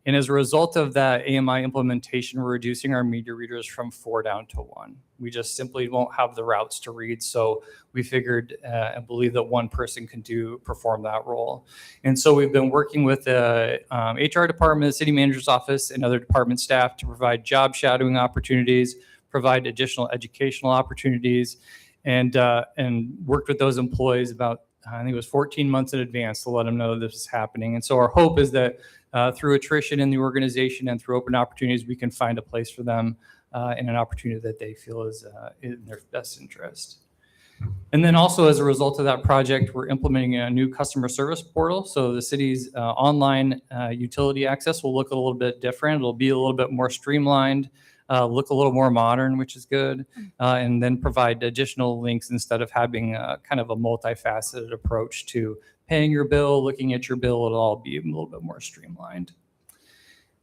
And as a result of that AMI implementation, we're reducing our meter readers from 4 down to 1. We just simply won't have the routes to read. So we figured and believe that one person can perform that role. And so we've been working with the HR department, city manager's office, and other department staff to provide job shadowing opportunities, provide additional educational opportunities, and worked with those employees about, I think it was 14 months in advance to let them know this is happening. And so our hope is that through attrition in the organization and through open opportunities, we can find a place for them and an opportunity that they feel is in their best interest. And then also as a result of that project, we're implementing a new customer service portal. So the city's online utility access will look a little bit different. It'll be a little bit more streamlined, look a little more modern, which is good, and then provide additional links instead of having kind of a multifaceted approach to paying your bill, looking at your bill. It'll all be a little bit more streamlined.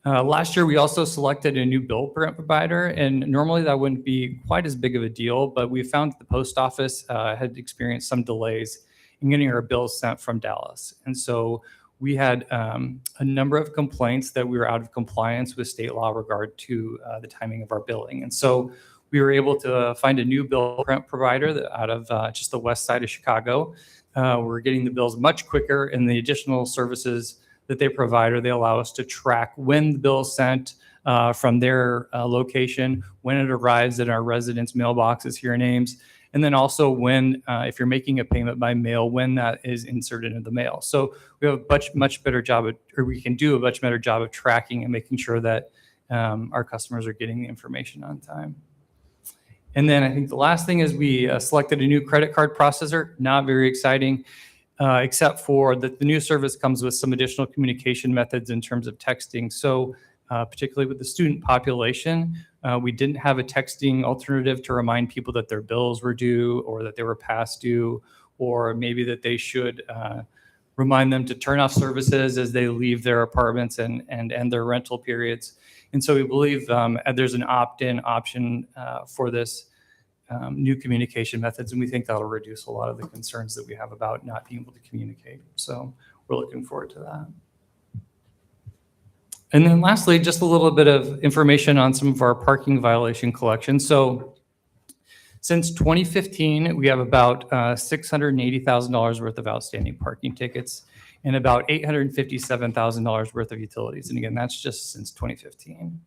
Last year, we also selected a new bill provider, and normally that wouldn't be quite as big of a deal, but we found that the post office had experienced some delays in getting our bills sent from Dallas. And so we had a number of complaints that we were out of compliance with state law regard to the timing of our billing. And so we were able to find a new bill print provider out of just the west side of Chicago. We're getting the bills much quicker, and the additional services that they provide, or they allow us to track when the bill is sent from their location, when it arrives at our residents' mailboxes here in Ames, and then also when, if you're making a payment by mail, when that is inserted into the mail. So we have a much better job, or we can do a much better job of tracking and making sure that our customers are getting the information on time. And then I think the last thing is we selected a new credit card processor. Not very exciting, except for that the new service comes with some additional communication methods in terms of texting. So particularly with the student population, we didn't have a texting alternative to remind people that their bills were due or that they were past due, or maybe that they should remind them to turn off services as they leave their apartments and end their rental periods. And so we believe there's an opt-in option for this new communication methods, and we think that'll reduce a lot of the concerns that we have about not being able to communicate. So we're looking forward to that. And then lastly, just a little bit of information on some of our parking violation collection. So since 2015, we have about $680,000 worth of outstanding parking tickets and about $857,000 worth of utilities. And again, that's just since 2015.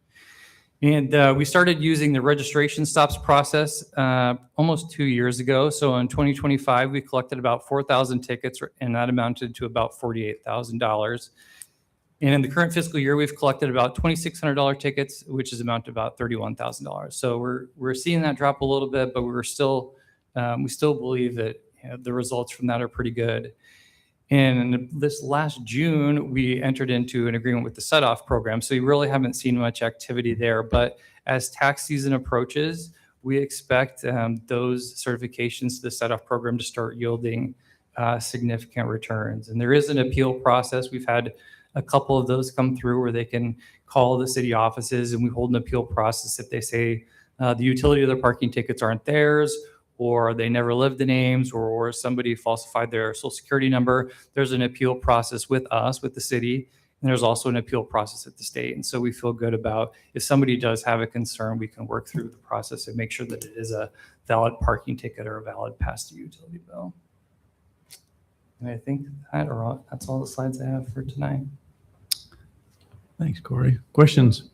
And we started using the registration stops process almost 2 years ago. So in 2025, we collected about 4,000 tickets, and that amounted to about $48,000. And in the current fiscal year, we've collected about $2,600 tickets, which is amount to about $31,000. So we're seeing that drop a little bit, but we still believe that the results from that are pretty good. And this last June, we entered into an agreement with the set-off program. So you really haven't seen much activity there. But as tax season approaches, we expect those certifications to the set-off program to start yielding significant returns. And there is an appeal process. We've had a couple of those come through where they can call the city offices, and we hold an appeal process if they say the utility of their parking tickets aren't theirs, or they never lived in Ames, or somebody falsified their social security number. There's an appeal process with us, with the city, and there's also an appeal process at the state. And so we feel good about if somebody does have a concern, we can work through the process and make sure that it is a valid parking ticket or a valid past due utility bill. And I think that's all the slides I have for tonight. Thanks, Corey. Questions?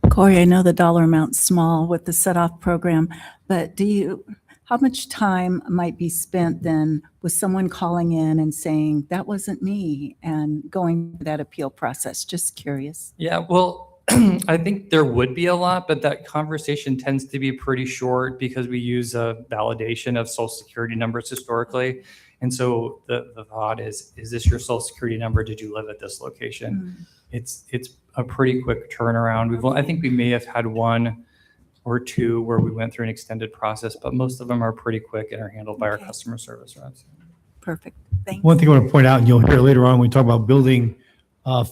Corey, I know the dollar amount's small with the set-off program, but how much time might be spent then with someone calling in and saying, that wasn't me, and going through that appeal process? Just curious. Yeah, well, I think there would be a lot, but that conversation tends to be pretty short because we use a validation of social security numbers historically. And so the thought is this your social security number? Did you live at this location? It's a pretty quick turnaround. I think we may have had one or two where we went through an extended process, but most of them are pretty quick and are handled by our customer service reps. Perfect. Thanks. One thing I want to point out, and you'll hear later on when we talk about building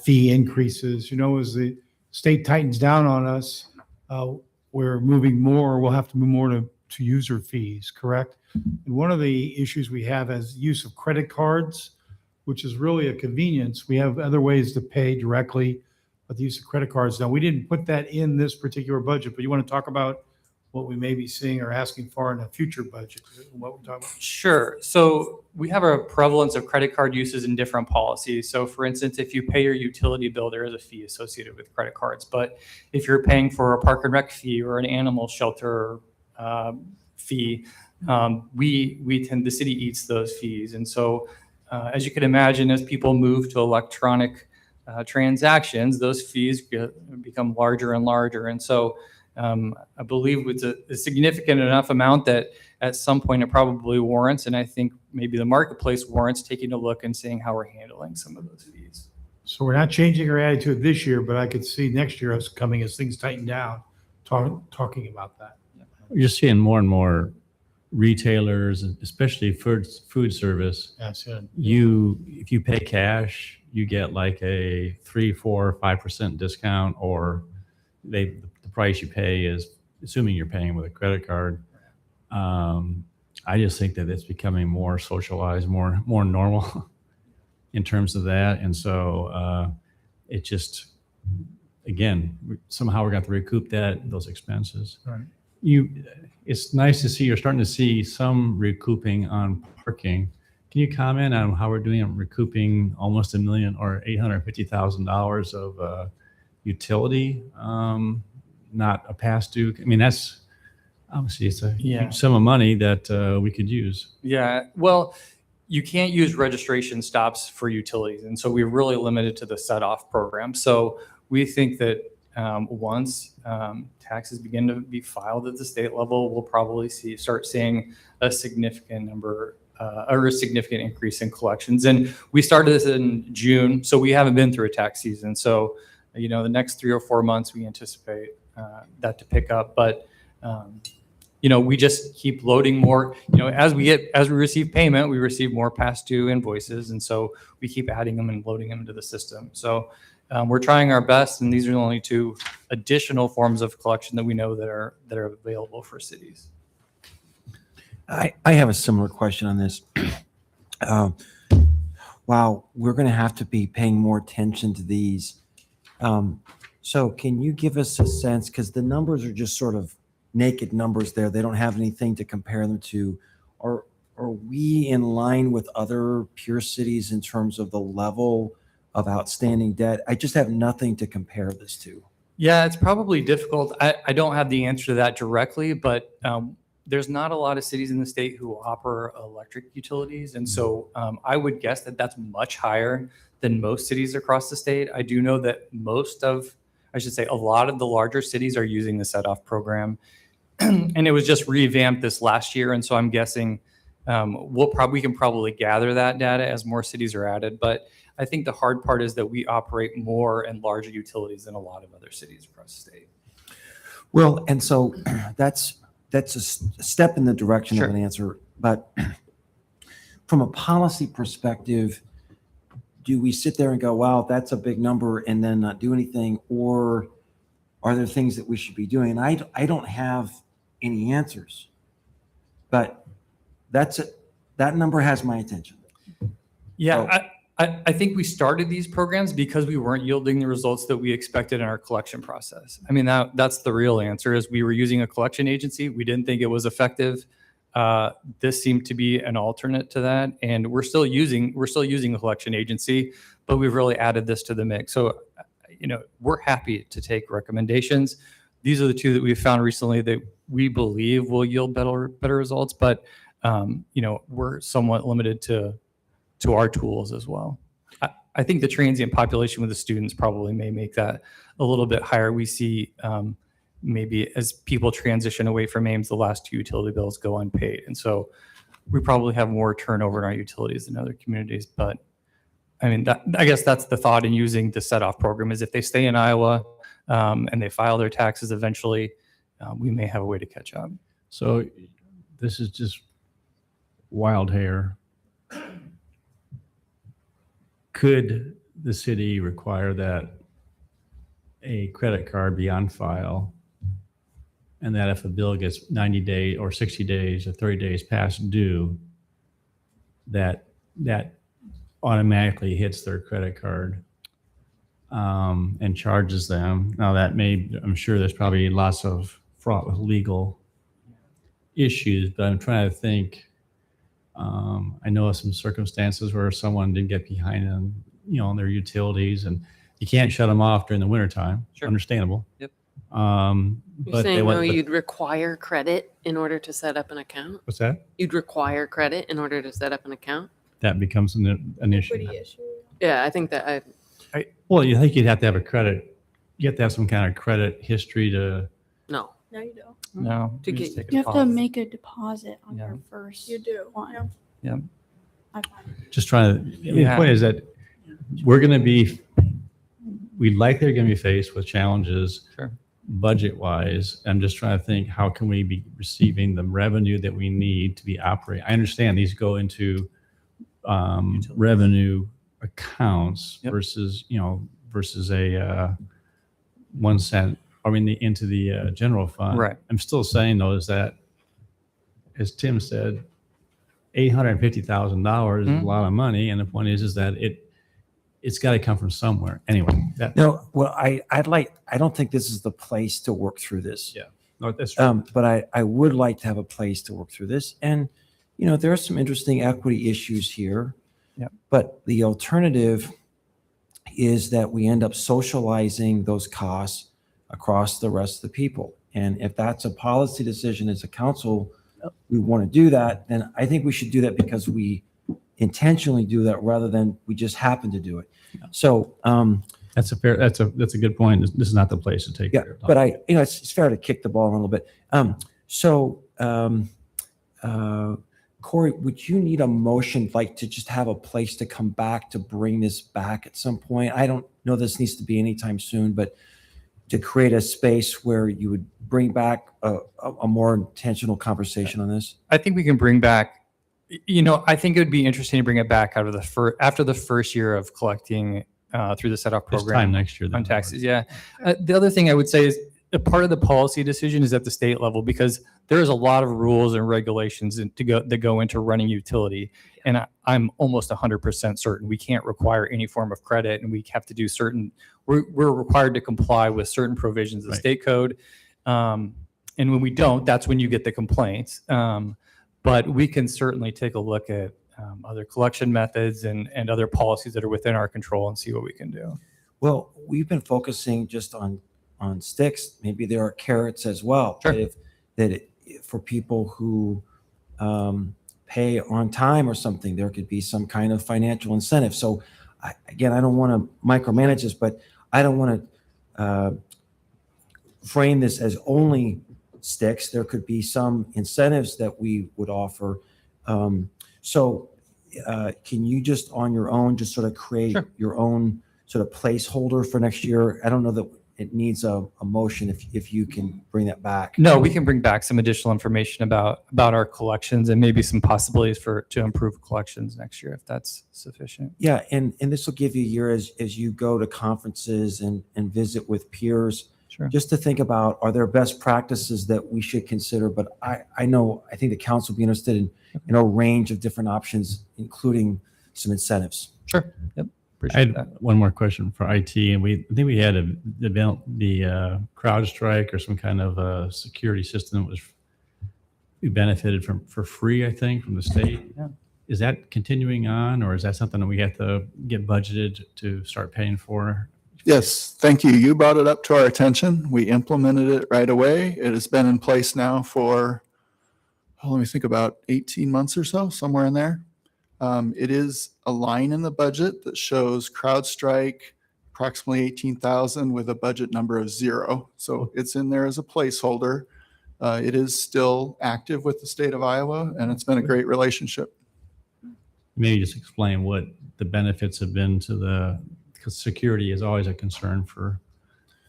fee increases, is the state tightens down on us, we'll have to move more to user fees, correct? And one of the issues we have is use of credit cards, which is really a convenience. We have other ways to pay directly, but the use of credit cards. Now, we didn't put that in this particular budget, but you want to talk about what we may be seeing or asking for in a future budget? What we're talking about? Sure. So we have a prevalence of credit card uses in different policies. So for instance, if you pay your utility bill, there is a fee associated with credit cards. But if you're paying for a park and rec fee or an animal shelter fee, the city eats those fees. And so as you can imagine, as people move to electronic transactions, those fees become larger and larger. And so I believe it's a significant enough amount that at some point it probably warrants, and I think maybe the marketplace warrants taking a look and seeing how we're handling some of those fees. So we're not changing our attitude this year, but I could see next year us coming as things tighten down, talking about that. You're seeing more and more retailers, especially food service. That's it. If you pay cash, you get like a 3, 4, 5% discount, or the price you pay is assuming you're paying with a credit card. I just think that it's becoming more socialized, more normal in terms of that. And so it just, again, somehow we're going to recoup those expenses. Right. It's nice to see you're starting to see some recouping on parking. Can you comment on how we're doing on recouping almost $1 million or $850,000 of utility? Not a past due. I mean, that's obviously it's a huge sum of money that we could use. Yeah, well, you can't use registration stops for utilities, and so we're really limited to the set-off program. So we think that once taxes begin to be filed at the state level, we'll probably start seeing a significant number or a significant increase in collections. And we started this in June, so we haven't been through a tax season. So, the next 3 or 4 months, we anticipate that to pick up. But, we just keep loading more. As we receive payment, we receive more past due invoices. And so we keep adding them and loading them into the system. So we're trying our best. And these are the only 2 additional forms of collection that we know that are available for cities. I have a similar question on this. Wow, we're going to have to be paying more attention to these. So can you give us a sense, because the numbers are just sort of naked numbers there. They don't have anything to compare them to. Are we in line with other peer cities in terms of the level of outstanding debt? I just have nothing to compare this to. Yeah, it's probably difficult. I don't have the answer to that directly, but there's not a lot of cities in the state who operate electric utilities. And so I would guess that that's much higher than most cities across the state. I do know that a lot of the larger cities are using the set-off program. And it was just revamped this last year. And so I'm guessing we can probably gather that data as more cities are added. But I think the hard part is that we operate more and larger utilities than a lot of other cities across the state. Well, and so that's a step in the direction of an answer. But from a policy perspective, do we sit there and go, wow, that's a big number, and then not do anything? Or are there things that we should be doing? And I don't have any answers, but that number has my attention. Yeah, so, I think we started these programs because we weren't yielding the results that we expected in our collection process. I mean, that's the real answer, is we were using a collection agency. We didn't think it was effective. This seemed to be an alternate to that. And we're still using a collection agency, but we've really added this to the mix. So, we're happy to take recommendations. These are the 2 that we've found recently that we believe will yield better results, but we're somewhat limited to our tools as well. I think the transient population with the students probably may make that a little bit higher. We see maybe as people transition away from Ames, the last 2 utility bills go unpaid. And so we probably have more turnover in our utilities than other communities. But I mean, I guess that's the thought in using the set-off program, is if they stay in Iowa and they file their taxes eventually, we may have a way to catch up. So this is just wild hair. Could the city require that a credit card be on file, and that if a bill gets 90 days or 60 days or 30 days past due, that automatically hits their credit card and charges them. Now I'm sure there's probably lots of fraught with legal issues, but I'm trying to think. I know of some circumstances where someone did get behind on their utilities, and you can't shut them off during the wintertime. Sure. Understandable. Yep. You're But they saying, went, no, but- you'd require credit in order to set up an account? what's that? You'd require credit in order to set up an account? That becomes an issue. Yeah, I think that Well, you think you'd have to have a credit. You have to have some kind of credit history to. no. No, you don't. No. To we get- just take a You have to deposit. make a deposit on Yeah. your first. You do. One. Yeah. I find it. Just trying to. The Yeah. point is that we likely are going to be faced with challenges. Sure. Budget-wise. I'm just trying to think, how can we be receiving the revenue that we need to be operating? I understand these go into revenue accounts Yep. versus a 1 cent. Into the general fund. Right. I'm still saying though is that, as Tim said, $850,000 is a lot of money, and the point is that it's got to come from somewhere. Anyway, No, well, I don't think this is the place to work through this. Yeah. No, that's true. But I would like to have a place to work through this. And, there are some interesting equity issues here. Yep. But the alternative is that we end up socializing those costs across the rest of the people. And if that's a policy decision as a council, we want to do that, then I think we should do that because we intentionally do that rather than we just happen to do it. So, That's a good point. This is not the place to take. yeah, care of but it's fair to kick the ball a little bit. Corey, would you need a motion like to just have a place to come back to bring this back at some point? I don't know this needs to be anytime soon, but to create a space where you would bring back a more intentional conversation on this? I think we can bring back, I think it would be interesting to bring it back after the first year of collecting through the set-off This program time next year. then. on taxes. Yeah. The other thing I would say is a part of the policy decision is at the state level because there is a lot of rules and regulations that go into running utility. And I'm almost 100% certain we can't require any form of credit, and we have to do we're required to comply with certain provisions of the Right. state code. And when we don't, that's when you get the complaints. But we can certainly take a look at other collection methods and other policies that are within our control and see what we can do. Well, we've been focusing just on sticks. Maybe there are carrots as well. Sure. For people who pay on time or something, there could be some kind of financial incentive. So I don't want to micromanage this, but I don't want to frame this as only sticks. There could be some incentives that we would offer. So can you just on your own, just sort of create Sure. your own sort of placeholder for next year? I don't know that it needs a motion if you can bring that back. No, we can bring back some additional information about our collections and maybe some possibilities to improve collections next year if that's sufficient. Yeah, and this will give you a year as you go to conferences and visit with peers, Sure. just to think about, are there best practices that we should consider? But I think the council will be interested in a range of different options, including some incentives. Sure. Yep. I Appreciate had that. one more question for IT, and I think we had the CrowdStrike or some kind of a security system that we benefited from for free, I think, from the state. Yeah. Is that continuing on, or is that something that we have to get budgeted to start paying for? Yes, thank you. You brought it up to our attention. We implemented it right away. It has been in place now for, let me think, about 18 months or so, somewhere in there. It is a line in the budget that shows CrowdStrike approximately 18,000 with a budget number of 0. So it's in there as a placeholder. It is still active with the state of Iowa, and it's been a great relationship. Maybe just explain what the benefits have been because security is always a concern for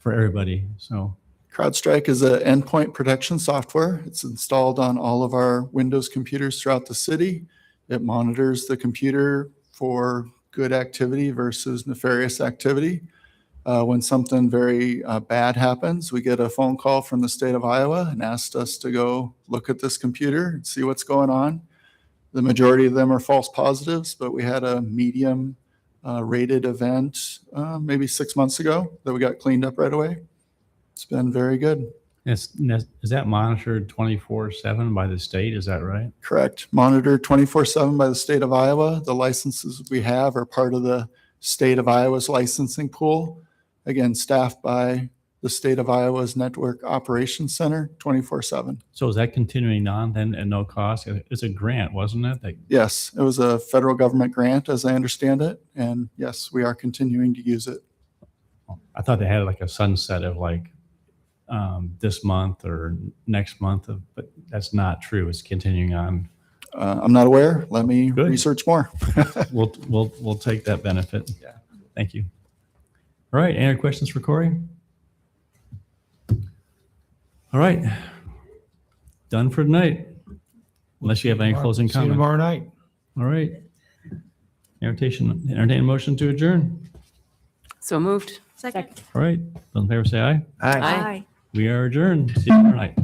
everybody. So CrowdStrike is an endpoint protection software. It's installed on all of our Windows computers throughout the city. It monitors the computer for good activity versus nefarious activity. When something very bad happens, we get a phone call from the state of Iowa and asked us to go look at this computer and see what's going on. The majority of them are false positives, but we had a medium rated event maybe 6 months ago that we got cleaned up right away. It's been very good. Is that monitored 24/7 by the state? Is that right? Correct. Monitored 24/7 by the state of Iowa. The licenses we have are part of the state of Iowa's licensing pool. Again, staffed by the state of Iowa's Network Operations Center 24/7. So is that continuing on then at no cost? It's a grant, wasn't it? Yes, it was a federal government grant, as I understand it. And yes, we are continuing to use it. I thought they had like a sunset of like this month or next month, but that's not true. It's continuing on. I'm not aware. Let me Good. research more. We'll take that benefit. Yeah. Thank you. All right. Any other questions for Corey? All right. Done for tonight. Unless you have any closing See you comments. tomorrow night. All right. Entertain a motion to adjourn. So moved. Second. All right. Those in favor say aye. Hi. Aye. We are adjourned. See you tomorrow night.